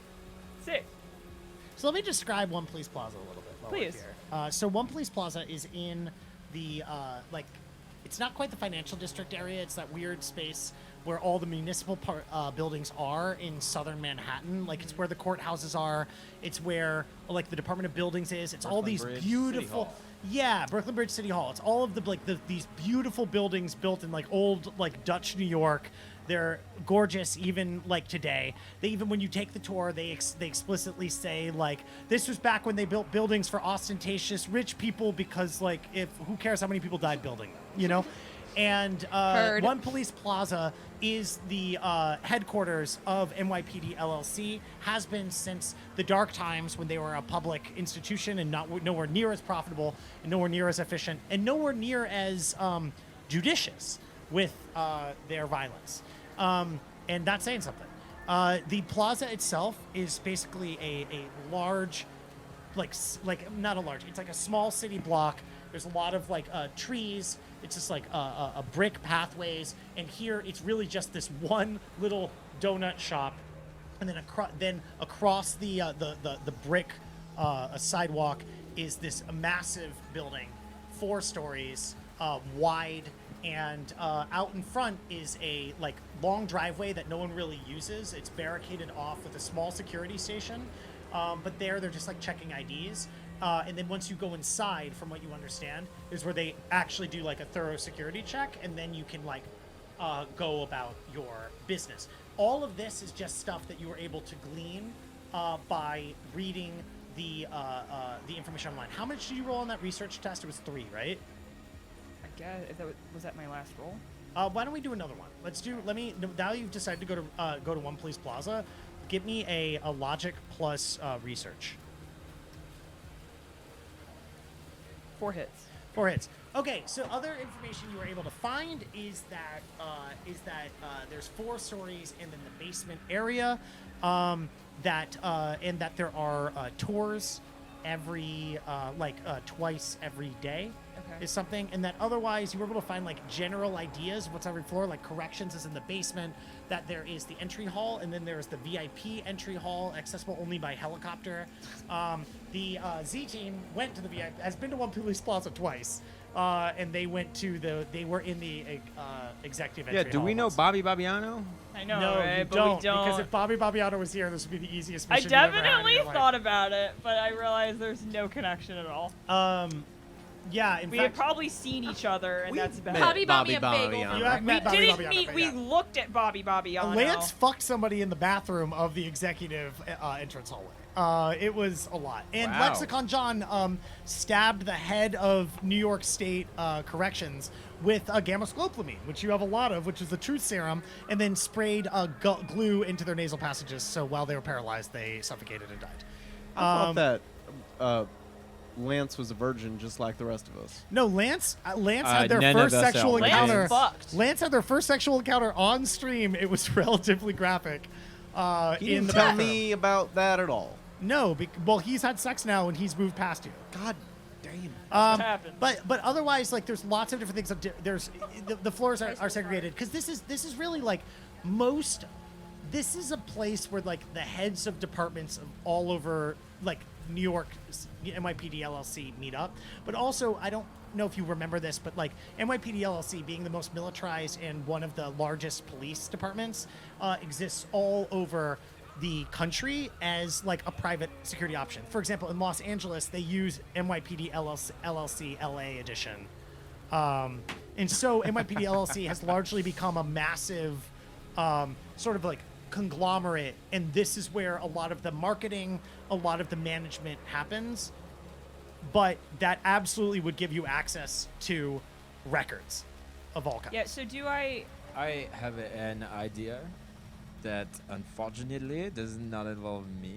Sick. So let me describe One Police Plaza a little bit. While Please. We're here. So One Police Plaza is in the it's not quite the financial district area. It's that weird space where all the municipal buildings are in southern Manhattan. Like, it's where the courthouses are. It's where like the Department of Buildings is. It's all Brooklyn these Bridge City beautiful. Hall. Yeah, Brooklyn Bridge City Hall. It's all of these beautiful buildings built in like old like Dutch New York. They're gorgeous, even like today. They even, when you take the tour, they explicitly say like, this was back when they built buildings for ostentatious rich people, because like, if who cares how many people died building them, you know? And Heard. One Police Plaza is the headquarters of NYPD LLC, has been since the dark times when they were a public institution and nowhere near as profitable, and nowhere near as efficient, and nowhere near as judicious with their violence. And that's saying something. The plaza itself is basically a large, not a large, it's like a small city block. There's a lot of like trees. It's just like a brick pathways, and here it's really just this one little donut shop, and then across the brick sidewalk is this massive building, 4 stories wide, and out in front is a like long driveway that no one really uses. It's barricaded off with a small security station, but they're just like checking IDs. And then once you go inside, from what you understand, is where they actually do like a thorough security check, and then you can like go about your business. All of this is just stuff that you were able to glean by reading the information online. How much did you roll on that research test? It was 3, right? I guess if that was that my last roll. Why don't we do another one? Now you've decided to go to One Police Plaza. Give me a logic plus research. 4 hits. 4 hits. Okay, so other information you were able to find is that there's 4 stories and then the basement area, and that there are tours every twice every day. Okay. Is something, and that otherwise you were able to find like general ideas of what's every floor. Like corrections is in the basement. That there is the entry hall, and then there is the VIP entry hall, accessible only by helicopter. The Z-team went to the VIP. Has been to One Police Plaza twice, and they went to they were in the executive Yeah, entry do hall we know once. Bobby Bobbiano? I know, No, right? you But don't, we don't. because if Bobby Bobbiano was here, this would be the easiest I mission you ever had in definitely your life. thought about it, but I realized there's no connection at all. Yeah, in We fact, had probably seen each other, and that's bad. Bobby bought me a Bobby bagel. Bobbiano. you have We met Bobby didn't Bobbiano, meet. but We yeah. looked at Bobby Bobbiano. Lance fucked somebody in the bathroom of the executive entrance hallway. It was a lot. And Wow. Lexicon John stabbed the head of New York State Corrections with gamma-scoplamine, which you have a lot of, which is the truth serum, and then sprayed glue into their nasal passages. So while they were paralyzed, they suffocated and died. I thought that Lance was a virgin just like the rest of us. No, Lance had their none of first us sexual are virgins. encounter. Lance fucked. Lance had their first sexual encounter on stream. It was relatively graphic. He In didn't the tell bathroom. me about that at all. No, well, he's had sex now and he's moved past you. God damn. What happened? But otherwise, like, there's lots of different things. There's the floors are segregated because this is really like most. This is a place where like the heads of departments of all over like New York, NYPD LLC meet up. But also, I don't know if you remember this, but like NYPD LLC being the most militarized and one of the largest police departments exists all over the country as like a private security option. For example, in Los Angeles, they use NYPD LLC LA edition. And so NYPD LLC has largely become a massive sort of like conglomerate, and this is where a lot of the marketing, a lot of the management happens. But that absolutely would give you access to records of all kinds. Yeah. So do I? I have an idea that unfortunately does not involve me.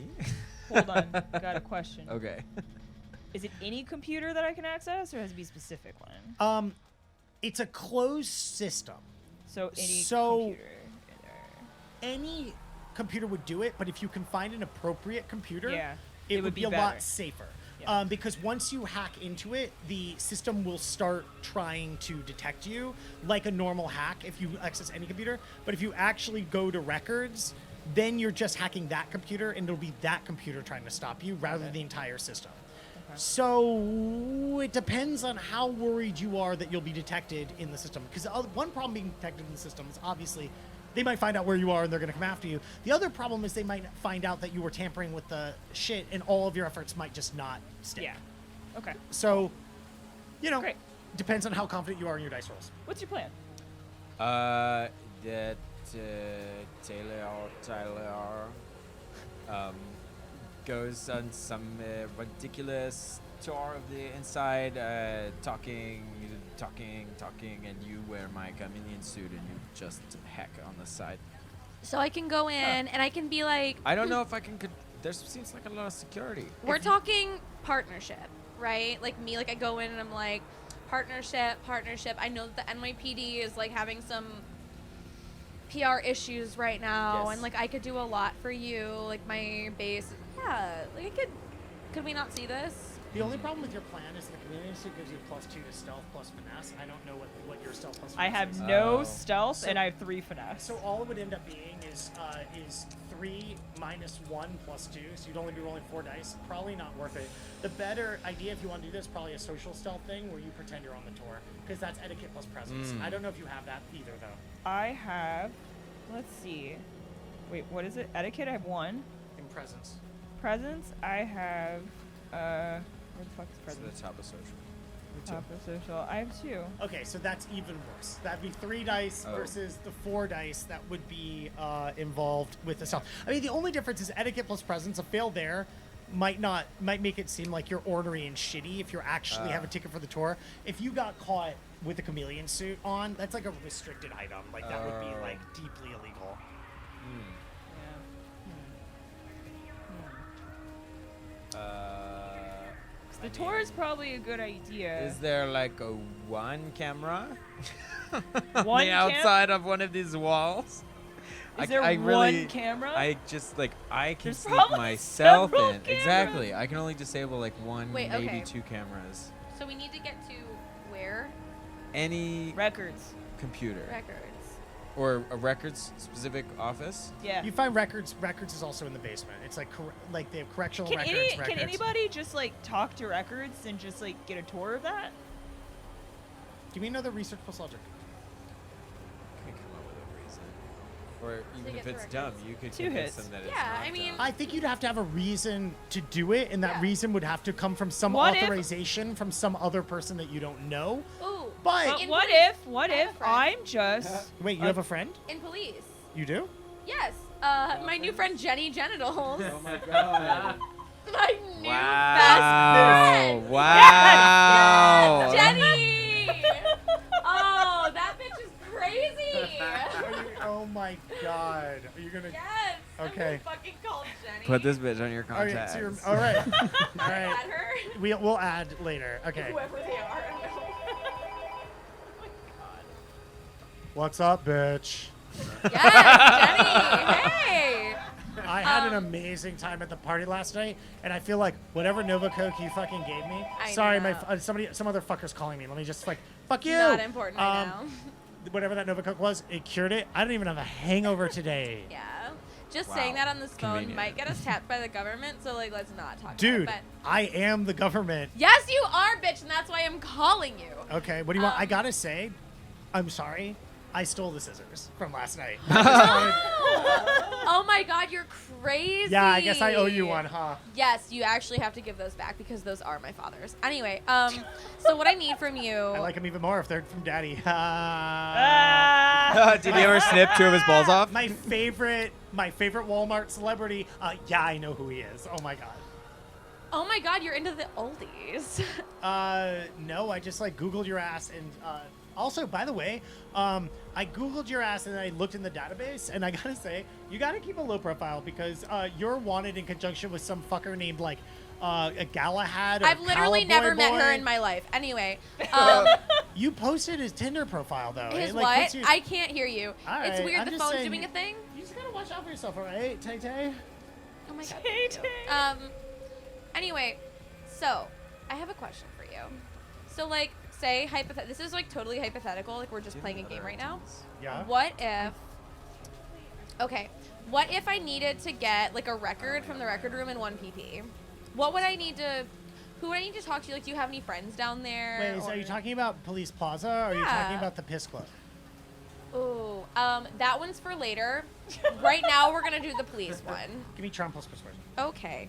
Hold on. Got a question. Okay. Is it any computer that I can access, or has it be a specific one? It's a closed system. So any so- computer. Any computer would do it, but if you can find an appropriate computer, Yeah, it would be a better. lot safer. Yeah. Because once you hack into it, the system will start trying to detect you like a normal hack if you access any computer. But if you actually go to records, then you're just hacking that computer, and it'll be that computer trying to stop you rather than the entire system. So it depends on how worried you are that you'll be detected in the system. Because one problem being detected in the system is obviously they might find out where you are and they're going to come after you. The other problem is they might find out that you were tampering with the shit, and all of your efforts might just not stick. Yeah. Okay. So, you know, Great. depends on how confident you are in your dice rolls. What's your plan? That Taylor goes on some ridiculous tour of the inside, talking, and you wear my chameleon suit and you just hack on the side. So I can go in and I can be like, I don't know if I can. There seems like a lot of security. we're talking partnership, right? Like me, like I go in and I'm like, partnership. I know that the NYPD is like having some PR issues right now, Yes. and like I could do a lot for you. Like my base, yeah. Like I could we not see this? The only problem with your plan is the community suit gives you +2 to stealth plus finesse. I don't know what your stealth plus I finesse have is. no Oh. stealth, So- and I have 3 finesse. So all it would end up being is 3 minus 1 plus 2, so you'd only be rolling 4 dice. Probably not worth it. The better idea, if you want to do this, probably a social stealth thing where you pretend you're on the tour, because that's etiquette plus presence. I don't know if you have that either, though. I have. Let's see. Wait, what is it? Etiquette. I have 1. In presence. Presence. I have. Where the fuck is To presence? the top of social. Top of social. I have 2. Okay, so that's even worse. That'd be 3 dice Oh. versus the 4 dice that would be involved with the stealth. I mean, the only difference is etiquette plus presence. A fail there might make it seem like you're ornery and shitty if you actually have a ticket for the tour. If you got caught with a chameleon suit on, that's like a restricted item. Like that would be like deeply illegal. The tour is probably a good idea. Is there like a one camera on One the outside of one of these walls? Is there I one really, camera? I just like I can There's sneak probably myself several in. cameras. Exactly. I can only disable like one, Wait, maybe okay. 2 cameras. So we need to get to where? Any Records. computer Records. or a records specific office. Yeah. You find records. Records is also in the basement. It's like like they have correctional Can, records. can records. anybody just like talk to records and just like get a tour of that? Give me another research plus logic. Can come up with a reason. Or even get if the it's dumb, records. you could 2 convince hits. them that it's Yeah, not I mean- dumb. I think you'd have to have a reason to do it, and that Yeah. reason would have to come from some What if- authorization from some other person that you don't know. Ooh. But In What police- what I have if a friend. I'm just wait, you have a friend? In police. You do? Yes. My new friend Jenny Genitals. Oh my god. My new Wow! best friend. Wow! Jenny. Oh, that bitch is crazy. Oh my god. Are you gonna? Yes. I'm Okay. gonna fucking call Jenny. Put this bitch on your All right. contacts. So all right. All right. Add her. We'll add later. Okay. Whoever they are. What's up, bitch? Yes, Jenny. Hey. I had an amazing time at the party last night, and I feel like whatever Nova Coke you fucking gave me. I Sorry, know. some other fucker's calling me. Let me just like fuck you. Not important right now. Whatever that Nova Coke was, it cured it. I don't even have a hangover today. Yeah. Just Wow. saying that on this phone Convenient. might get us tapped by the government, so like let's not talk Dude, about it. I am the government. But yes, you are, bitch, and that's why I'm calling you. Okay, what do you want? I Um, gotta say, I'm sorry. I stole the scissors from last night. I just wanted- Oh my god, you're crazy. yeah, I guess I owe you one, huh? Yes, you actually have to give those back because those are my father's. Anyway, so what I need from you. I like them even more if they're from Daddy. Ah. Did he ever snip 2 of his balls off? My favorite Walmart celebrity. Yeah, I know who he is. Oh my god. Oh my god, you're into the oldies. No, I just like Googled your ass and also, by the way, I Googled your ass and I looked in the database, and I gotta say, you gotta keep a low profile because you're wanted in conjunction with some fucker named like a Galahad. Or I've literally Cowboy never met her Boy. in my life. Anyway, You posted his Tinder profile though. his It, like, what? puts you- I can't hear you. All It's right, weird. I'm The just phone's saying doing a thing. You just gotta watch out for yourself, all right, Tay Tay? Oh my god. Tay thank you. Tay. Anyway, so I have a question for you. So like, say this is like totally hypothetical. Like we're just playing a game right now. Yeah. What if? Okay. What if I needed to get like a record from the record room in 1 PP? What would I need to? Who would I need to talk to? Like, do you have any friends down there? Wait, are or- you talking about Police Plaza or are you talking Yeah. about the Piss Club? Ooh, that one's for later. Right now, we're gonna do the police one. Give me Charm plus Persuasion. Okay.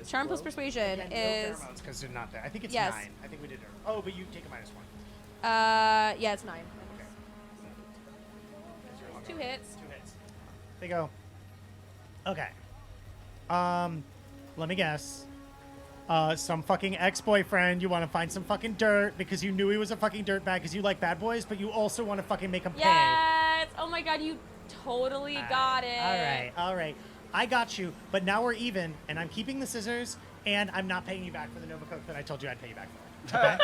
Charm plus persuasion is. Because they're not there. I think it's Yes. 9. I think we did it. Oh, but you take a -1. Yeah, it's 9. 2 hits. 2 hits. They go. Okay. Let me guess. Some fucking ex-boyfriend. You want to find some fucking dirt because you knew he was a fucking dirtbag because you like bad boys, but you also want to fucking make him pay. Yes. Oh my god, you totally got it. All right. All right. I got you, but now we're even, and I'm keeping the scissors, and I'm not paying you back for the Nova Coke that I told you I'd pay you back for. Okay?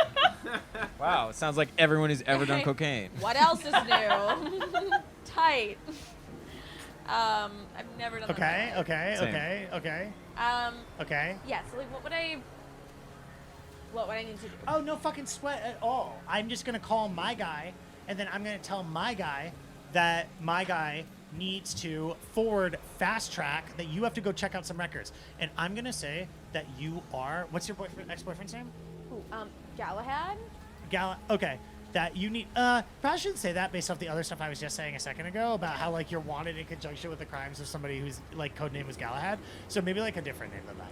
Wow, it sounds like everyone who's ever done Okay. cocaine. What else is new? Tight. I've never done that. Okay. Okay. Same. Okay. Okay. Okay. Yeah. So like, what would I need to do? Oh, no fucking sweat at all. I'm just going to call my guy, and then I'm going to tell my guy that my guy needs to forward fast track, that you have to go check out some records. And I'm going to say that you are, what's your ex-boyfriend's name? Ooh, Galahad. Okay. That you need, probably shouldn't say that based off the other stuff I was just saying a second ago about how, like, you're wanted in conjunction with the crimes of somebody whose, like, codename was Galahad. So maybe, like, a different name than that.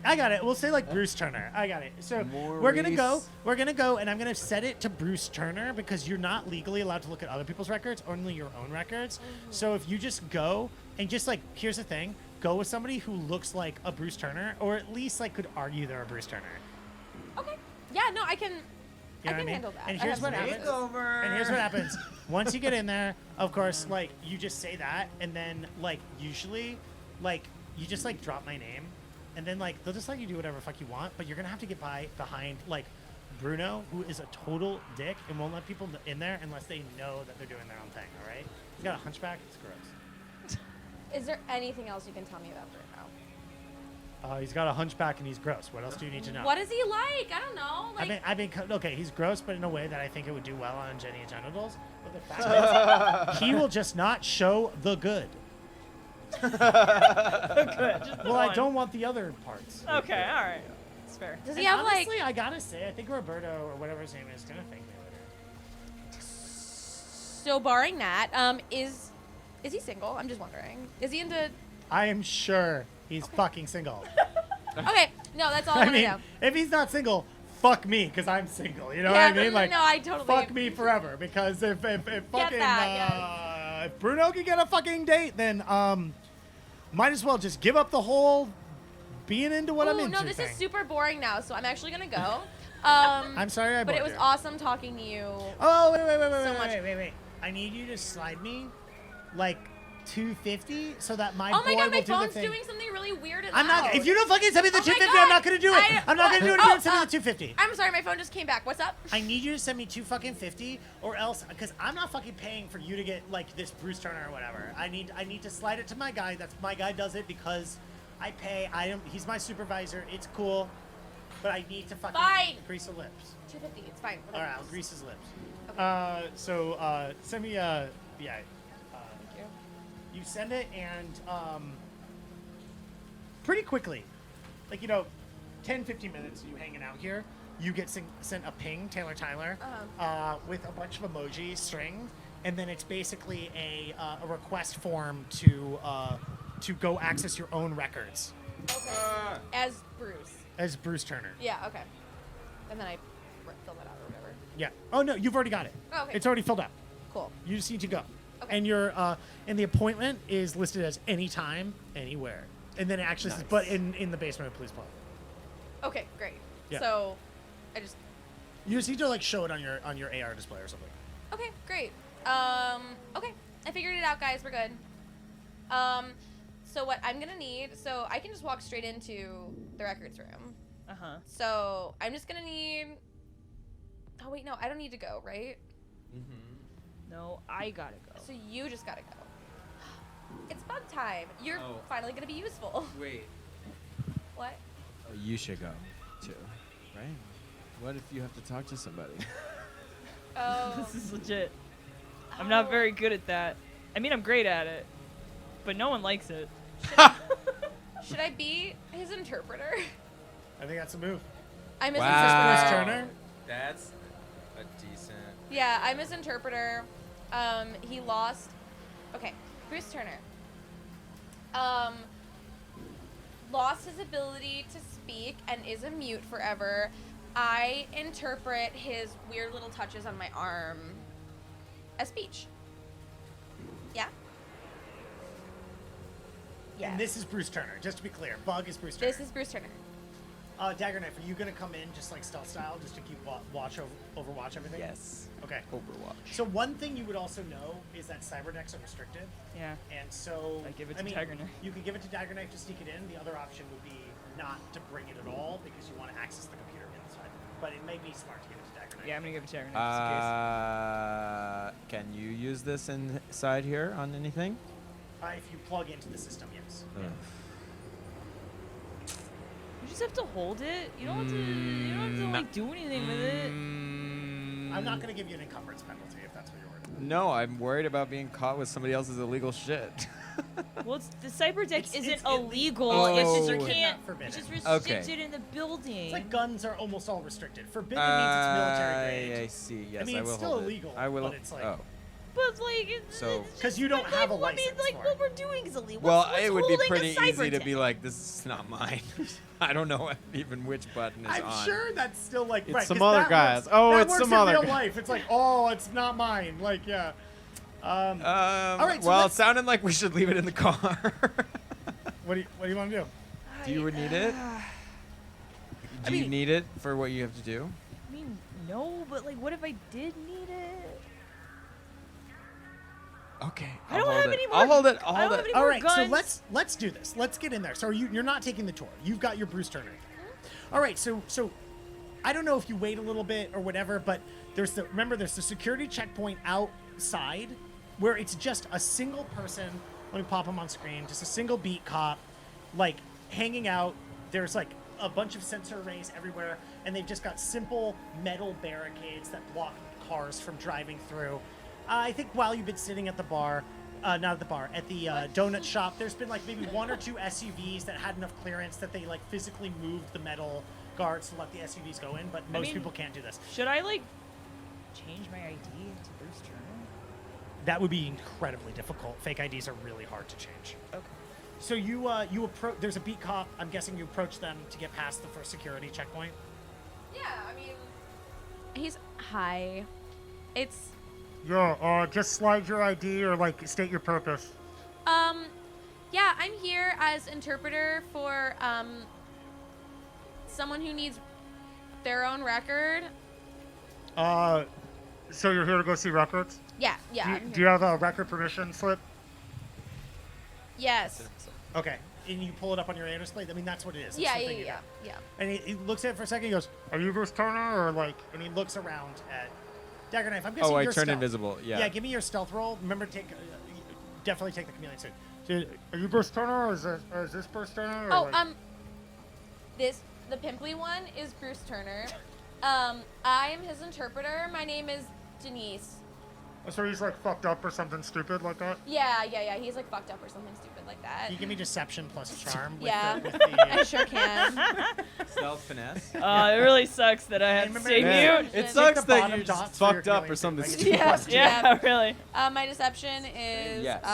I got it. We'll say like Bruce Turner. I got it. So we're gonna go, and I'm gonna set it to Bruce Turner because you're not legally allowed to look at other people's records, only your own records. So if you just go and just like, here's the thing, go with somebody who looks like a Bruce Turner, or at least like could argue they're a Bruce Turner. Okay. Yeah. No, I can. You know I what I can mean? handle that. And I here's have what some happens. ideas. And here's what happens. Once you get in there, of course, like you just say that, and then like usually, like you just like drop my name, and then like they'll just let you do whatever the fuck you want, but you're gonna have to get behind like Bruno, who is a total dick and won't let people in there unless they know that they're doing their own thing. All right? He's got a hunchback. It's gross. Is there anything else you can tell me about Bruno? He's got a hunchback and he's gross. What else do you need to know? What is he like? I don't know. Like, Okay, he's gross, but in a way that I think it would do well on Jenny and genitals. But the fact is, he will just not show the good. Good. Just Well, I one. don't want the other parts. Okay, all right. It's fair. does And he have honestly, like? I gotta say, I think Roberto or whatever his name is gonna thank me later. So barring that, is he single? I'm just wondering. Is he into? I am sure he's fucking single. Okay, no, that's all I I want to mean, know. if he's not single, fuck me, because I'm single. You know Yeah, what I mean? Like, no, I totally. fuck me forever. Because if fucking that, if Bruno can get a fucking date, then might as well just give up the whole being into what I'm Ooh, into. no, this thing. is super boring now, so I'm actually gonna go. I'm sorry, I but it bored was you. awesome talking to you. Oh wait, so much. wait. I need you to slide me like 250 so that my Oh boy my god, my will do the phone's thing. doing something really weird and I'm not. loud. If you don't fucking send me the Oh my 250, God. I'm not gonna do it. I'm not gonna do it. If you don't send me the 250. I'm sorry, my phone just came back. What's up? I need you to send me 250, or else, because I'm not fucking paying for you to get like this Bruce Turner or whatever. I need to slide it to my guy. That's my guy does it because I pay. He's my supervisor. It's cool, but I need to fucking Fine. grease the lips. 250. It's fine. All Whatever. right, I'll grease his lips. Okay. So send me yeah. Thank you. You send it and pretty quickly, like 10-15 minutes you hanging out here, you get sent a ping, Tyler, with a bunch of emoji string, and then it's basically a request form to go access your own records Okay. As Bruce. as Bruce Turner. Yeah. Okay. And then I fill that out or whatever. Yeah. Oh no, you've already got it. Oh, okay. It's already filled out. Cool. You just need to go. Okay. And your and the appointment is listed as anytime, anywhere. And then it actually says, but in the basement of the police department. Okay. Great. Yeah. So, I just. You just need to like show it on your AR display or something. Okay. Great. Okay. I figured it out, guys. We're good. So what I'm gonna need, so I can just walk straight into the records room. Uh-huh. So I'm just gonna need. Oh wait, no, I don't need to go, right? No, I gotta go. So you just gotta go. It's bug time. You're Oh. finally gonna be useful. Wait. What? Oh, you should go too, right? What if you have to talk to somebody? Oh. This is legit. I'm not very good at that. I mean, I'm great at it, but no one likes it. Should I be his interpreter? I think that's a move. I'm his Wow. Bruce interpreter. Turner. That's a decent. Yeah, I'm his interpreter. He lost. Okay, Bruce Turner. Lost his ability to speak and is a mute forever. I interpret his weird little touches on my arm as speech. Yeah? Yeah. And this is Bruce Turner, just to be clear. Bug is Bruce Turner. This is Bruce Turner. Dagger Knife, are you gonna come in just like stealth style, just to keep overwatch everything? Yes. Okay. Overwatch. So one thing you would also know is that cyber decks are restricted, Yeah. and so I give it to mean, Dagger Knife. You could give it to Dagger Knife to sneak it in. The other option would be not to bring it at all because you want to access the computer inside. But it may be smart to give it to Dagger Knife. Yeah, I'm gonna give it to Dagger Knife Can you use this inside here on anything? If you plug into the system, yes. Ugh. just in case. You just have to hold it. You don't have to. You don't have to like do anything with it. I'm not gonna give you an encumbrance penalty if that's what you're worried about. No, I'm worried about being caught with somebody else's illegal shit. Well, the cyber deck It's isn't illegal. illegal. It's just Oh. you can't. Not forbidden. It's just Okay. restricted in the building. It's like guns are almost all restricted. Forbidden means it's military grade. I see. Yes, I mean, I it's will still hold it. illegal, I will. but it's like- Oh. But like, So- it's 'Cause you just, don't have a I mean, license like for what it. we're doing is illegal. Well, What's it would be holding a pretty cyber easy to deck? be like, this is not mine. I don't know even which button is I'm on. sure that's still like It's right, some 'cause other that guys. works- Oh, that it's works some in other real guy. life. It's like, oh, it's not mine. Like, yeah. All right. So well, it let's- sounded like we should leave it in the car. what do you want to do? Do you need it? Do you mean- need it for what you have to do? I mean, no, but like, what if I did need it? Okay. I don't have any more. I'll hold it. I'll I hold don't have it. any All more right, guns. so let's do this. Let's get in there. So you're not taking the tour. You've got your Bruce Turner. All right, so I don't know if you wait a little bit or whatever, but there's the security checkpoint outside where it's just a single person. Let me pop him on screen. Just a single beat cop, like hanging out. There's like a bunch of sensor arrays everywhere, and they've just got simple metal barricades that block cars from driving through. I think while you've been sitting at the bar, not at the bar, at the donut shop, there's been like maybe one or two SUVs that had enough clearance that they like physically moved the metal guards to let the SUVs go in, but most mean- people can't do this. Should I like change my ID to Bruce Turner? That would be incredibly difficult. Fake IDs are really hard to change. Okay. So you approach. There's a beat cop. I'm guessing you approach them to get past the first security checkpoint. Yeah, I mean, he's hi. It's Yeah. Just slide your ID or like state your purpose. yeah, I'm here as interpreter for someone who needs their own record. So you're here to go see records? Yeah, yeah. I'm Do you here. have a record permission slip? Yes. Okay. And you pull it up on your air display. I mean, that's what it is. It's Yeah, the yeah, thing you yeah, got. yeah. And he looks at it for a second. He goes, "Are you Bruce Turner?" Or like, and he looks around at Dagger Knife. I'm guessing Oh, I you're turned stealth. invisible. Yeah. Yeah. Give me your stealth roll. Remember, definitely take the chameleon suit. So, are you Bruce Turner, or is this Bruce Turner? Or Oh, like... the pimply one is Bruce Turner. I am his interpreter. My name is Denise. So he's like fucked up or something stupid like that. Yeah. He's like fucked up or something stupid like that. Can you give me deception plus charm? With Yeah. The, with the, I sure can. Stealth finesse. It really sucks that I had to remember- save Man, you. it Take sucks the that bottom you're just dots for your fucked up chameleon or something suit. stupid. Yeah. Yeah, really. My deception is Yes.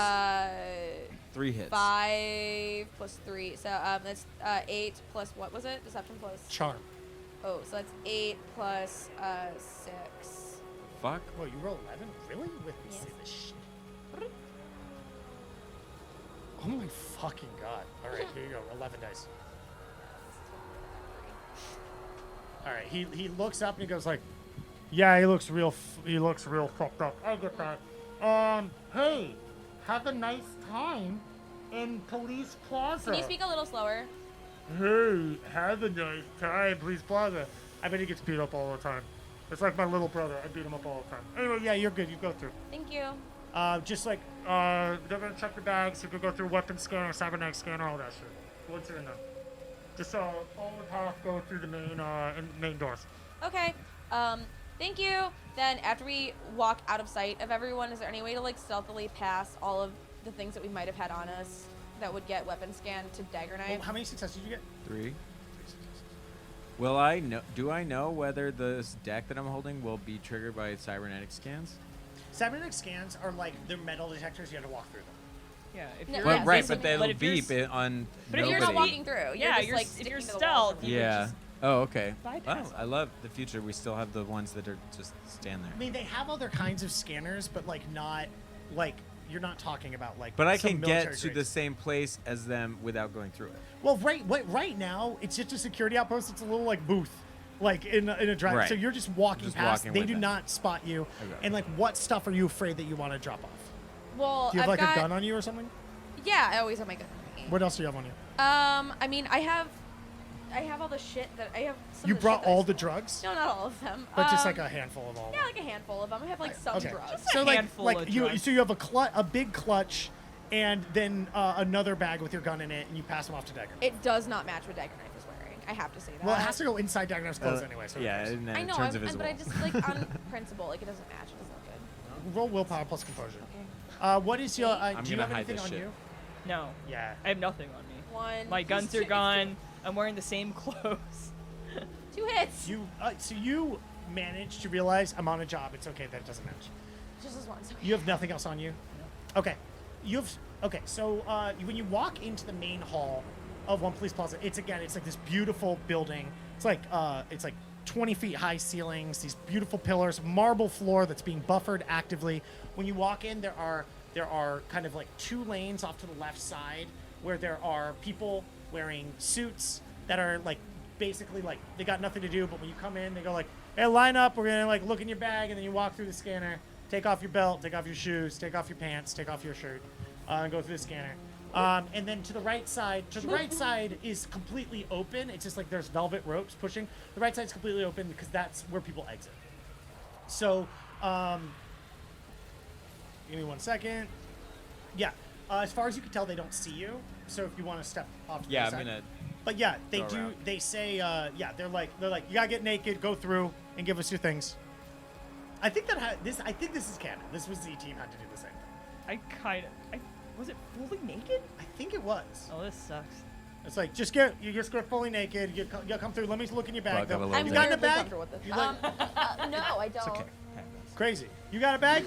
3 hits. 5 plus 3. So that's 8 plus what was it? Deception plus. charm. Oh, so that's 8 plus 6. Fuck. Whoa, you roll 11? Really? With Yes. this shit. Oh my fucking god. All right, here you go. 11 dice. All right, he looks up and he goes like, "Yeah, he looks real fucked up. I get that. Hey, have a nice time in Police Plaza. Can you speak a little slower? Hey, have a nice time, Police Plaza." I bet he gets beat up all the time. It's like my little brother. I beat him up all the time. Anyway, yeah, you're good. You go through. Thank you. Just like, they're gonna check the bags. You could go through weapon scanner, cybernetic scanner, all that shit. Once you're in there. Just follow the path, go through the main doors. Okay. Thank you. Then after we walk out of sight of everyone, is there any way to like stealthily pass all of the things that we might have had on us that would get weapon scanned to Dagger Knife? Oh, how many successes did you get? 3. Will I know? Do I know whether this deck that I'm holding will be triggered by cybernetic scans? Cybernetic scans are like, they're metal detectors. You have to walk through them. Yeah, if No, you're yeah, Well, right, so- but they'll but if you're beep it on but if nobody. You're not walking through. You're Yeah, just, you're like, if sticking you're to the wall stealth, or you would Yeah. just Oh, okay. bypass Well, I love the future. We still have the ones that are just stand there. I mean, they have other kinds of scanners, but like not, like, you're not talking about like. But I some can military get to the grades. same place as them without going through it. Well, right now, it's just a security outpost. It's a little like booth, like in a drive. Right. So you're just walking Just past. walking They with do them. not spot you. Okay. And like, what stuff are you afraid that you want to drop off? Well, Do you have I've like got, a gun on you or something? Yeah, I always have my gun on me. What else do you have on you? I mean, I have all the shit that I have. Some You of the brought shit that I all the stole. drugs, No, not all of them. but just like a handful of all. Yeah, like a handful of them. I have like some Okay. drugs. So a like, handful of you, drugs. so you have a big clutch, and then another bag with your gun in it, and you pass them off to Dagger. It does not match what Dagger Knife is wearing. I have to say that. Well, it has to go inside Dagger Knife's clothes anyway. So who yeah, cares? and then I it know, turns but invisible. I just like on principle, like it doesn't match. It doesn't look good. Roll willpower plus composure. Okay. What is your? I'm Do you gonna have hide anything this on shit. you? No, Yeah. I have nothing on me. 1. My guns are gone. I'm wearing the same clothes. 2 hits. So you managed to realize I'm on a job. It's okay that it doesn't match. Just as one. You have nothing else on you. Okay. So when you walk into the main hall of One Police Plaza, it's like this beautiful building. It's like 20 feet high ceilings, these beautiful pillars, marble floor that's being buffered actively. When you walk in, there are kind of like 2 lanes off to the left side where there are people wearing suits that are like basically like they got nothing to do, but when you come in, they go like, "Hey, line up. We're gonna like look in your bag," and then you walk through the scanner, take off your belt, take off your shoes, take off your pants, take off your shirt, and go through the scanner. And then to the right side is completely open. It's just like there's velvet ropes pushing. The right side's completely open because that's where people exit. So, give me 1 second. Yeah, as far as you can tell, they don't see you. So if you want to step off to the Yeah, side. I'm gonna. But yeah, they Go do. around. They say, yeah, they're like, you gotta get naked, go through, and give us your things. I think I think this is canon. This was Z-team had to do the same thing. Was it fully naked? I think it was. Oh, this sucks. It's like you just get fully naked. You come through. Let me look in your bag. Bug of a Though. little I'm You bit. got in a weirdly bag? comfortable with this. You like- No, I don't. It's okay. Crazy. You got a bag?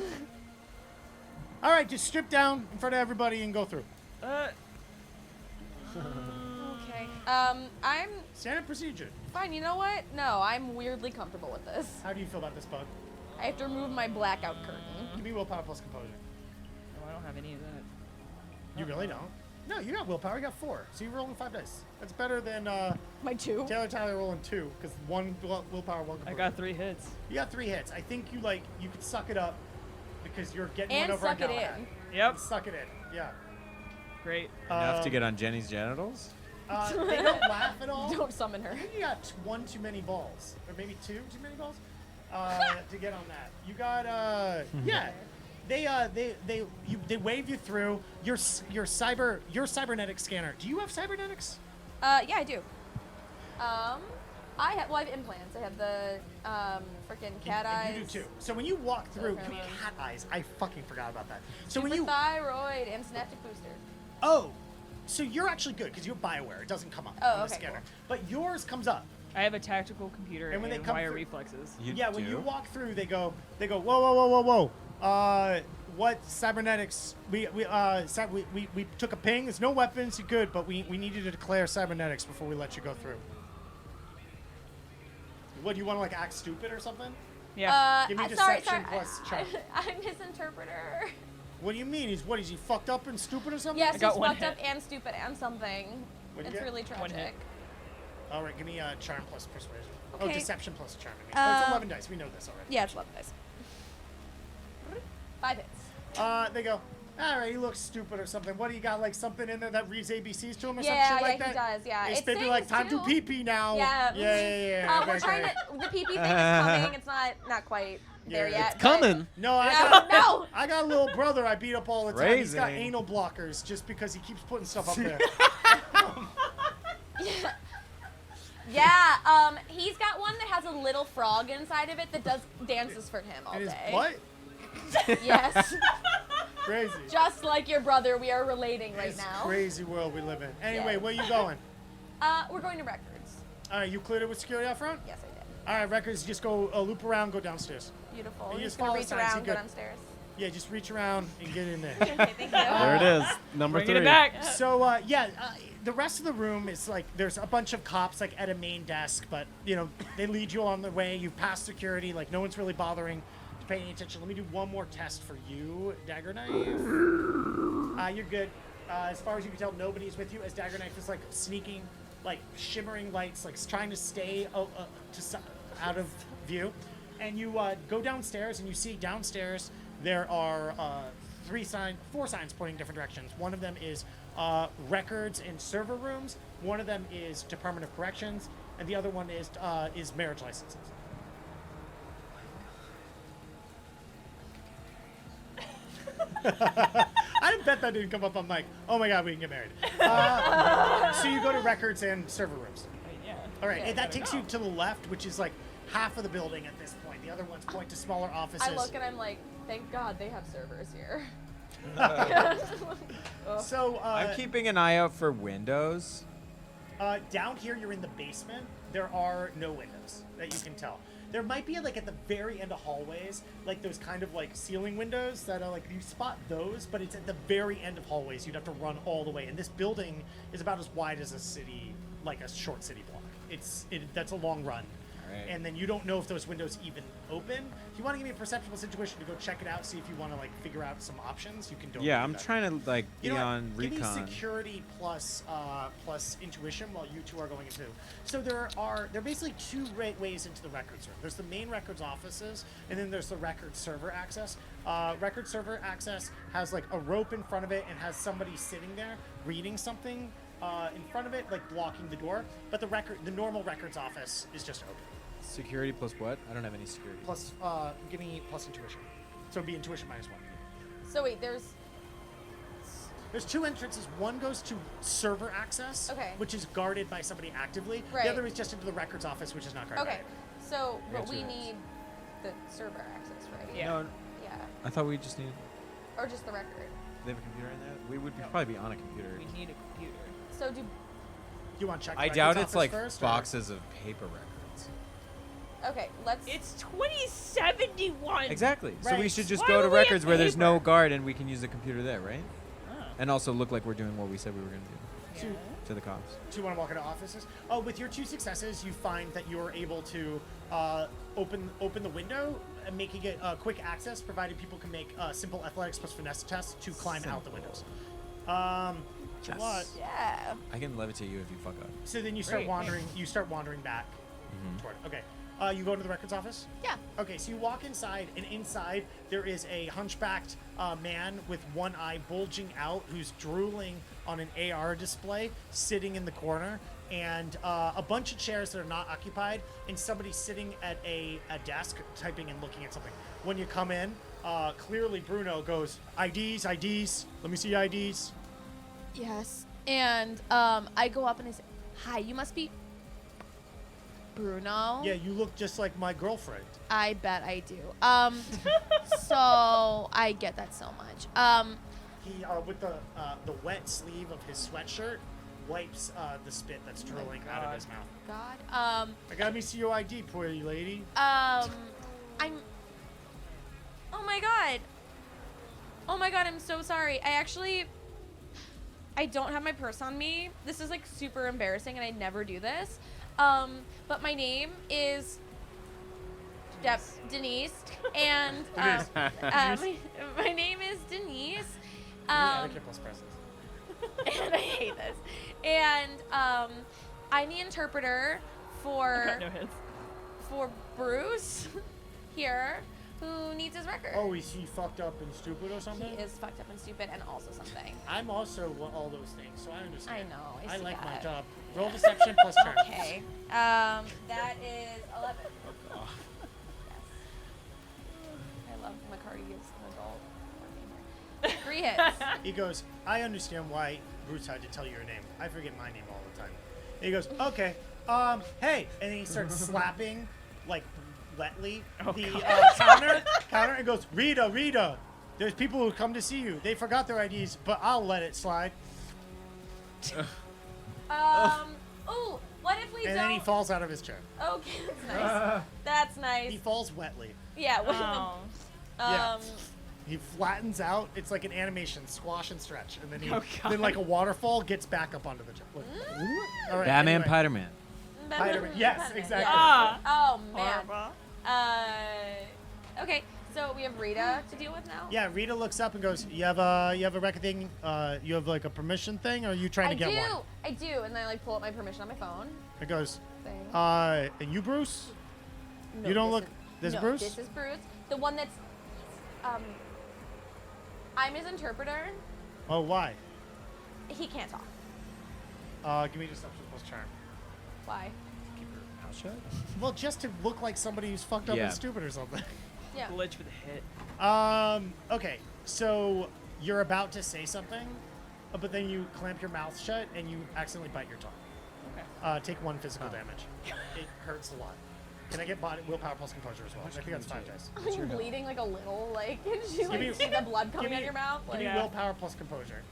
All right, just strip down in front of everybody and go through. Okay. I'm Standard procedure. fine. You know what? No, I'm weirdly comfortable with this. How do you feel about this, Bug? I have to remove my blackout curtain. Give me willpower plus composure. No, I don't have any of that. You really don't? No, you got willpower. You got 4. So you're rolling 5 dice. That's better than My 2. Tyler rolling 2 because 1 willpower, 1 composure. I got 3 hits. You got 3 hits. I think you could suck it up because you're getting And one over suck on it Galahad. in. Yep. Suck it in. Yeah. Great. Enough to get on Jenny's genitals? They don't laugh at all. Don't summon her. I think you got 1 too many balls, or maybe 2 too many balls, to get on that. You got yeah. They wave you through your cybernetic scanner. Do you have cybernetics? Yeah, I do. I have implants. I have the freaking cat eyes. You do too. So when you walk through, Okay. cat eyes. I fucking forgot about that. So when Super you thyroid and synaptic booster. so you're actually good because you're Bioware. It doesn't come up Oh, on the okay, scanner, cool. but yours comes up. I have a tactical computer And and, when they come wire through- reflexes. You Yeah, when do? you walk through, they go, whoa. What cybernetics? We took a ping. There's no weapons. You're good, but we need you to declare cybernetics before we let you go through. What do you want to act stupid or something? Yeah. Give me Sorry. deception plus charm. I'm his interpreter. What do you mean? Is he fucked up and stupid or something? Yes, got he's one fucked up hit. and stupid and something. What'd you It's get? really One hit. tragic. All right, give me charm plus persuasion. Oh, Okay. deception plus charm. I mean. It's Uh, 11 dice. We know this already. Yeah, it's 11 dice. 5 hits. They go. All right, he looks stupid or something. What do you got? Like something in there that reads ABCs to him or Yeah, something like yeah, that? he does, yeah. They It spit me like sings, time to too. pee pee now. Yeah. Yeah. We're okay, trying okay. to. The PP thing is coming. It's not quite there Yeah, yet. It's coming. No, I No, got no. I got a little brother I beat up all the time. He's got Phrasing. anal blockers just because he keeps putting stuff up there. Yeah. He's got one that has a little frog inside of it that does dances for him all And his day. butt? Yes. Crazy. Just like your brother, we are relating right It's now. crazy world we live in. Anyway, Yeah. where you going? We're going to records. All right, you cleared it with security out front? Yes, I did. All right, records, just go loop around, go downstairs. Beautiful. You I'm just just gonna follow reach signs, around, you go good. downstairs. Yeah, just reach around and get in there. Okay, thank you. There it is. Number Bringing 3. it back. So, the rest of the room is there's a bunch of cops at a main desk, but, they lead you on the way. You pass security, no one's really bothering to pay any attention. Let me do one more test for you, Dagger Knife. You're good. As far as you can tell, nobody's with you as Dagger Knife is, sneaking, shimmering lights, Mm-hmm. trying to stay out of view. And you go downstairs, and you see downstairs there are 4 signs pointing different directions. One of them is records and server rooms. One of them is Department of Corrections, and the other one is marriage licenses. I bet that didn't come up on mic. Oh my god, we can get married. So you go to records and server rooms. Yeah. All right, Yeah, and that takes you to the left, which is half of the building at this point. The other ones point to smaller offices. I look and I'm like, thank God they have servers here. So I'm keeping an eye out for windows. down here, you're in the basement. There are no windows that you can tell. There might be at the very end of hallways, those kind of ceiling windows that are you spot those, but it's at the very end of hallways. You'd have to run all the way, and this building is about as wide as a city, a short city block. That's a long run. right. and then you don't know if those windows even open. If you want to give me a perceptual situation to go check it out, see if you want to like figure out some options, you can do. Yeah, I'm trying to like be You know what? on Give me recon. security plus intuition while you two are going into. So there are basically two ways into the records room. There's the main records offices, and then there's the record server access. Record server access has like a rope in front of it and has somebody sitting there reading something in front of it, like blocking the door. But the normal records office is just open. Security plus what? I don't have any security. Plus, give me plus intuition. So it'd be intuition -1. So wait, there's two entrances. One goes to server access, Okay. which is guarded by somebody actively. Right. The other is just into the records office, which is not guarded. okay. So, Yeah, but we two need the server access, right? Yeah. No, Yeah. I thought we just needed. Or just the record. They have a computer in there. We would probably be on a computer. We need a computer. So do You want to check? The I records doubt it's office like first, or- boxes of paper records. okay. Let's. It's 2071. Exactly. So we Right. should just Why go would to we have records where there's no paper? guard and we can use the computer there, right? Oh. And also look like we're doing what we said we were going to do Yeah. to the cops. Do you want to walk into offices? Oh, with your 2 successes, you find that you're able to open the window, and making it quick access, provided people can make simple athletics plus finesse tests to climb out the windows. Yes. What? Yeah. I can levitate you if you fuck up. So then you start Great. wandering. You start wandering back toward. Okay. You go into the records office. Yeah. Okay, so you walk inside, and inside there is a hunchbacked man with one eye bulging out, who's drooling on an AR display, sitting in the corner, and a bunch of chairs that are not occupied, and somebody sitting at a desk typing and looking at something. When you come in, clearly Bruno goes, IDs, IDs, let me see IDs. Yes. And I go up and I say, "Hi, you must be Bruno." Yeah, you look just like my girlfriend. I bet I do. So I get that so much. He, with the wet sleeve of his sweatshirt, wipes the spit that's drooling out of his mouth. God. I got me see your ID, poor lady. I'm. Oh my god. Oh my god, I'm so sorry. I don't have my purse on me. This is like super embarrassing, and I never do this. But my name is Denise, and my name is Denise. I can't plus presses. And I hate this. And I'm the interpreter for No hits. Bruce here, who needs his record. Oh, is he fucked up and stupid or something? He is fucked up and stupid, and also something. I'm also all those things, so I understand. I know. I see like my that. job. Roll deception plus turn. Okay. That is 11. Yes. I love McCarty is an adult. 3 hits. He goes, I understand why Bruce had to tell you your name. I forget my name all the time. And he goes, okay, hey. And then he starts slapping, like, wetly, the counter, and goes, Rita, there's people who come to see you. They forgot their IDs, but I'll let it slide. Oh, what if we And don't? then he falls out of his chair. Okay, that's nice. That's nice. He falls wetly. Yeah. Oh. Yeah. He flattens out. It's like an animation, squash and stretch, and then Oh, God. then like a waterfall gets back up onto the chair. Look. All right, Batman, anyway. Spider-Man. Spider-Man. Yes, exactly. Ah. Oh man. Horrible. Okay, so we have Rita to deal with now. Yeah, Rita looks up and goes, "You have a record thing? You have like a permission thing, or are you trying to get one?" I do, and then I like pull up my permission on my phone. It goes, Thing. and you, Bruce? No, You don't this look. is- This no, Bruce? This is Bruce. The one that's. I'm his interpreter. Oh, why? He can't talk. Give me deception plus charm. Why? Keep your mouth shut. Well, just to look like somebody who's fucked up Yeah. and stupid or something. Yeah. Glitch with a hit. Okay, so you're about to say something, but then you clamp your mouth shut and you accidentally bite your tongue. Okay. Take 1 physical damage. It hurts a lot. Can I get willpower plus composure as well? I think that's 5 dice. What's your I'm health? bleeding like a little, like, can you like me- see the blood coming give out me- your mouth? Give Like, me Yeah. willpower plus composure.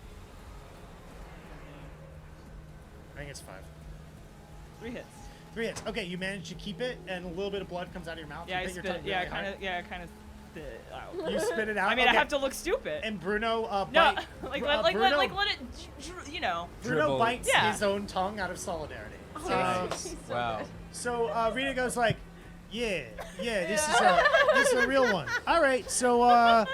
I think it's 5. 3 hits. 3 hits. Okay, you manage to keep it, and a little bit of blood comes out of your mouth. Yeah, you I bit your spit tongue it. Yeah, really hard. I kind of spit it out. You spit it out. I mean, I Okay. have to look stupid. And Bruno, No, bite, like Bruno, let it, you know. Bruno Dribble. bites Yeah. his own tongue out of solidarity. Oh, Nice. he's so Wow. good. So Rita goes like, Yeah, this is a real one. All right, so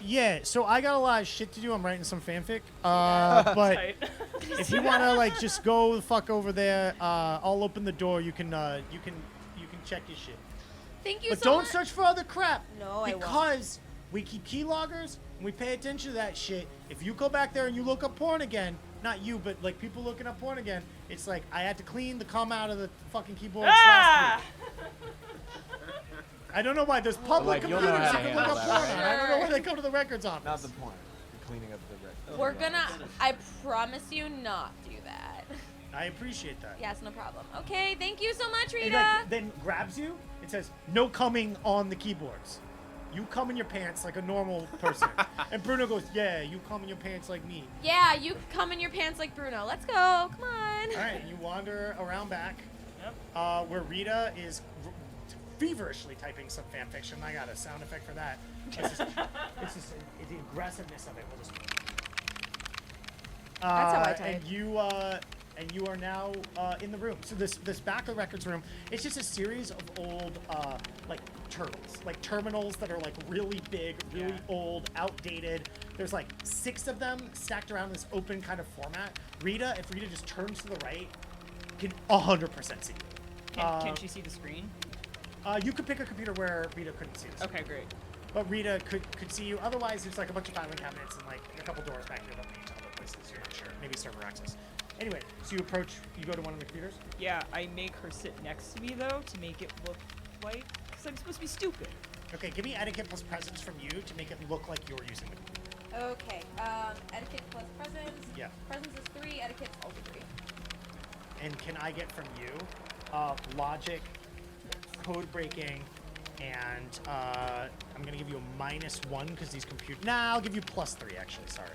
yeah, so I got a lot of shit to do. I'm writing some fanfic. But Tight. if you wanna like just go the fuck over there, I'll open the door. You can check your shit. Thank you But so don't much. search for other crap. No, I won't. Because we keep keyloggers and we pay attention to that shit. If you go back there and you look up porn again, not you, but like people looking up porn again, it's like I had to clean the cum out of the fucking keyboard last Ah! week. I don't know why. There's public Like, you'll know computers how you to can look handle up that, porn on. right? I don't know where they go to the records office. Not the point. The cleaning up the record. We're gonna. I promise you not do that. I appreciate that. Yes, no problem. Okay, thank you so much, It, Rita. like, then grabs you. It says no coming on the keyboards. You come in your pants like a normal person. And Bruno goes, yeah, you come in your pants like me. Yeah, you come in your pants like Bruno. Let's go. Come on. All right, you wander around back, Yep. where Rita is feverishly typing some fan fiction. I got a sound effect for that. It's just the aggressiveness of it. We'll just. That's how I type. And you are now in the room. So this back of the records room, it's just a series of old like turtles, like terminals that are like really big, really old, outdated. There's like 6 of them stacked around this open kind of format. Rita, if Rita just turns to the right, can 100% see you. Can she see the screen? You could pick a computer where Rita couldn't see this. Okay, great. But Rita could see you. Otherwise, there's like a bunch of filing cabinets and like a couple doors back here that lead to other places. You're not sure. Maybe server access. Anyway, so you approach. You go to one of the computers. Yeah, I make her sit next to me though to make it look like, because I'm supposed to be stupid. Okay, give me etiquette plus presence from you to make it look like you're using the computer. Okay. Etiquette plus presence. Yeah. Presence is 3. Etiquette's also 3. And can I get from you logic, code breaking, and I'm gonna give you a -1 because these computers. Nah, I'll give you +3 actually. Sorry.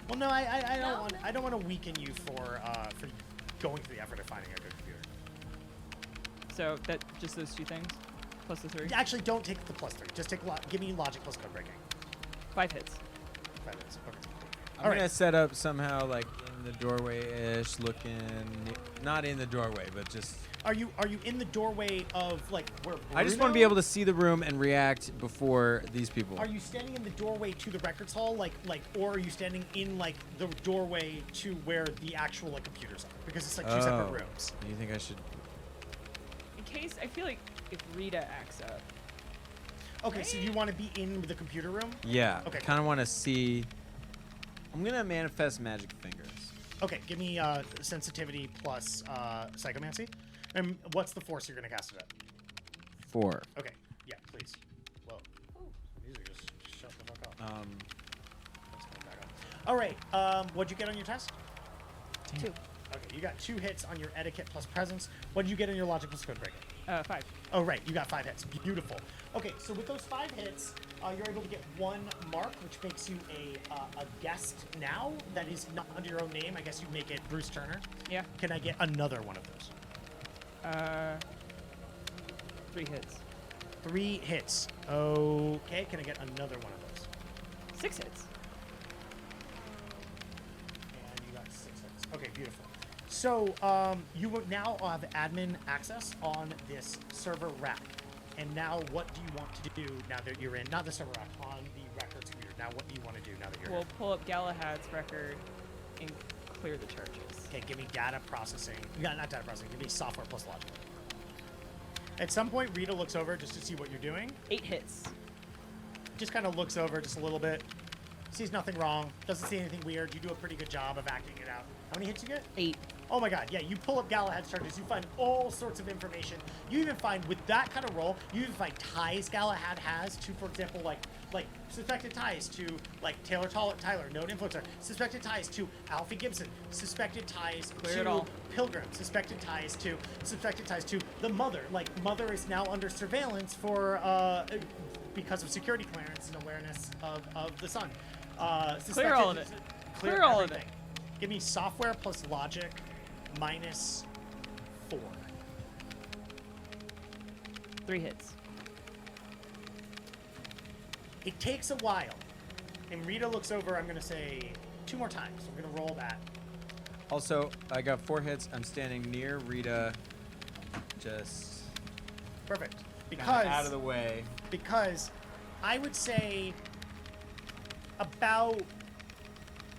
Well, no, I don't want to weaken you for going through the effort of finding a good computer. So that just those 2 things, plus the 3. Actually, don't take the +3. Just take give me logic plus code breaking. 5 hits. 5 minutes. Okay. I'm gonna set up somehow like in the doorway-ish, looking, not in the doorway, but just. Are you in the doorway of like where? Bruno? I just want to be able to see the room and react before these people. Are you standing in the doorway to the records hall, or are you standing in like the doorway to where the actual like computers are? Because it's like 2 separate rooms. Do you think I should? In case, I feel like if Rita acts up. Okay, so you want to be in the computer room? Yeah. Okay. Kind of want to see. I'm gonna manifest magic fingers. Okay, give me sensitivity plus psychomancy. And what's the force you're gonna cast it at? 4. Okay, yeah, please. Whoa. Music just shut the fuck up. Let's go back up. All right. What'd you get on your test? 2. Okay, you got 2 hits on your etiquette plus presence. What'd you get on your logic plus code breaking? 5. Oh, right, you got 5 hits. Beautiful. Okay, so with those 5 hits, you're able to get 1 mark, which makes you a guest now. That is not under your own name. I guess you make it Bruce Turner. Yeah. Can I get another one of those? 3 hits. 3 hits. Okay, can I get another one of those? 6 hits. And you got 6 hits. Okay, beautiful. So you will now have admin access on this server rack. And now what do you want to do now that you're in, not the server rack, on the records computer? Now what do you want to do now that you're We'll in? pull up Galahad's record and clear the charges. Okay, give me data processing. Yeah, not data processing. Give me software plus logic. At some point, Rita looks over just to see what you're doing. 8 hits. Just kind of looks over just a little bit. Sees nothing wrong. Doesn't see anything weird. You do a pretty good job of acting it out. How many hits you get? 8. Oh my god, yeah, you pull up Galahad's charges, you find all sorts of information. You even find, with that kind of roll, you even find ties Galahad has to, for example, like suspected ties to, like, Tyler, known influencer. Suspected ties to Alfie Gibson. Suspected ties Clear it to all. Pilgrim. Suspected ties to the mother. Like, mother is now under surveillance for, because of security clearance and awareness of the sun. Clear all of it. Clear Clear all of everything. Give me software plus logic -4. 3 hits. It takes a while. And Rita looks over, I'm going to say 2 more times. I'm going to roll that. Also, I got 4 hits. I'm standing near Rita. just Perfect. kinda Because out of the way. because I would say about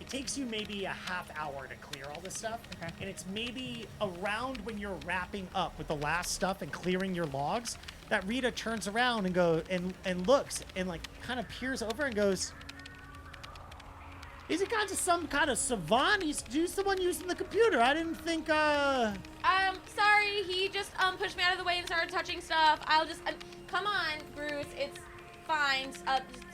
it takes you maybe a half hour to clear all this stuff. Okay. And it's maybe around when you're wrapping up with the last stuff and clearing your logs that Rita turns around and looks and like kind of peers over and goes, is he kind of some kind of savant? He's someone using the computer. I didn't think Sorry, he just pushed me out of the way and started touching stuff. I'll just come on, Bruce. It's fine. Just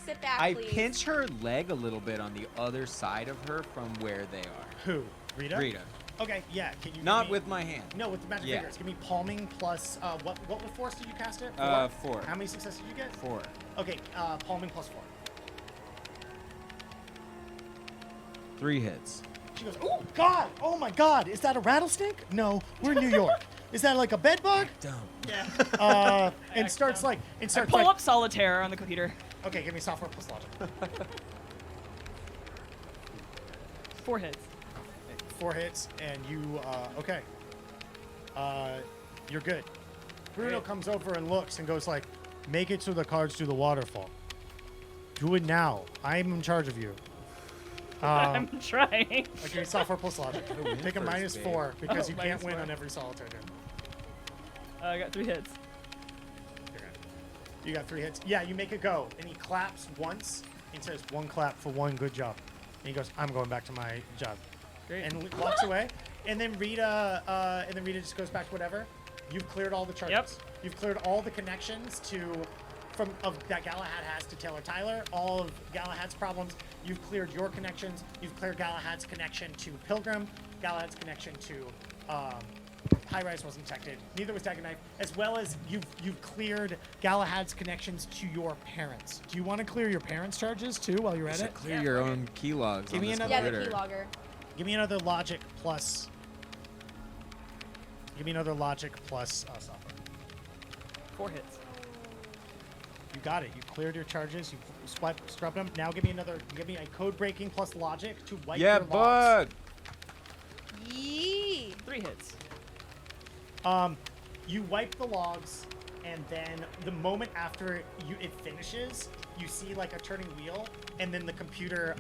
sit back, I please. pinch her leg a little bit on the other side of her from where they are. Who? Rita? Rita. Okay, yeah. Can you Not give me, with my hand. No, with the magic Yeah. fingers. Give me palming plus what force did you cast it? 4. How many successes did you get? 4. Okay, palming plus 4. 3 hits. She goes, oh God, oh my God, is that a rattlesnake? No, we're in New York. Is that like a bed bug? Dumb. Yeah. And starts like, Pull up solitaire on the computer. Okay, give me software plus logic. 4 hits. 4 hits, and you, okay. You're good. Bruno Great. comes over and looks and goes like, make it so the cards do the waterfall. Do it now. I'm in charge of you. I'm trying. Okay, software plus logic. Take a first, babe. -4 because you can't -4. win on every solitaire game. I got 3 hits. You got 3 hits. Yeah, you make it go. And he claps once and says, 1 clap for 1 good job. And he goes, I'm going back to my job. Great. And walks away. And then Rita just goes back to whatever. You've cleared all the charges. Yep. You've cleared all the connections that Galahad has to Taylor Tyler, all of Galahad's problems. You've cleared your connections. You've cleared Galahad's connection to Pilgrim, Galahad's connection to High Rise wasn't detected. Neither was Dagon Knife, as well as you've cleared Galahad's connections to your parents. Do you want to clear your parents' charges too while you're at it? Clear your own key logs Give on me this another- Yeah, the computer. keylogger. Give me another logic plus. Give me another logic plus software. 4 hits. You got it. You cleared your charges. You scrubbed them. Now give me a code breaking plus logic to wipe Yeah, your logs. bud. Yee. 3 hits. You wipe the logs, and then the moment after it finishes, you see like a turning wheel, and then the computer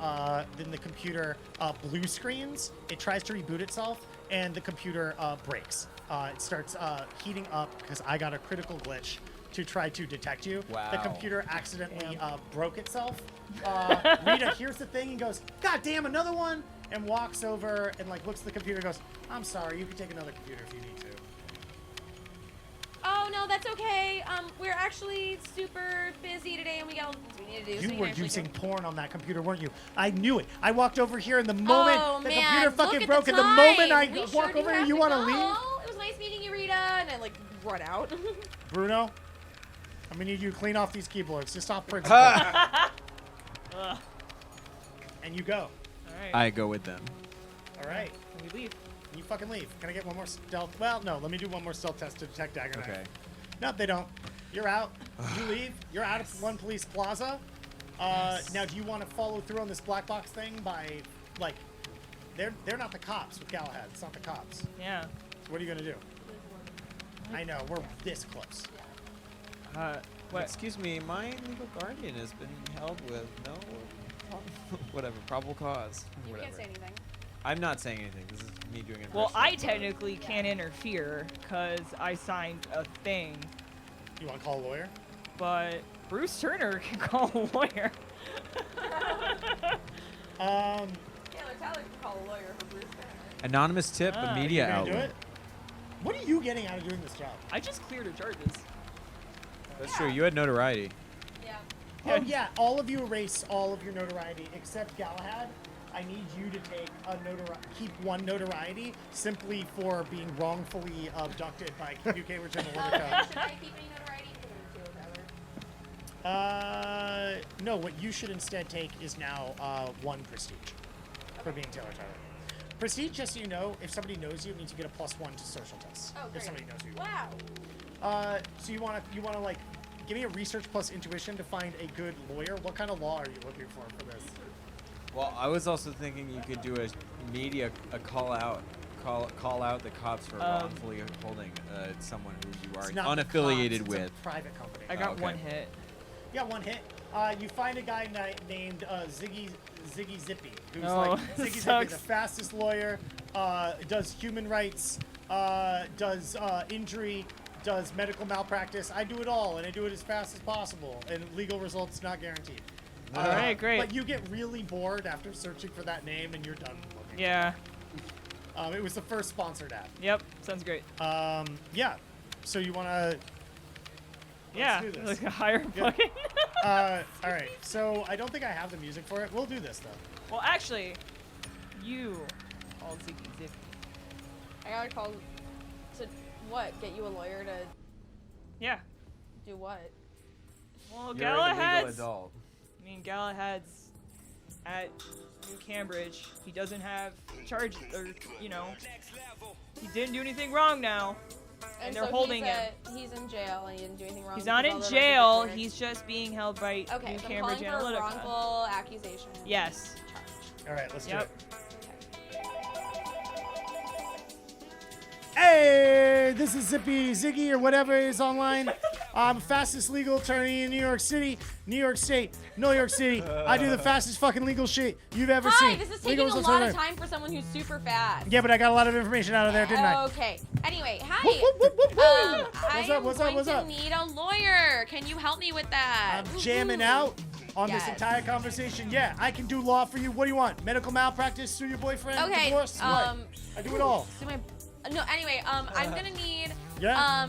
blue screens. It tries to reboot itself, and the computer breaks. It starts heating up because I got a critical glitch to try to detect you. Wow. The computer accidentally broke itself. Rita hears the thing and goes, God damn, another one! And walks over and like looks at the computer and goes, I'm sorry, you can take another computer if you need to. Oh no, that's okay. We're actually super busy today, and we got we need to do. so You can were actually using go. porn on that computer, weren't you? I knew it. I walked over here, and the moment Oh, the man, computer look fucking at broke, the and the moment I time. We walk sure do over here, have you to want to go. leave? It was nice meeting you, Rita, and I like run out. Bruno, I'm gonna need you to clean off these keyboards, just off principle. Ugh. And you go. All right. I go with them. All right. And we leave. You fucking leave. Can I get one more stealth? Well, no. Let me do one more stealth test to detect dagger knife. Okay. No, they don't. You're out. You leave. You're out of One Police Plaza. Now, do you want to follow through on this black box thing by, like, they're not the cops with Galahad. It's not the cops. Yeah. So what are you gonna do? I know we're this close. What? Excuse me, my legal guardian has been held with no whatever, probable cause. You Whatever. can't say anything. I'm not saying anything. This is me doing it. Well, I technically can't interfere because I signed a thing, You want to call a lawyer? but Bruce Turner can call a lawyer. Taylor Tyler can call a lawyer for Bruce Banner. Anonymous tip, Ah, a You media gonna do outlet. it? What are you getting out of doing this job? I just cleared her charges. That's true. You had notoriety. Yeah. Oh yeah, all of you erase all of your notoriety except Galahad. I need you to take keep 1 notoriety simply for being wrongfully abducted by UK Regina Limica. Should I keep any notoriety for Taylor Tyler? No, what you should instead take is now 1 prestige for being Taylor Tyler. Prestige, just so you know, if somebody knows you, it means you get a +1 to social tests. Oh, if great. somebody knows who you Wow. are. So you wanna like give me a research plus intuition to find a good lawyer. What kind of law are you looking for this? Well, I was also thinking you could do a call out call out the cops for wrongfully holding someone who you are It's not the unaffiliated cops, with. It's a private company. I got okay. 1 hit. Yeah, 1 hit. You find a guy named Ziggy Zippy, who's Oh, like Ziggy Zippy, sucks. the fastest lawyer, does human rights, does injury, does medical malpractice. I do it all, and I do it as fast as possible, and legal results not guaranteed. All right, great. But you get really bored after searching for that name, and you're done looking. Yeah. It was the first sponsored ad. Yep. Sounds great. Yeah. So you want to... Yeah. do this. Like a higher Good. fucking. All right. So I don't think I have the music for it. We'll do this, though. Well, actually, you called Ziggy Zippy. I gotta call to what? Get you a lawyer to Yeah. do what? Well, You're the legal Galahad's. adult. I mean, Galahad's at New Cambridge. He doesn't have charges, or you know, he didn't do anything wrong now. And they're so holding him. He's in jail and he didn't do anything wrong. He's not because in all the jail. records are cleared. He's just being held by Okay, New so I'm Cambridge calling for a Analytica. wrongful accusation. Yes. Charge. All right, let's do Yep. it. Hey, this is Ziggy or whatever is online. I'm fastest legal attorney in New York City, New York State, Null York City. I do the fastest fucking legal shit you've ever seen. Hi, this is Legal taking a results lot are of there. time for someone who's super fast. Yeah, but I got a lot of information out of there, didn't I? Okay. Anyway, hi. Whoop, whoop, whoop, whoop. I am going to need a lawyer. Can you help me with that? I'm jamming out on this Yes. entire conversation. Yeah, I can do law for you. What do you want? Medical malpractice, sue your boyfriend, Okay. divorce? What? I do it all. So no. Anyway, I'm gonna need Yeah.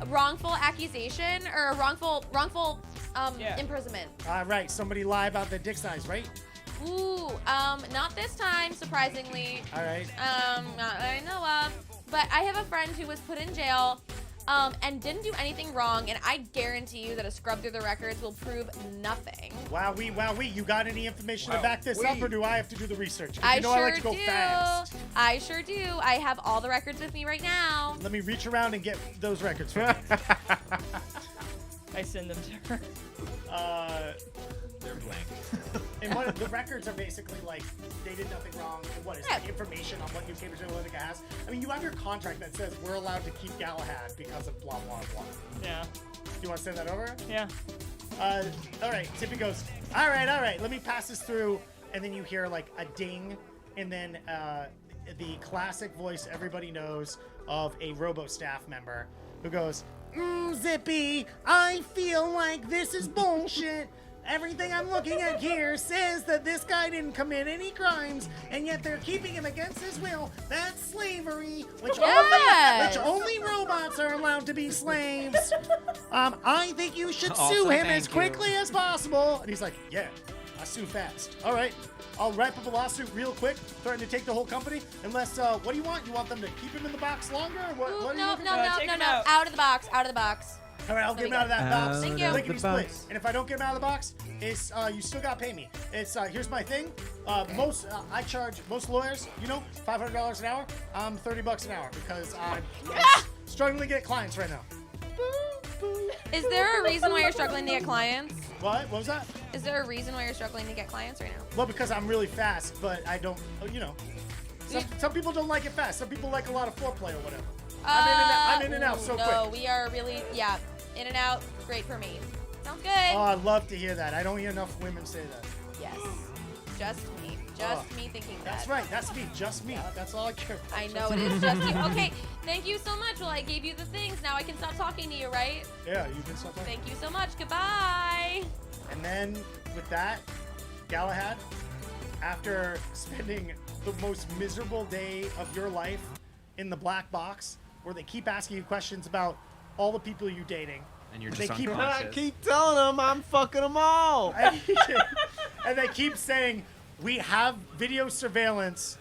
a wrongful accusation or a wrongful Yeah. imprisonment. All right, somebody lie about their dick size, right? Ooh, not this time, surprisingly. All right. Not that I know of. But I have a friend who was put in jail, and didn't do anything wrong, and I guarantee you that a scrub through the records will prove nothing. Wowee. You got any information to back this up, or do I have to do the research? 'Cause I you know sure I like to go do. fast. I sure do. I have all the records with me right now. Let me reach around and get those records for you. I send them to her. They're blank. And what the records are basically like they did nothing wrong. And what is Yeah. the information on what New Cambridge Analytica has? I mean, you have your contract that says we're allowed to keep Galahad because of blah blah blah. Yeah. Do you want to send that over? Yeah. All right. Tippy goes. All right. Let me pass this through, and then you hear like a ding, and then the classic voice everybody knows of a Robo staff member who goes, Zippy, I feel like this is bullshit. Everything I'm looking at here says that this guy didn't commit any crimes, and yet they're keeping him against his will. That's slavery, which Yes. only robots are allowed to be slaves. I think you should Also, sue him thank as you. quickly as possible. And he's like, yeah, I sue fast. All right, I'll wrap up a lawsuit real quick, threaten to take the whole company. Unless, what do you want? You want them to keep him in the box longer? Or what? Ooh, what are you no, looking no, for? no, take no, him no. out. Out of the box. Out of the box. All right, I'll get him out of that box. Thank you. Lickety the split. box. And if I don't get him out of the box, it's you still got to pay me. It's here's my thing. I charge most lawyers, $500 an hour. I'm $30 an hour because I'm struggling to get clients right now. Is there a reason why you're struggling to get clients? What was that? Is there a reason why you're struggling to get clients right now? Well, because I'm really fast, but I don't. Some people don't like it fast. Some people like a lot of foreplay or whatever. I'm in and out so no, quick. we are really, in and out. Great for me. Sounds good. Oh, I love to hear that. I don't hear enough women say that. Yes. Just me. Just me thinking that. That's right. That's me. Just me. That's all I care about. I know it is just you. Okay, thank you so much. Well, I gave you the things. Now I can stop talking to you, right? Yeah, you can stop talking. Thank you so much. Goodbye. And then with that, Galahad, after spending the most miserable day of your life in the black box, where they keep asking you questions about all the people you're dating, And you're They just keep- I unconscious. keep telling them I'm fucking them all. and they keep saying, we have video surveillance,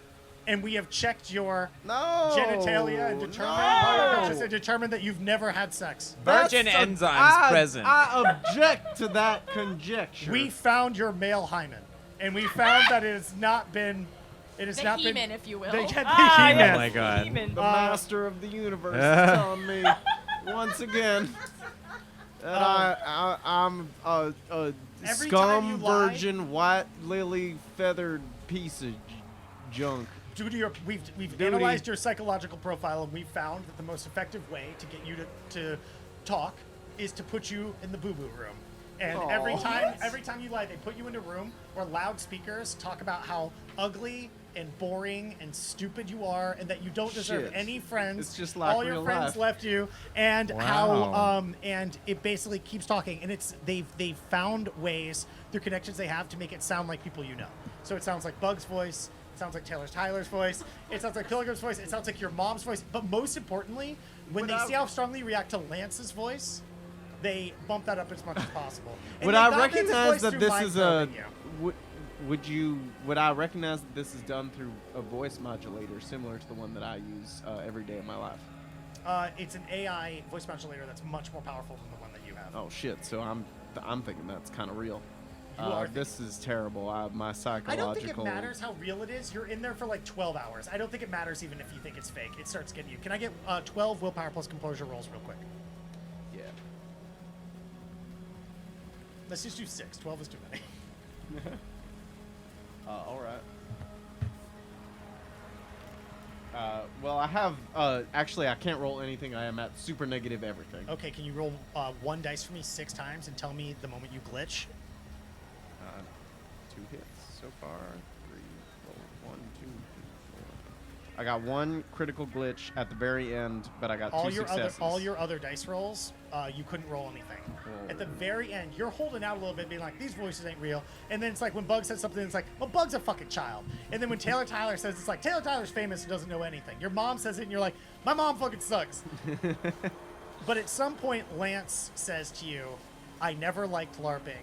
and we have checked your No. genitalia and determined that you've never had sex. Virgin That's enzymes present. I object to that conjecture. We found your male hymen, and we found that it has not been. It has The not He-Man, been. if you will. The Ah, He-Man. yes, Oh my God. Demon. the master of the universe is telling me once again that I'm a Every time scum you lie- virgin white lily feathered piece of junk. we've analyzed your psychological profile, and we've found that the most effective way to get you to talk is to put you in the boo-boo room. And every time you lie, they put you in a room where loudspeakers talk about how ugly and boring and stupid you are, and that you don't deserve any friends. It's just like all your real friends life. left you, and Wow. how and it basically keeps talking. And they've found ways through connections they have to make it sound like people you know. So it sounds like Bug's voice. It sounds like Tyler's voice. It sounds like Pilgrim's voice. It sounds like your mom's voice. But most importantly, when they see how strongly you react to Lance's voice, they bump that up as much as possible. And Would they I got Lance's recognize voice that through this mind is a? probing you. Would I recognize that this is done through a voice modulator similar to the one that I use every day of my life? It's an AI voice modulator that's much more powerful than the one that you have. Oh shit! So I'm thinking that's kind of real. You are this is terrible. My psychological. I don't think it matters how real it is. You're in there for like 12 hours. I don't think it matters even if you think it's fake. It starts getting you. Can I get 12 willpower plus composure rolls real quick? Yeah. Let's just do 6. 12 is too many. All right. Well, I have. Actually, I can't roll anything. I am at super negative everything. Okay, can you roll 1 dice for me 6 times and tell me the moment you glitch? 2 hits so far. 3. Roll 1, 2, 3, 4. I got 1 critical glitch at the very end, but I got 2 successes. All your other dice rolls, you couldn't roll anything. At the very end, you're holding out a little bit, being like, these voices ain't real. And then it's like when Bug says something, it's like, well, Bug's a fucking child. And then when Tyler says, it's like, Tyler's famous and doesn't know anything. Your mom says it, and you're like, my mom fucking sucks. But at some point, Lance says to you, I never liked LARPing.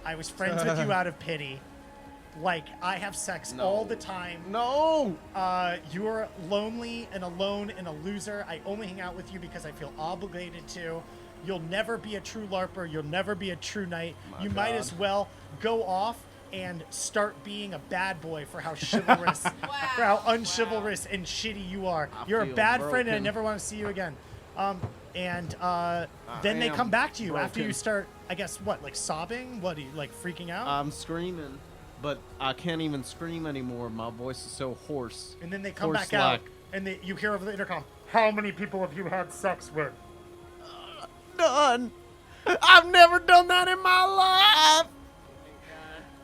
I was friends with you out of pity. Like, I have sex all the time. No! You're lonely and alone and a loser. I only hang out with you because I feel obligated to. You'll never be a true LARPer. You'll never be a true knight. You might as well go off and start being a bad boy for how chivalrous, for how unchivalrous and shitty you are. You're a feel bad friend, and I broken. never want to see you again. Then they come back to you after you broken. start, I guess, what, like sobbing? What, are you, like freaking out? I'm screaming, but I can't even scream anymore. My voice is so hoarse. And then they come back out, and you hear over the intercom, how many people have you had sex with? None. I've never done that in my life.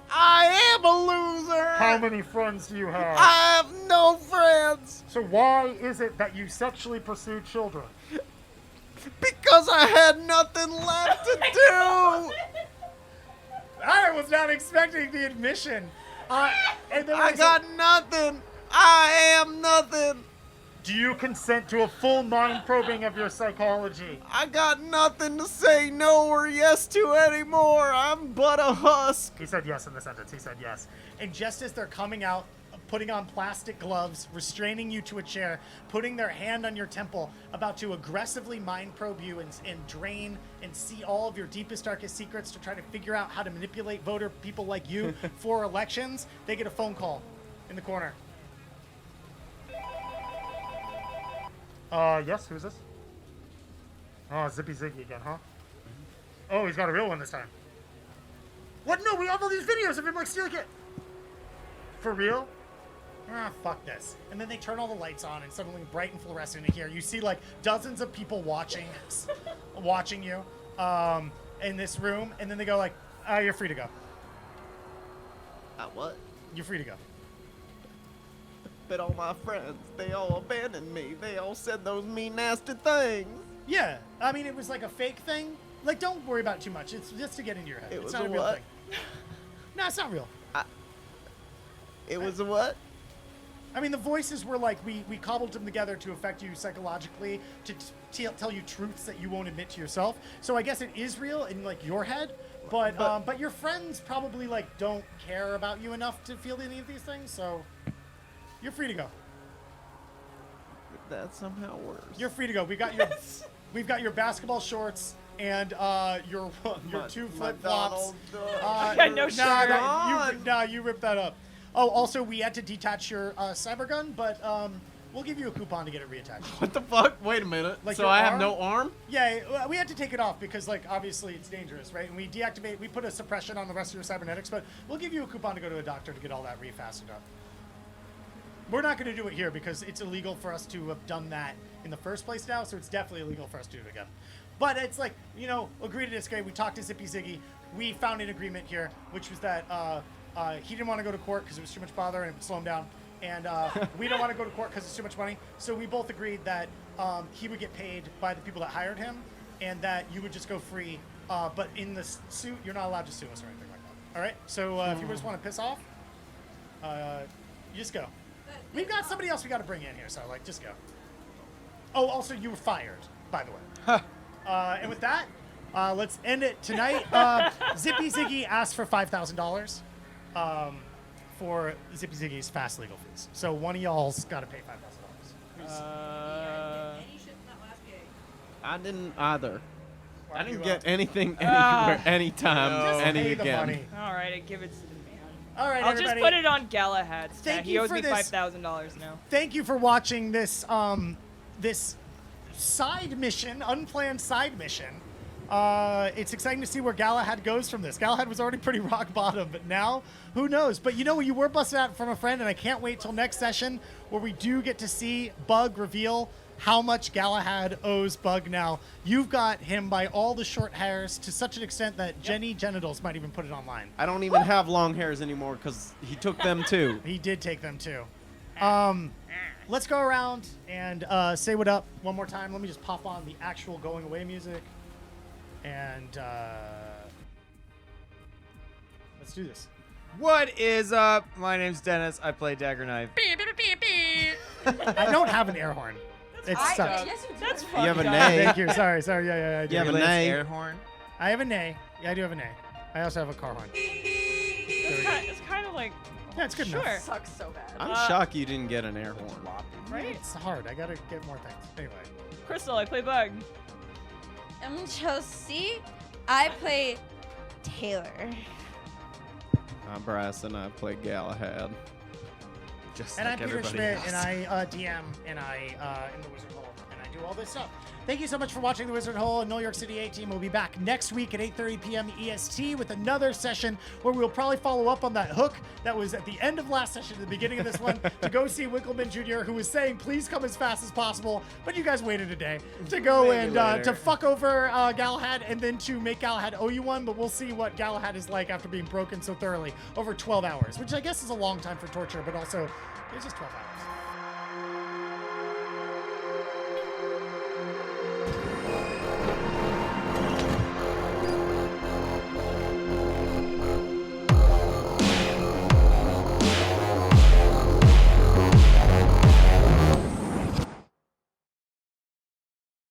I am a loser. How many friends do you have? I have no friends. So why is it that you sexually pursue children? Because I had nothing left to do. I was not expecting the admission. And then I got nothing. I am nothing. do you consent to a full mind probing of your psychology? I got nothing to say no or yes to anymore. I'm but a husk. He said yes in the sentence. He said yes. And just as they're coming out, putting on plastic gloves, restraining you to a chair, putting their hand on your temple, about to aggressively mind probe you and drain and see all of your deepest, darkest secrets to try to figure out how to manipulate voter people like you for elections, they get a phone call in the corner. Yes, who's this? Oh, Zippy Ziggy again, huh? Oh, he's got a real one this time. What? No, we have all these videos of him like stealing it. For real? Ah, fuck this. And then they turn all the lights on and suddenly bright and fluorescent in here. You see like dozens of people watching you in this room. And then they go like, you're free to go. What? You're free to go. But all my friends, they all abandoned me. They all said those mean, nasty things. Yeah. I mean, it was like a fake thing. Like, don't worry about it too much. It's just to get into your head. It It's was not a a real what? thing. No, it's not real. It was a what? I mean, the voices were like, we cobbled them together to affect you psychologically, to tell you truths that you won't admit to yourself. So I guess it is real in like your head, but your friends probably like don't care about you enough to feel any of these things. So you're free to go. That somehow works. You're free to go. We've got your basketball shorts and your two flip flops. No shirt. You ripped that up. Oh, also, we had to detach your cyber gun, but we'll give you a coupon to get it reattached. What the fuck? Wait a minute. Like so your I have arm? no arm? Yeah, we had to take it off because, like, obviously it's dangerous, right? And we put a suppression on the rest of your cybernetics, but we'll give you a coupon to go to a doctor to get all that refastened up. we're not going to do it here because it's illegal for us to have done that in the first place now, so it's definitely illegal for us to do it again. But it's like, agree to disagree. We talked to Zippy Ziggy. We found an agreement here, which was that he didn't want to go to court because it was too much bother and it would slow him down. And we don't want to go to court because it's too much money. So we both agreed that he would get paid by the people that hired him and that you would just go free. But in the suit, you're not allowed to sue us or anything like that. All right? So if you just want to piss off, you just go. We've got somebody else we got to bring in here, so just go. Oh, also, you were fired, by the way. And with that, let's end it tonight. Zippy Ziggy asked for $5,000 for Zippy Ziggy's fast legal fees. So one of y'all's got to pay $5,000. I didn't either. Why I do didn't you, get anything anywhere, anytime, Just any pay the again. money. All right, I give it to the man. All right, I'll everybody. just put it on Galahad's tab. Thank He you owes for me this. $5,000 now. Thank you for watching this this side mission, unplanned side mission. It's exciting to see where Galahad goes from this. Galahad was already pretty rock bottom, but now, who knows? But you were busted out from a friend, and I can't wait till next session where we do get to see Bug reveal how much Galahad owes Bug now. You've got him by all the short hairs to such an extent that Jenny Genitals might even put it online. I don't even have long hairs anymore because he took them too. He did take them too. Let's go around and say what up one more time. Let me just pop on the actual going away music. And let's do this. What is up? My name's Dennis. I play Dagger Knife. I don't have an air horn. It sucks. Yes, you do. That's You fun. have a guys. nay. Thank you. Sorry. Yeah, I do. You have a Lance nay. air horn. I have a nay. Yeah, I do have a nay. I also have a car horn. It's kind of like, Yeah, it's good sure. enough. Sucks so bad. I'm shocked you didn't get an air horn. Right? It's hard. I gotta get more things. Anyway. Crystal, I play Bug. I'm Chelsea. I play Taylor. I'm Brass and I play Galahad. Just And like I'm Peter everybody Schmidt, else. and I DM, and I in the Wizard Hole, and I do all this stuff. Thank you so much for watching the Wizard Hole, and Null York City Z-team will be back next week at 8:30 p.m. EST with another session where we'll probably follow up on that hook that was at the end of last session, at the beginning of this one, to go see Winkleman Jr., who was saying, please come as fast as possible, but you guys waited a day to go Maybe and later. to fuck over Galahad, and then to make Galahad owe you one, but we'll see what Galahad is like after being broken so thoroughly over 12 hours, which I guess is a long time for torture, but also it's just 12 hours.